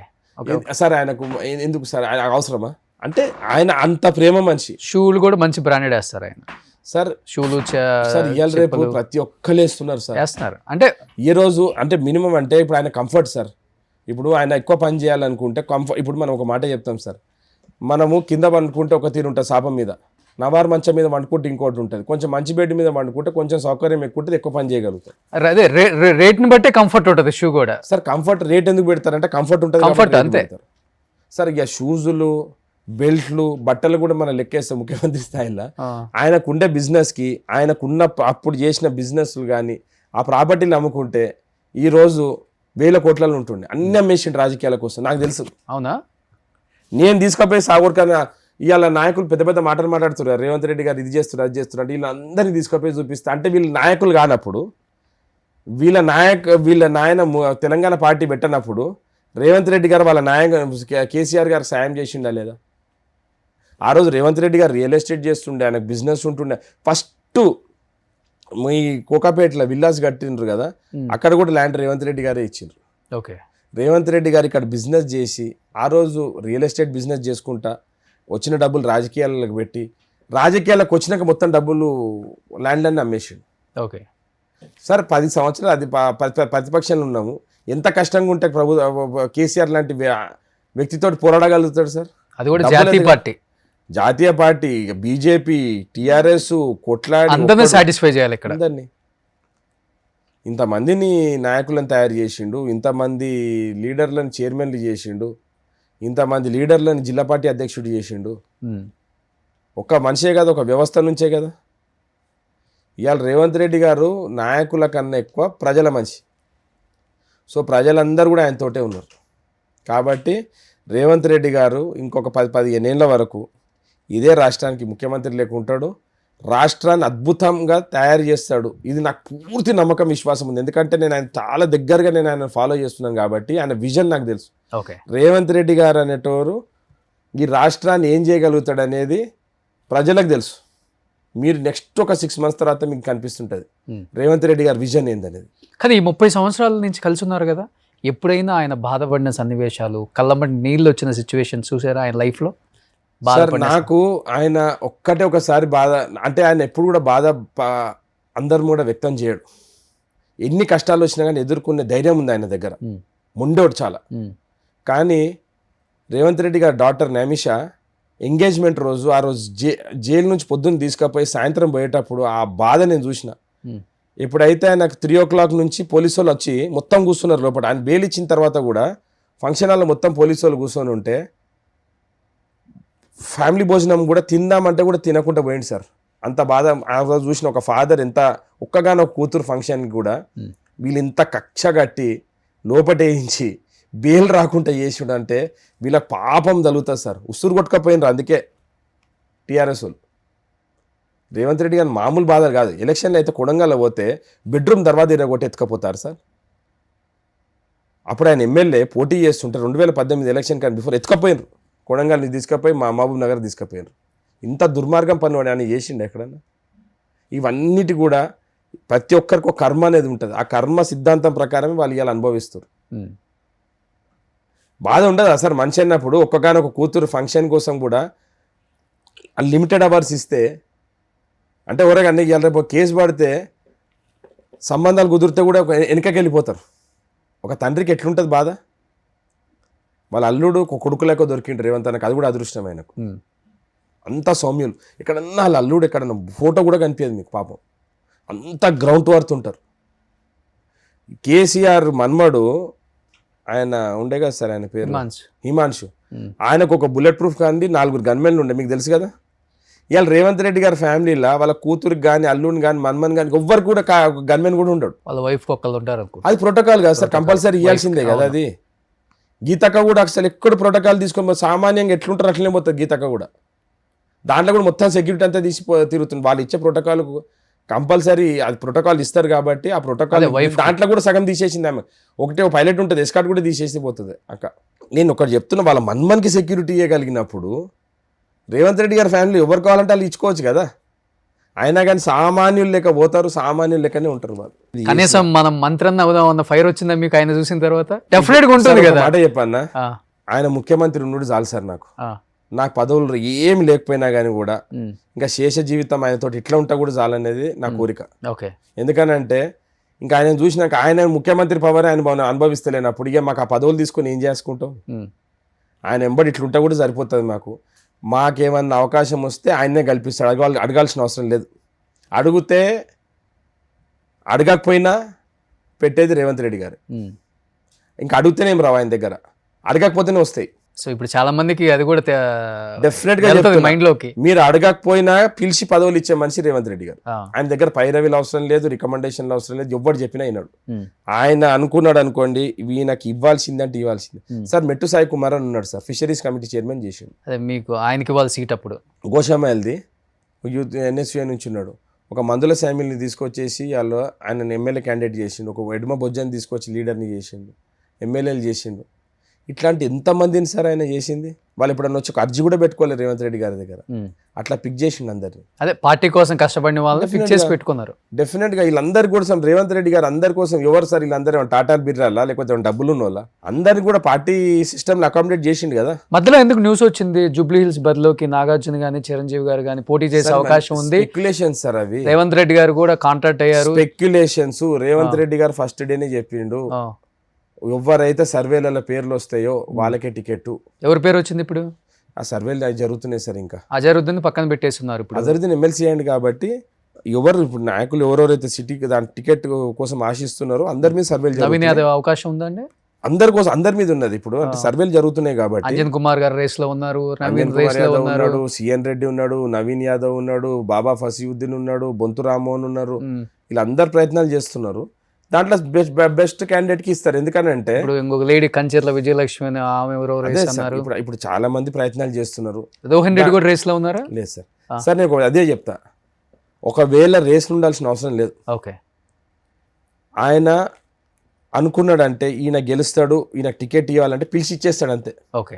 సార్ ఆయనకు ఎందుకు సార్ అవసరమా అంటే? ఆయన అంత ప్రేమ మనిషి. షూలు కూడా మంచి బ్రాండెడ్ వేస్తారు ఆయన సార్. షూలు సార్ ఇవాళ రేపు ప్రతి ఒక్కరు వేస్తున్నారు సార్. వేస్తున్నారు అంటే ఈ రోజు అంటే మినిమం అంటే ఇప్పుడు ఆయన కంఫర్ట్ సార్. ఇప్పుడు ఆయన ఎక్కువ పని చేయాలనుకుంటే కంఫర్ట్. ఇప్పుడు మనం ఒక మాట చెప్తాం సార్, మనము కింద వండుకుంటే ఒక తీరు ఉంటుంది శాపం మీద, నవారు మంచం మీద వండుకుంటే ఇంకోటి ఉంటుంది, కొంచెం మంచి బెడ్ మీద వండుకుంటే కొంచెం సౌకర్యం ఎక్కువ ఉంటుంది, ఎక్కువ పని చేయగలుగుతారు. అదే రేట్ని బట్టే కంఫర్ట్ ఉంటుంది షూ కూడా. సార్ కంఫర్ట్ రేట్ ఎందుకు పెడతారంటే కంఫర్ట్ ఉంటుంది, కంఫర్ట్ అంతే సార్. ఇక షూజులు బెల్ట్లు బట్టలు కూడా మనం లెక్కేస్తాం ముఖ్యమంత్రి స్థాయిలో. ఆయనకుండే బిజినెస్కి ఆయనకున్న అప్పుడు చేసిన బిజినెస్లు కానీ ఆ ప్రాపర్టీని అమ్ముకుంటే ఈరోజు 1000 కోట్లలో ఉంటుండే. అన్ని అమ్మేసిండు రాజకీయాల కోసం నాకు తెలుసు. అవునా? నేను తీసుకుపోయి సాగోర్కన్నా ఇవాళ నాయకులు పెద్ద పెద్ద మాటలు మాట్లాడుతున్నారు, రేవంత్ రెడ్డి గారు ఇది చేస్తున్నారు అది చేస్తున్నారు, వీళ్ళందరినీ తీసుకుపోయి చూపిస్తా అంటే వీళ్ళు నాయకులు కానప్పుడు, వీళ్ళ నాయన తెలంగాణ పార్టీ పెట్టనప్పుడు రేవంత్ రెడ్డి గారు వాళ్ళ కేసీఆర్ గారు సాయం చేసిండా లేదా? ఆ రోజు రేవంత్ రెడ్డి గారు రియల్ ఎస్టేట్ చేస్తుండే, ఆయనకు బిజినెస్ ఉంటుండే. ఫస్ట్ మీ కోకాపేటలో విల్లాస్ కట్టిండ్రు కదా, అక్కడ కూడా ల్యాండ్ రేవంత్ రెడ్డి గారే ఇచ్చిండ్రు. ఓకే, రేవంత్ రెడ్డి గారు ఇక్కడ బిజినెస్ చేసి ఆ రోజు రియల్ ఎస్టేట్ బిజినెస్ చేసుకుంటా వచ్చిన డబ్బులు రాజకీయాలకు పెట్టి, రాజకీయాలకు వచ్చినాక మొత్తం డబ్బులు ల్యాండ్ అన్ని అమ్మేసిండు. ఓకే సార్ 10 సంవత్సరాలు అది ప్రతిపక్షంలో ఉన్నాము. ఎంత కష్టంగా ఉంటే కేసీఆర్ లాంటి వ్యక్తితో పోరాడగలుగుతాడు సార్. అది కూడా జాతీయ పార్టీ బీజేపీ టీఆర్ఎస్ కొట్లాడి అందరినీ సాటిస్ఫై చేయాలి ఇక్కడ. అందరినీ ఇంతమందిని నాయకులను తయారు చేసిండు, ఇంతమంది లీడర్లను చైర్మన్లు చేసిండు, ఇంతమంది లీడర్లను జిల్లా పార్టీ అధ్యక్షుడు చేసిండు. ఒక్క మనిషే కదా, ఒక వ్యవస్థ నుంచే కదా. ఇవాళ రేవంత్ రెడ్డి గారు నాయకుల కన్నా ఎక్కువ ప్రజల మనిషి. సో ప్రజలందరూ కూడా ఆయనతోటే ఉన్నారు. కాబట్టి రేవంత్ రెడ్డి గారు ఇంకొక 10-15 ఏళ్ళ వరకు ఇదే రాష్ట్రానికి ముఖ్యమంత్రి లేక ఉంటాడు. రాష్ట్రాన్ని అద్భుతంగా తయారు చేస్తాడు. ఇది నాకు పూర్తి నమ్మకం విశ్వాసం ఉంది. ఎందుకంటే నేను ఆయన చాలా దగ్గరగా ఆయన ఫాలో చేస్తున్నాను కాబట్టి ఆయన విజన్ నాకు తెలుసు. రేవంత్ రెడ్డి గారు అనేటోరు ఈ రాష్ట్రాన్ని ఏం చేయగలుగుతాడు అనేది ప్రజలకు తెలుసు. మీరు నెక్స్ట్ ఒక 6 months తర్వాత మీకు కనిపిస్తుంటుంది రేవంత్ రెడ్డి గారి విజన్ ఏందనేది. కానీ ఈ 30 సంవత్సరాల నుంచి కలిసి ఉన్నారు కదా, ఎప్పుడైనా ఆయన బాధపడిన సన్నివేశాలు, కళ్ళంబడి నీళ్ళు వచ్చిన సిచ్యువేషన్ చూసారా ఆయన లైఫ్లో? సార్ నాకు ఆయన ఒకసారి బాధ అంటే ఆయన ఎప్పుడు కూడా బాధ అందరు కూడా వ్యక్తం చేయడు. ఎన్ని కష్టాలు వచ్చినా కానీ ఎదుర్కొనే ధైర్యం ఉంది ఆయన దగ్గర, ముండోడు చాలా. కానీ రేవంత్ రెడ్డి గారి డాటర్ నమిషా ఎంగేజ్మెంట్ రోజు ఆ రోజు జైలు నుంచి పొద్దున్న తీసుకుపోయి సాయంత్రం పోయేటప్పుడు ఆ బాధ నేను చూసిన. ఎప్పుడైతే ఆయనకు 3 o'clock నుంచి పోలీసు వాళ్ళు వచ్చి మొత్తం కూర్చున్నారు లోపల, ఆయన బెయిల్ ఇచ్చిన తర్వాత కూడా ఫంక్షన్ హాల్లో మొత్తం పోలీసు వాళ్ళు కూర్చొని ఉంటే ఫ్యామిలీ భోజనం కూడా తిందామంటే కూడా తినకుండా పోయింది సార్. అంత బాధ ఆ రోజు చూసిన. ఒక ఫాదర్ ఎంత ఒక్కగానో కూతురు ఫంక్షన్కి కూడా వీళ్ళు ఇంత కక్ష కట్టి లోపటేయించి బెయిల్ రాకుండా చేసిండు అంటే వీళ్ళ పాపం తగులుతుంది సార్. ఉసురు కొట్టుకపోయినరు అందుకే టీఆర్ఎస్ వాళ్ళు. రేవంత్ రెడ్డి గారు మామూలు బాధలు కాదు. ఎలక్షన్లో అయితే కొడంగల్లో పోతే బెడ్రూమ్ దర్వాజా ఇరగొట్టి ఎత్తుకపోతారు సార్. అప్పుడు ఆయన ఎమ్మెల్యే పోటీ చేస్తుంటే 2018 ఎలక్షన్ కానీ బిఫోర్ ఎత్తుకపోయినరు. కొడంగల్ని తీసుకుపోయి మా మహబూబ్ నగర్ తీసుకుపోయినారు. ఇంత దుర్మార్గం పని వాడు ఆయన చేసిండు ఎక్కడన్నా? ఇవన్నిటి కూడా ప్రతి ఒక్కరికి ఒక కర్మ అనేది ఉంటుంది. ఆ కర్మ సిద్ధాంతం ప్రకారమే వాళ్ళు ఇవాళ అనుభవిస్తారు. బాధ ఉండదు సార్ మనిషి అన్నప్పుడు. ఒక్కగానొక కూతురు ఫంక్షన్ కోసం కూడా లిమిటెడ్ అవర్స్ ఇస్తే అంటే ఎవరైనా ఇవాళ రేపు కేసు పడితే సంబంధాలు కుదిరితే కూడా వెనకకి వెళ్ళిపోతారు. ఒక తండ్రికి ఎట్లుంటుంది బాధ? వాళ్ళ అల్లుడు కొడుకు లేక దొరికిండు రేవంత్ అన్నకు, అది కూడా అదృష్టం ఆయనకు. అంత సౌమ్యులు. ఎక్కడన్నా వాళ్ళ అల్లుడు ఎక్కడన్నా ఫోటో కూడా కనిపించదు మీకు పాపం. అంత గ్రౌండ్ వర్త్ ఉంటారు. కేసీఆర్ మన్మడు ఆయన ఉండే కదా సార్, ఆయన పేరు హిమాంశు. ఆయనకు ఒక బుల్లెట్ ప్రూఫ్ కానీ 4 గన్మెన్లు ఉండే, మీకు తెలుసు కదా. ఇవాళ రేవంత్ రెడ్డి గారి ఫ్యామిలీలో వాళ్ళ కూతురికి కానీ అల్లుని కానీ మన్మన్ కానీ ఎవ్వరు కూడా గన్మెన్ కూడా ఉండడు. వాళ్ళ వైఫ్ ఒక్కళ్ళు ఉంటారు. అది ప్రోటోకాల్ కదా సార్, కంపల్సరీ ఇవ్వాల్సిందే కదా అది. గీతక్క కూడా అసలు ఎక్కడ ప్రోటోకాల్ తీసుకొని సామాన్యంగా ఎట్లుంటారు అట్లనే పోతుంది గీతక్క కూడా. దాంట్లో కూడా మొత్తం సెక్యూరిటీ అంతా తీసి తిరుగుతుంది. వాళ్ళు ఇచ్చే ప్రోటోకాల్ కంపల్సరీ అది ప్రోటోకాల్ ఇస్తారు కాబట్టి ఆ ప్రోటోకాల్ దాంట్లో కూడా సగం తీసేసింది ఆమె. ఒకటే పైలట్ ఉంటుంది, ఎస్కార్ట్ కూడా తీసేసి పోతుంది అక్క. నేను ఒకటి చెప్తున్నా, వాళ్ళ మన్మన్కి సెక్యూరిటీ ఇవ్వగలిగినప్పుడు రేవంత్ రెడ్డి గారి ఫ్యామిలీ ఎవరు కావాలంటే వాళ్ళు ఇచ్చుకోవచ్చు కదా. అయినా కానీ సామాన్యులు లెక్క పోతారు, సామాన్యులు లెక్కనే ఉంటారు వాళ్ళు. కనీసం మనం మంత్రన్న అవుదాం అన్న ఫైర్ వచ్చిందా మీకు ఆయన చూసిన తర్వాత? డెఫినెట్ గా ఉంటుంది కదా. మాట చెప్పన్నా, ఆయన ముఖ్యమంత్రి ఉన్నాడు చాలు సార్. నాకు పదవులు ఏమి లేకపోయినా కానీ కూడా ఇంకా శేష జీవితం ఆయనతో ఇట్లా ఉంటా కూడా చాలనేది నా కోరిక. ఎందుకనంటే ఇంకా ఆయన చూసినాక ఆయన ముఖ్యమంత్రి పవర్ ఆయన అనుభవిస్తలేనప్పుడు ఇక మాకు ఆ పదవులు తీసుకొని ఏం చేసుకుంటాం? ఆయన ఎంబడి ఇట్లుంటా కూడా సరిపోతుంది. మాకేమన్నా అవకాశం వస్తే ఆయన్నే కల్పిస్తాడు. అడగాల్సిన అవసరం లేదు. అడిగితే అడగకపోయినా పెట్టేది రేవంత్ రెడ్డి గారు. ఇంకా అడిగితేనేం రావు ఆయన దగ్గర, అడగకపోతేనే వస్తాయి. సో ఇప్పుడు చాలా మందికి అది కూడా డెఫినెట్ గా మైండ్ లోకి. మీరు అడగకపోయినా పిలిచి పదవులు ఇచ్చే మనిషి రేవంత్ రెడ్డి గారు. ఆయన దగ్గర పైరవీలు అవసరం లేదు, రికమెండేషన్లు అవసరం లేదు. ఎవ్వరు చెప్పినా అయినాడు. ఆయన అనుకున్నాడు అనుకోండి ఈయనకి ఇవ్వాల్సింది అంటే ఇవ్వాల్సింది. సార్ మెట్టు సాయి కుమార్ అని ఉన్నాడు సార్, ఫిషరీస్ కమిటీ చైర్మన్ చేసిండు. అదే మీకు ఆయనకి ఇవ్వాలి సీట్. అప్పుడు గోషామాయల్ది యూత్ ఎన్ఎస్యూ నుంచి ఉన్నాడు. ఒక మందుల శామిల్ని తీసుకొచ్చేసి వాళ్ళు ఆయన ఎమ్మెల్యే క్యాండిడేట్ చేసిండు. ఒక ఎడమ బొజ్జని తీసుకొచ్చి లీడర్ని చేసిండు, ఎమ్మెల్యేలు చేసిండు. ఇట్లాంటి ఎంతమందిని సార్ ఆయన చేసింది. వాళ్ళు ఎప్పుడన్నా వచ్చి ఒక అర్జీ కూడా పెట్టుకోలేదు రేవంత్ రెడ్డి గారి దగ్గర. అట్లా పిక్ చేసిండు అందరినీ. అదే పార్టీ కోసం కష్టపడిన వాళ్ళని పిక్ చేసి పెట్టుకున్నారు. డెఫినెట్ గా వీళ్ళందరి కోసం రేవంత్ రెడ్డి గారు అందరి కోసం ఎవరు సార్ వీళ్ళందరూ టాటా బిర్రాలా లేకపోతే డబ్బులు ఉన్న వాళ్ళ అందరినీ కూడా పార్టీ సిస్టమ్ అకామిడేట్ చేసిండు కదా. మధ్యలో ఎందుకు న్యూస్ వచ్చింది జూబ్లీ హిల్స్ బరిలోకి నాగార్జున గానీ చిరంజీవి గారు కానీ పోటీ చేసే అవకాశం ఉంది? స్పెక్యులేషన్స్ సార్ అవి. రేవంత్ రెడ్డి గారు కూడా కాంట్రాక్ట్ అయ్యారు. స్పెక్యులేషన్స్. రేవంత్ రెడ్డి గారు ఫస్ట్ డేనే చెప్పిండు ఎవరైతే సర్వేలలో పేర్లు వస్తాయో వాళ్ళకే టికెట్. ఎవరి పేరు వచ్చింది ఇప్పుడు? ఆ సర్వేలు జరుగుతున్నాయి సార్. ఇంకా అజరుద్దీన్ పక్కన పెట్టేస్తున్నారు. ఇప్పుడు అజరుద్దీన్ ఎమ్మెల్సీ అయ్యండి కాబట్టి ఎవరు ఇప్పుడు నాయకులు ఎవరెవరైతే సిటీకి దాని టికెట్ కోసం ఆశిస్తున్నారో అందరి మీద సర్వేలు జరుగుతున్నాయి. అవకాశం ఉందండి అందరి కోసం, అందరి మీద ఉన్నది ఇప్పుడు. అంటే సర్వేలు జరుగుతున్నాయి కాబట్టి అంజన్ కుమార్ గారు రేస్ లో ఉన్నారు, నవీన్ యాదవ్ ఉన్నాడు, సిఎన్ రెడ్డి ఉన్నాడు, నవీన్ యాదవ్ ఉన్నాడు, బాబా ఫసీయుద్దీన్ ఉన్నాడు, బొంతు రామ్మోహన్ ఉన్నారు. ఇలా అందరు ప్రయత్నాలు చేస్తున్నారు. దాంట్లో బెస్ట్ క్యాండిడేట్ కి ఇస్తారు. ఎందుకనంటే ఇంకొక లేడీ కంచెర్ల విజయలక్ష్మి అని ఆమె ఇప్పుడు చాలా మంది ప్రయత్నాలు చేస్తున్నారు. రోహన్ రెడ్డి కూడా రేస్ లో ఉన్నారా? లేదు సార్. సార్ నేను అదే చెప్తా, ఒకవేళ రేస్లు ఉండాల్సిన అవసరం లేదు. ఓకే, ఆయన అనుకున్నాడంటే ఈయన గెలుస్తాడు, ఈయన టికెట్ ఇవ్వాలంటే పిలిచి ఇచ్చేస్తాడు అంతే. ఓకే,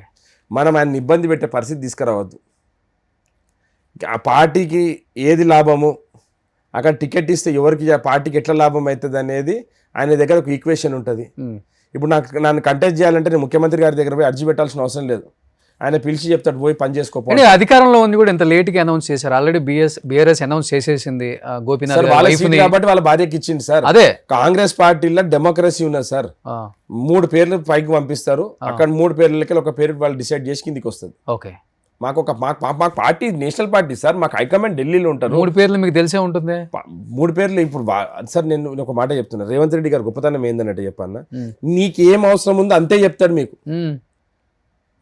మనం ఆయన ఇబ్బంది పెట్టే పరిస్థితి తీసుకురావద్దు. ఆ పార్టీకి ఏది లాభము అక్కడ టికెట్ ఇస్తే ఎవరికి పార్టీకి ఎట్లా లాభం అవుతుంది అనేది ఆయన దగ్గర ఒక ఈక్వేషన్ ఉంటుంది. ఇప్పుడు నన్ను కంటెస్ట్ చేయాలంటే నేను ముఖ్యమంత్రి గారి దగ్గర పోయి అర్జీ పెట్టాల్సిన అవసరం లేదు. ఆయన పిలిచి చెప్తాడు పోయి పని చేసుకోవాలి. అధికారంలో ఉంది కూడా ఇంత లేట్ గా అనౌన్స్ చేశారు. ఆల్రెడీ బీఆర్ఎస్ అనౌన్స్ చేసేసింది గోపీనాథ్ కాబట్టి వాళ్ళ భార్యకి ఇచ్చింది సార్. అదే కాంగ్రెస్ పార్టీలో డెమోక్రసీ ఉన్నది సార్. 3 పేర్లు పైకి పంపిస్తారు, అక్కడ 3 పేర్లకి ఒక పేరు వాళ్ళు డిసైడ్ చేసి కిందికి వస్తుంది. ఓకే, మాకు పార్టీ నేషనల్ పార్టీ సార్, మాకు హైకమాండ్ ఢిల్లీలో ఉంటారు. 3 పేర్లు మీకు తెలిసే ఉంటుంది. 3 పేర్లు ఇప్పుడు సార్ నేను ఒక మాట చెప్తున్నా, రేవంత్ రెడ్డి గారు గొప్పతనం ఏందన్నట్టు చెప్పన్నా, నీకేం అవసరం ఉందో అంతే చెప్తాడు మీకు.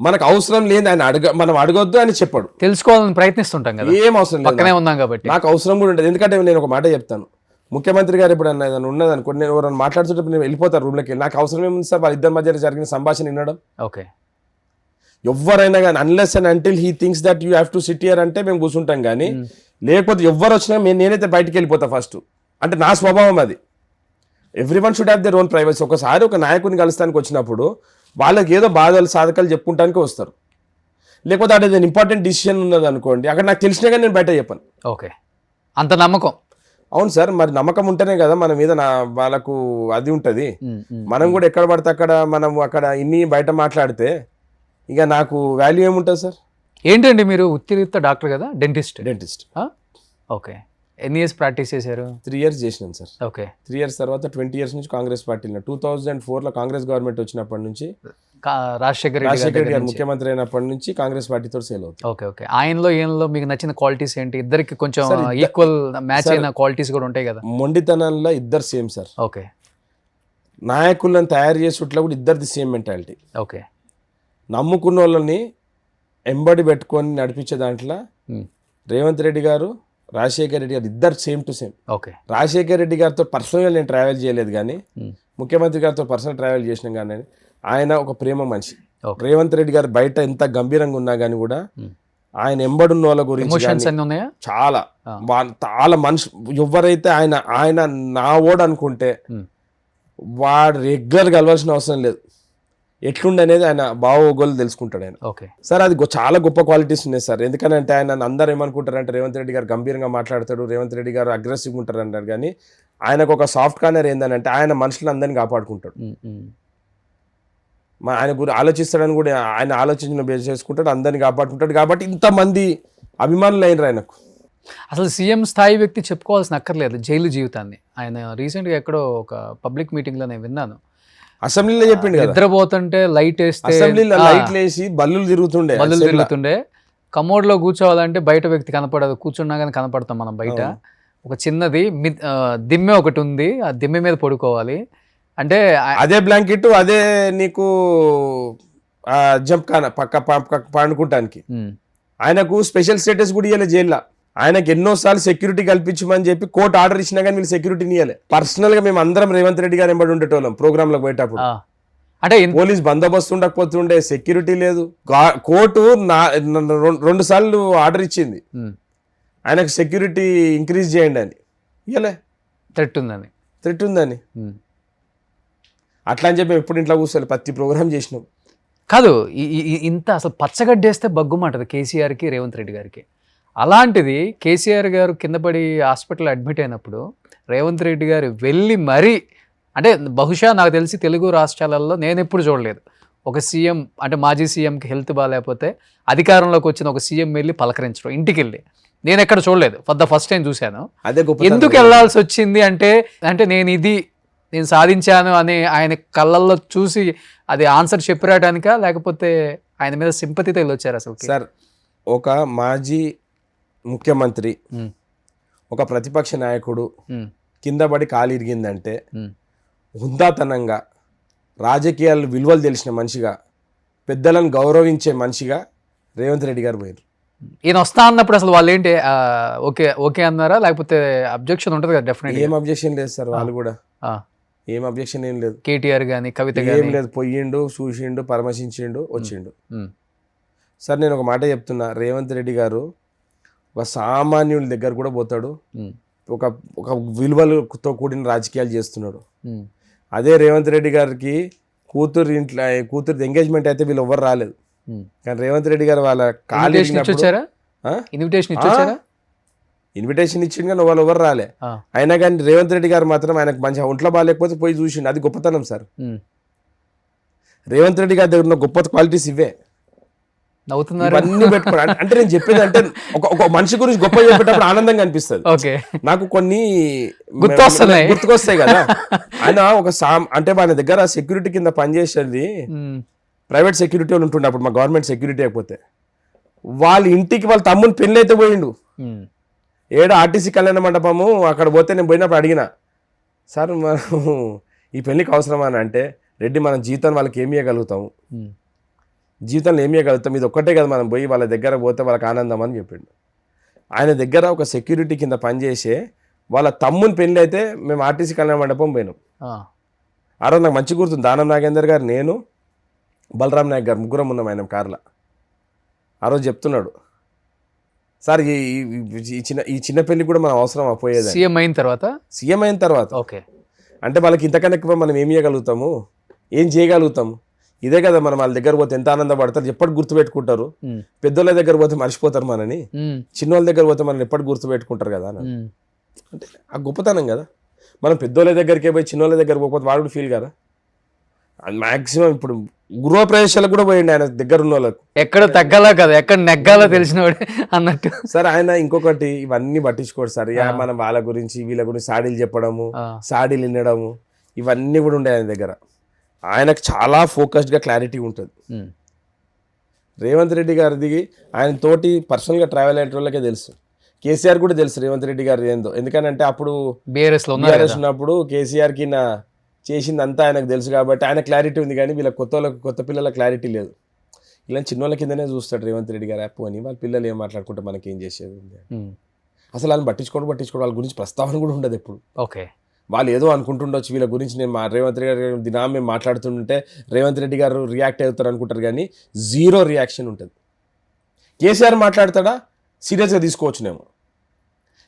మనకు అవసరం లేదు ఆయన మనం అడగొద్దు అని చెప్పాడు. తెలుసుకోవాలని ప్రయత్నిస్తుంటాం కదా, ఏం అవసరం లేదు, పక్కనే ఉన్నాం కాబట్టి. నాకు అవసరం కూడా ఉంటుంది. ఎందుకంటే నేను ఒక మాట చెప్తాను, ముఖ్యమంత్రి గారు ఇప్పుడు ఏదైనా ఉన్నది అనుకోండి, నేను ఎవరైనా మాట్లాడుతుంటే నేను వెళ్ళిపోతాను రూమ్లోకి వెళ్ళి, నాకు అవసరం ఏముంది సార్ వాళ్ళిద్దరి మధ్య జరిగిన సంభాషణ వినడం. ఓకే, ఎవరైనా కానీ unless and until he thinks that you have to SIT here అంటే మేము కూర్చుంటాం, కానీ లేకపోతే ఎవరు వచ్చినా నేనైతే బయటికి వెళ్ళిపోతా ఫస్ట్. అంటే నా స్వభావం అది. Everyone should have their own privacy. ఒకసారి ఒక నాయకుడిని కలుస్తానికి వచ్చినప్పుడు వాళ్ళకి ఏదో బాధలు సాధకాలు చెప్పుకుంటానికి వస్తారు, లేకపోతే అక్కడ ఏదైనా ఇంపార్టెంట్ డిసిషన్ ఉన్నది అనుకోండి, అక్కడ నాకు తెలిసినా కానీ నేను బయట చెప్పాను. ఓకే, అంత నమ్మకం. అవును సార్, మరి నమ్మకం ఉంటేనే కదా మన మీద వాళ్ళకు అది ఉంటుంది. మనం కూడా ఎక్కడ పడితే అక్కడ మనం అక్కడ ఇన్ని బయట మాట్లాడితే ఇక నాకు వాల్యూ ఏముంటుంది సార్? ఏంటండి మీరు ఉత్తిరీత డాక్టర్ కదా, డెంటిస్ట్. ఓకే, ఎన్ని ఇయర్స్ ప్రాక్టీస్ చేశారు? 3 years చేసినాను సార్. ఓకే, 3 years తర్వాత 20 years నుంచి కాంగ్రెస్ పార్టీలో 2004లో కాంగ్రెస్ గవర్నమెంట్ వచ్చినప్పటి నుంచి రాజశేఖర్ రెడ్డి గారు ముఖ్యమంత్రి అయినప్పటి నుంచి కాంగ్రెస్ పార్టీతో సేల్ అవుతుంది. ఓకే ఓకే, ఈయనలో మీకు నచ్చిన క్వాలిటీస్ ఏంటి? ఇద్దరికి కొంచెం ఈక్వల్ మ్యాచ్ అయిన క్వాలిటీస్ కూడా ఉంటాయి కదా. మొండితనంలో ఇద్దరు సేమ్ సార్. ఓకే, నాయకులను తయారు చేసేట్లో కూడా ఇద్దరిది సేమ్ మెంటాలిటీ. ఓకే, నమ్ముకున్న వాళ్ళని ఎంబడి పెట్టుకొని నడిపించే దాంట్లో రేవంత్ రెడ్డి గారు, రాజశేఖర్ రెడ్డి గారు ఇద్దరు same to same. Okay, Rajasekhar Reddy గారితో పర్సనల్గా నేను ట్రావెల్ చేయలేదు, కానీ ముఖ్యమంత్రి గారితో పర్సనల్ ట్రావెల్ చేసినాం. కానీ ఆయన ఒక ప్రేమ మనిషి. రేవంత్ రెడ్డి గారు బయట ఎంత గంభీరంగా ఉన్నా కానీ కూడా ఆయన ఎంబడున్న వాళ్ళ గురించి చాలా చాలా మనిషి. ఎవరైతే ఆయన నా ఓడు అనుకుంటే వాడు రెగ్యులర్ కలవాల్సిన అవసరం లేదు, ఎట్లుండి అనేది ఆయన బావోగోలు తెలుసుకుంటాడు ఆయన. ఓకే సార్, అది చాలా గొప్ప క్వాలిటీస్ ఉన్నాయి సార్. ఎందుకంటే ఆయన అందరూ ఏమనుకుంటారంటే రేవంత్ రెడ్డి గారు గంభీరంగా మాట్లాడతాడు, రేవంత్ రెడ్డి గారు అగ్రెసివ్గా ఉంటారు అంటారు, కానీ ఆయనకు ఒక సాఫ్ట్ కార్నర్ ఏంటంటే ఆయన మనుషులను అందరినీ కాపాడుకుంటాడు. ఆయన గురించి ఆలోచిస్తాడని కూడా ఆయన ఆలోచన బేస్ చేసుకుంటాడు, అందరినీ కాపాడుకుంటాడు. కాబట్టి ఇంతమంది అభిమానులు అయినరు ఆయనకు. అసలు సీఎం స్థాయి వ్యక్తి చెప్పుకోవాల్సిన అక్కర్లేదు జైలు జీవితాన్ని. ఆయన రీసెంట్గా ఎక్కడో ఒక పబ్లిక్ మీటింగ్లో నేను విన్నాను, అసెంబ్లీలో చెప్పిండు కదా, నిద్రపోతుంటే లైట్ వేస్తే అసెంబ్లీలో లైట్లు వేసి బల్లులు తిరుగుతుండే, కమోడ్లో కూర్చోవాలంటే బయట వ్యక్తి కనపడదు, కూర్చున్నా కానీ కనపడతాం మనం బయట. ఒక చిన్నది దిమ్మె ఒకటి ఉంది, ఆ దిమ్మె మీద పడుకోవాలి అంటే అదే బ్లాంకెట్, అదే నీకు జంప్ కాన పక్క పండుకుంటానికి. ఆయనకు స్పెషల్ స్టేటస్ కూడా ఇవ్వలే జైల్లో. ఆయనకు ఎన్నోసార్లు సెక్యూరిటీ కల్పించమని చెప్పి కోర్టు ఆర్డర్ ఇచ్చినా కానీ వీళ్ళు సెక్యూరిటీని ఇవ్వలే. పర్సనల్ గా మేము అందరం రేవంత్ రెడ్డి గారు ఎంబడి ఉండేటోళ్ళం ప్రోగ్రామ్ లోకి పోయేటప్పుడు. అంటే పోలీస్ బందోబస్తు ఉండకపోతుండే, సెక్యూరిటీ లేదు. కోర్టు 2 సార్లు ఆర్డర్ ఇచ్చింది ఆయనకు సెక్యూరిటీ ఇంక్రీజ్ చేయండి అని, ఇవ్వలే. థ్రెట్ ఉందని అట్లా అని చెప్పి ఎప్పుడు ఇంట్లో కూర్చోవాలి, ప్రతి ప్రోగ్రామ్ చేసినాం. కాదు, ఇంత అసలు పచ్చగడ్డేస్తే బగ్గుమంటది కేసీఆర్కి రేవంత్ రెడ్డి గారికి. అలాంటిది కేసీఆర్ గారు కింద పడి హాస్పిటల్ అడ్మిట్ అయినప్పుడు రేవంత్ రెడ్డి గారు వెళ్ళి మరీ, అంటే బహుశా నాకు తెలిసి తెలుగు రాష్ట్రాలలో నేను ఎప్పుడు చూడలేదు ఒక సీఎం, అంటే మాజీ సీఎంకి హెల్త్ బాగాలేకపోతే అధికారంలోకి వచ్చిన ఒక సీఎం వెళ్ళి పలకరించడం ఇంటికి వెళ్ళి నేను ఎక్కడ చూడలేదు. ఫస్ట్ టైం చూశాను. ఎందుకు వెళ్ళాల్సి వచ్చింది అంటే నేను సాధించాను అని ఆయన కళ్ళల్లో చూసి అది ఆన్సర్ చెప్పిరాటానికా, లేకపోతే ఆయన మీద సింపతితో వెళ్ళొచ్చారు అసలు? సార్, ఒక మాజీ ముఖ్యమంత్రి, ఒక ప్రతిపక్ష నాయకుడు కింద పడి కాలు ఇరిగిందంటే హుందాతనంగా రాజకీయాలు విలువలు తెలిసిన మనిషిగా, పెద్దలను గౌరవించే మనిషిగా రేవంత్ రెడ్డి గారు పోయారు. ఈయన వస్తా అన్నప్పుడు అసలు వాళ్ళు ఏంటి ఓకే అన్నారా, లేకపోతే అబ్జెక్షన్ ఉంటుంది కదా? డెఫినెట్ ఏం అబ్జెక్షన్ లేదు సార్, వాళ్ళు కూడా ఏం అబ్జెక్షన్ ఏం లేదు. కేటీఆర్ కానీ కవిత ఏం లేదు, పోయిండు, చూసిండు, పరామర్శించిండు, వచ్చిండు. సార్, నేను ఒక మాట చెప్తున్నా, రేవంత్ రెడ్డి గారు ఒక సామాన్యుల దగ్గర కూడా పోతాడు, ఒక విలువలతో కూడిన రాజకీయాలు చేస్తున్నాడు. అదే రేవంత్ రెడ్డి గారికి కూతురు ఎంగేజ్మెంట్ అయితే వీళ్ళు ఎవ్వరు రాలేదు, కానీ రేవంత్ రెడ్డి గారు వాళ్ళ ఇన్విటేషన్ ఇచ్చొచ్చారా? ఇన్విటేషన్ ఇచ్చిండు కానీ వాళ్ళు ఎవరు రాలే. అయినా కానీ రేవంత్ రెడ్డి గారు మాత్రం ఆయనకు మంచిగా ఒంట్లో బాగాలేకపోతే పోయి చూసిండు. అది గొప్పతనం సార్. రేవంత్ రెడ్డి గారి దగ్గర ఉన్న గొప్ప క్వాలిటీస్ ఇవే. ఇవన్నీ పెట్టుకోండి. అంటే నేను చెప్పేది అంటే ఒక మనిషి గురించి గొప్ప చెప్పేటప్పుడు ఆనందంగా అనిపిస్తుంది నాకు. కొన్ని గుర్తుకొస్తాయి కదా. ఆయన అంటే మన దగ్గర సెక్యూరిటీ కింద పనిచేసేది ప్రైవేట్ సెక్యూరిటీ వాళ్ళు ఉంటుండే అప్పుడు, మా గవర్నమెంట్ సెక్యూరిటీ అయిపోతే. వాళ్ళ ఇంటికి వాళ్ళ తమ్ముని పెళ్ళి అయితే పోయిండు. ఏడో ఆర్టీసీ కళ్యాణ మండపము అక్కడ పోతే నేను పోయినప్పుడు అడిగిన, సార్ మనం ఈ పెళ్ళికి అవసరమా అని అంటే, రెడ్డి మనం జీవితం వాళ్ళకి ఏమి ఇవ్వగలుగుతాము, జీవితంలో ఏమి ఇవ్వగలుగుతాం, ఇది ఒక్కటే కదా మనం పోయి వాళ్ళ దగ్గర పోతే వాళ్ళకి ఆనందం అని చెప్పిండు. ఆయన దగ్గర ఒక సెక్యూరిటీ కింద పనిచేసే వాళ్ళ తమ్ముని పెళ్ళి అయితే మేము ఆర్టీసీ కళ్యాణ మండపం పోయినాం. ఆ రోజు నాకు మంచి గుర్తుంది. దానం నాగేందర్ గారు, నేను, బలరాం నాయక్ గారు ముగ్గురం ఉన్నాం ఆయన కార్లో. ఆ రోజు చెప్తున్నాడు, సార్ ఈ చిన్న పెళ్లి కూడా మనం అవసరం పోయేది సీఎం అయిన తర్వాత. ఓకే, అంటే వాళ్ళకి ఇంతకన్నా ఎక్కువ మనం ఏం చేయగలుగుతాము, ఏం చేయగలుగుతాము, ఇదే కదా. మనం వాళ్ళ దగ్గర పోతే ఎంత ఆనందపడతారు, ఎప్పటి గుర్తు పెట్టుకుంటారు. పెద్దోళ్ళ దగ్గర పోతే మర్చిపోతారు మనని, చిన్నోళ్ళ దగ్గర పోతే మనం ఎప్పటి గుర్తు పెట్టుకుంటారు కదా. అంటే ఆ గొప్పతనం కదా. మనం పెద్దోళ్ళ దగ్గరికే పోయి చిన్నోళ్ళ దగ్గర పోతే వాడు ఫీల్ కదా. మాక్సిమం ఇప్పుడు గృహప్రవేశాలకు కూడా పోయిండి ఆయన దగ్గర ఉన్న వాళ్ళకు. ఎక్కడ తగ్గాలా కదా, ఎక్కడ నెగ్గాలో తెలిసినవాడే అన్నట్టు. సార్ ఆయన ఇంకొకటి ఇవన్నీ పట్టించుకోడు సార్. మనం వాళ్ళ గురించి వీళ్ళ గురించి సాడీలు చెప్పడము, సాడీలు వినడము, ఇవన్నీ కూడా ఉండే ఆయన దగ్గర. ఆయనకు చాలా ఫోకస్డ్గా క్లారిటీ ఉంటుంది. రేవంత్ రెడ్డి గారిది ఆయన తోటి పర్సనల్గా ట్రావెల్ అయ్యే వాళ్ళకే తెలుసు. కేసీఆర్ కూడా తెలుసు రేవంత్ రెడ్డి గారు ఏందో. ఎందుకంటే అప్పుడు బీఆర్ఎస్ ఉన్నప్పుడు కేసీఆర్కి నా చేసింది అంతా ఆయనకు తెలుసు కాబట్టి ఆయన క్లారిటీ ఉంది. కానీ వీళ్ళ కొత్త పిల్లల క్లారిటీ లేదు. ఇలా చిన్నోళ్ళ కిందనే చూస్తాడు రేవంత్ రెడ్డి గారు యాప్ అని. వాళ్ళ పిల్లలు ఏం మాట్లాడుకుంటే మనకి ఏం చేసేది ఉంది. అసలు వాళ్ళని పట్టించుకోవడం వాళ్ళ గురించి ప్రస్తావన కూడా ఉండదు ఎప్పుడు. ఓకే, వాళ్ళు ఏదో అనుకుంటుండొచ్చు వీళ్ళ గురించి. నేను రేవంత్ రెడ్డి గారు దినా మేము మాట్లాడుతుంటే రేవంత్ రెడ్డి గారు రియాక్ట్ అవుతారు అనుకుంటారు, కానీ జీరో రియాక్షన్ ఉంటుంది. కేసీఆర్ మాట్లాడతాడా సీరియస్గా తీసుకోవచ్చునేమో,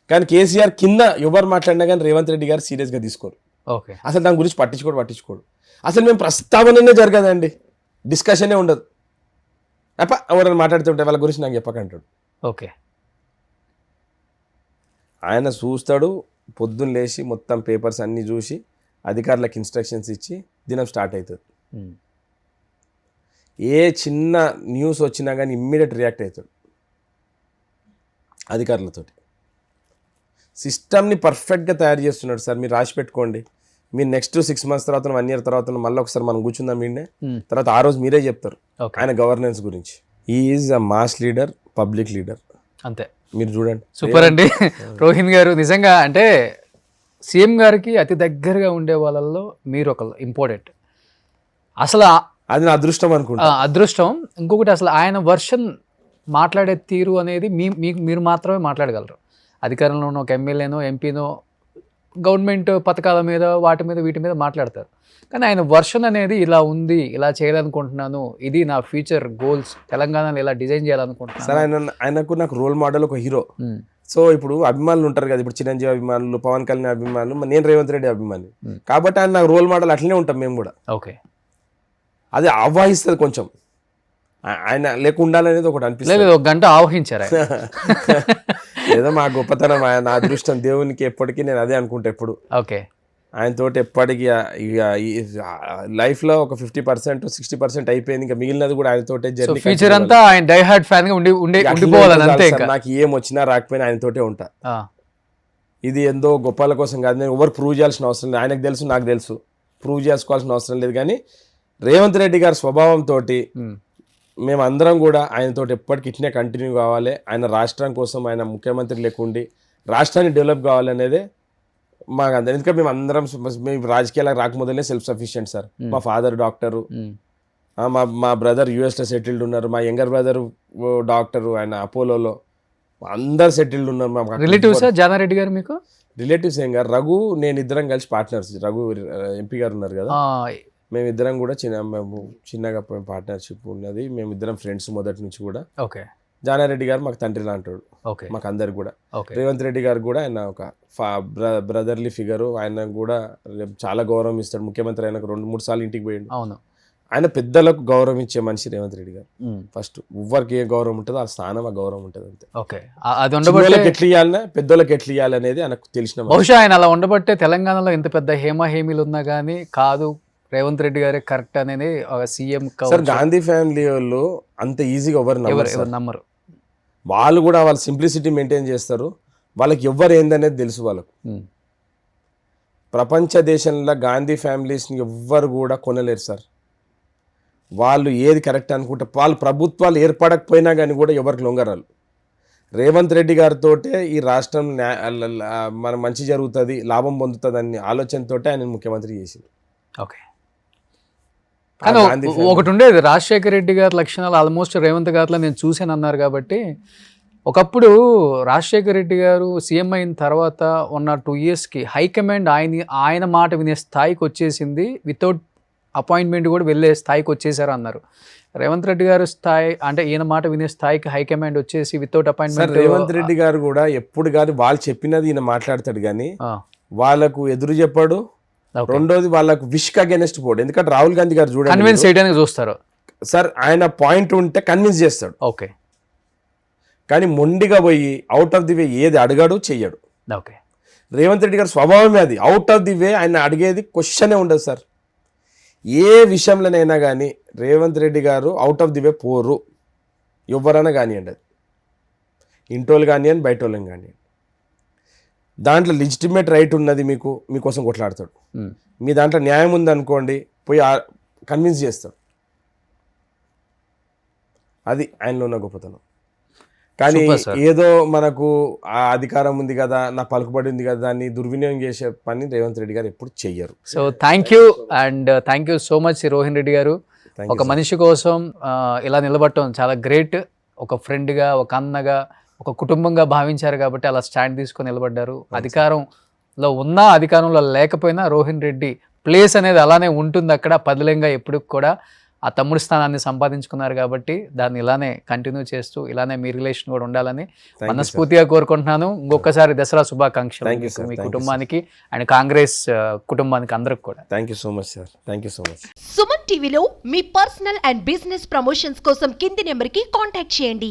కానీ కేసీఆర్ కింద ఎవరు మాట్లాడినా కానీ రేవంత్ రెడ్డి గారు సీరియస్గా తీసుకోరు. ఓకే, అసలు దాని గురించి పట్టించుకోడు. అసలు మేము ప్రస్తావననే జరగదండి, డిస్కషనే ఉండదు. ఎవరైనా మాట్లాడుతుంటే వాళ్ళ గురించి నాకు చెప్పకంటాడు. ఓకే, ఆయన చూస్తాడు, పొద్దున్న లేచి మొత్తం పేపర్స్ అన్నీ చూసి అధికారులకు ఇన్స్ట్రక్షన్స్ ఇచ్చి దినం స్టార్ట్ అవుతుంది. ఏ చిన్న న్యూస్ వచ్చినా కానీ ఇమ్మీడియట్ రియాక్ట్ అవుతాడు అధికారులతోటి. సిస్టమ్ని పర్ఫెక్ట్గా తయారు చేస్తున్నాడు సార్. మీరు రాసి పెట్టుకోండి. మీరు నెక్స్ట్ 6 months తర్వాత 1 year తర్వాత మళ్ళీ ఒకసారి మనం కూర్చుందాం మీడే తర్వాత ఆ రోజు మీరే చెప్తారు ఆయన గవర్నెన్స్ గురించి. Is a mass leader, public leader, అంతే. మీరు చూడండి. సూపర్ అండి రోహిన్ గారు. నిజంగా అంటే సీఎం గారికి అతి దగ్గరగా ఉండే వాళ్ళల్లో మీరు ఒకళ్ళు ఇంపార్టెంట్. అసలు అది నా అదృష్టం అనుకుంటా. అదృష్టం. ఇంకొకటి అసలు ఆయన వర్షన్ మాట్లాడే తీరు అనేది మీరు మాత్రమే మాట్లాడగలరు. అధికారంలో ఉన్న ఒక ఎమ్మెల్యేనో ఎంపీనో గవర్నమెంట్ పథకాల మీద వీటి మీద మాట్లాడతారు, కానీ ఆయన వర్షన్ అనేది ఇలా ఉంది, ఇలా చేయాలనుకుంటున్నాను, ఇది నా ఫ్యూచర్ గోల్స్, తెలంగాణలో ఇలా డిజైన్ చేయాలనుకుంటున్నాను. సరే, నాకు రోల్ మోడల్ ఒక హీరో. సో ఇప్పుడు అభిమానులు ఉంటారు కదా, ఇప్పుడు చిరంజీవి అభిమానులు, పవన్ కళ్యాణ్ అభిమానులు, నేను రేవంత్ రెడ్డి అభిమాని కాబట్టి ఆయన నాకు రోల్ మోడల్. అట్లనే ఉంటాం మేము కూడా. ఓకే, అది ఆహ్వానిస్తుంది కొంచెం. ఆయన లేకుండాలనేది ఒకటి అనిపిస్తుంది. ఒక గంట ఆవహించారు ఏదో మా గొప్పతనం, ఆయన అదృష్టం దేవునికి. ఎప్పటికీ నేను అదే అనుకుంటా ఎప్పుడు. ఓకే, ఆయనతోటి ఎప్పటికీ లైఫ్లో ఒక 50% 60% అయిపోయింది. ఇంకా మిగిలినది కూడా ఆయనతోటే జర్నీ. ఫ్యూచర్ అంతా ఆయన డై హార్డ్ ఫ్యాన్ గా ఉండిపోవాలని అంతే. నాకు ఏం వచ్చినా రాకపోయినా ఆయనతోటే ఉంటా. ఇది ఎంతో గొప్పల కోసం కాదు, నేను ఎవరు ప్రూవ్ చేయాల్సిన అవసరం లేదు. ఆయనకు తెలుసు, నాకు తెలుసు, ప్రూవ్ చేసుకోవాల్సిన అవసరం లేదు. కానీ రేవంత్ రెడ్డి గారి స్వభావంతో మేమందరం కూడా ఆయనతో ఎప్పటికి ఇట్నే కంటిన్యూ కావాలి. ఆయన రాష్ట్రం కోసం ఆయన ముఖ్యమంత్రి లేకుండి రాష్ట్రాన్ని డెవలప్ కావాలనేదే మాకు అందరం. ఎందుకంటే మేము రాజకీయాలకు రాకముందనే సెల్ఫ్ సఫిషియెంట్ సార్. మా ఫాదర్ డాక్టరు, మా బ్రదర్ యుఎస్లో సెటిల్డ్ ఉన్నారు, మా యంగర్ బ్రదర్ డాక్టరు, ఆయన అపోలోలో, అందరు సెటిల్డ్ ఉన్నారు. రిలేటివ్స్ జానారెడ్డి గారు మీకు? రిలేటివ్స్ ఏం గారు, రఘు నేను ఇద్దరం కలిసి పార్ట్నర్స్. రఘు ఎంపీ గారు ఉన్నారు కదా, మేమిద్దరం కూడా చిన్నగా పార్ట్నర్షిప్ ఉన్నది. మేమిద్దరం ఫ్రెండ్స్ మొదటి నుంచి కూడా. ఓకే, జానారెడ్డి గారు మాకు తండ్రి లాంటాడు మాకు అందరికి కూడా. రేవంత్ రెడ్డి గారు కూడా ఆయన ఒక బ్రదర్లీ ఫిగరు. ఆయన కూడా చాలా గౌరవం ఇస్తాడు. ముఖ్యమంత్రి ఆయనకు 2-3 సార్లు ఇంటికి పోయిండు. అవును, ఆయన పెద్దలకు గౌరవం ఇచ్చే మనిషి రేవంత్ రెడ్డి గారు. ఫస్ట్ ఎవరికి ఏ గౌరవం ఉంటుందో ఆ స్థానం ఆ గౌరవం ఉంటుంది అంతే. ఓకే, అది ఉండబట్టే చిన్నోళ్ళకి ఎట్లా ఇవ్వాలన్నా పెద్దోళ్ళకి ఎట్లా ఇవ్వాలి అనేది ఆయనకు తెలిసిన మనిషి. బహుశా ఆయన అలా ఉండబట్టే తెలంగాణలో ఇంత పెద్ద హేమీలు ఉన్నా కానీ కాదు రేవంత్ రెడ్డి గారే కరెక్ట్ అనేది సీఎం సార్ గాంధీ ఫ్యామిలీ వాళ్ళు అంత ఈజీగా ఎవరు నమ్మరు సార్. నమ్మరు. వాళ్ళు కూడా వాళ్ళ సింప్లిసిటీ మెయింటైన్ చేస్తారు. వాళ్ళకి ఎవరు ఏందనేది తెలుసు వాళ్ళకు. ప్రపంచ దేశంలో గాంధీ ఫ్యామిలీస్ని ఎవ్వరు కూడా కొనలేరు సార్. వాళ్ళు ఏది కరెక్ట్ అనుకుంటే వాళ్ళు ప్రభుత్వాలు ఏర్పడకపోయినా కానీ కూడా ఎవరికి లొంగరాలు. రేవంత్ రెడ్డి గారితో ఈ రాష్ట్రం మన మంచి జరుగుతుంది, లాభం పొందుతుంది అనే ఆలోచనతో ఆయన ముఖ్యమంత్రి చేసింది. ఓకే, కానీ ఒకటి ఉండేది, రాజశేఖర రెడ్డి గారి లక్షణాలు ఆల్మోస్ట్ రేవంత్ గారిలో నేను చూశాను అన్నారు కాబట్టి. ఒకప్పుడు రాజశేఖర రెడ్డి గారు సీఎం అయిన తర్వాత 1 or 2 yearsకి హైకమాండ్ ఆయన మాట వినే స్థాయికి వచ్చేసింది. వితౌట్ అపాయింట్మెంట్ కూడా వెళ్ళే స్థాయికి వచ్చేసారు అన్నారు. రేవంత్ రెడ్డి గారు స్థాయి అంటే ఈయన మాట వినే స్థాయికి హైకమాండ్ వచ్చేసి వితౌట్ అపాయింట్మెంట్. రేవంత్ రెడ్డి గారు కూడా ఎప్పుడు కానీ వాళ్ళు చెప్పినది ఈయన మాట్లాడతాడు కానీ వాళ్ళకు ఎదురు చెప్పాడు. రెండోది వాళ్ళకు విష్క్ అగెనెస్ట్ పోడు. ఎందుకంటే రాహుల్ గాంధీ గారు చూడండి కన్విన్స్ చేయడానికి చూస్తారు సార్. ఆయన పాయింట్ ఉంటే కన్విన్స్ చేస్తాడు. ఓకే, కానీ మొండిగా పోయి అవుట్ ఆఫ్ ది వే ఏది అడగాడు చెయ్యడు. ఓకే, రేవంత్ రెడ్డి గారి స్వభావమే అది. అవుట్ ఆఫ్ ది వే ఆయన అడిగేది క్వశ్చనే ఉండదు సార్. ఏ విషయంలోనైనా కానీ రేవంత్ రెడ్డి గారు అవుట్ ఆఫ్ ది వే పోరు. ఎవరైనా కానివ్వండి, అది ఇంటోళ్ళు కానివ్వండి బయటోళ్ళని కానివ్వండి. దాంట్లో లెజిటిమేట్ రైట్ ఉన్నది మీకోసం కొట్లాడతాడు. మీ దాంట్లో న్యాయం ఉందనుకోండి పోయి కన్విన్స్ చేస్తాడు. అది ఆయనలో ఉన్న గొప్పతనం. కానీ ఏదో మనకు ఆ అధికారం ఉంది కదా, నా పలుకుబడి ఉంది కదా, దాన్ని దుర్వినియోగం చేసే పని రేవంత్ రెడ్డి గారు ఎప్పుడు చెయ్యరు. So thank you so much Rohin Reddy గారు. ఒక మనిషి కోసం ఇలా నిలబడటం చాలా గ్రేట్. ఒక ఫ్రెండ్గా, ఒక అన్నగా, ఒక కుటుంబంగా భావించారు కాబట్టి అలా స్టాండ్ తీసుకొని నిలబడ్డారు. అధికారంలో ఉన్నా అధికారంలో లేకపోయినా రోహిన్ రెడ్డి ప్లేస్ అనేది అలానే ఉంటుంది అక్కడ పదిలంగా. ఎప్పుడు కూడా ఆ తమ్ముడి స్థానాన్ని సంపాదించుకున్నారు కాబట్టి దాన్ని ఇలానే కంటిన్యూ చేస్తూ ఇలానే మీ రిలేషన్ కూడా ఉండాలని మనస్ఫూర్తిగా కోరుకుంటున్నాను. ఇంకొకసారి దసరా శుభాకాంక్షలు మీ కుటుంబానికి అండ్ కాంగ్రెస్ కుటుంబానికి అందరికి కూడా. Thank you so much sir. Thank you so much. Suman టీవీలో మీ పర్సనల్ అండ్ బిజినెస్ ప్రమోషన్స్ కోసం కింది నెంబర్కి కాంటాక్ట్ చేయండి.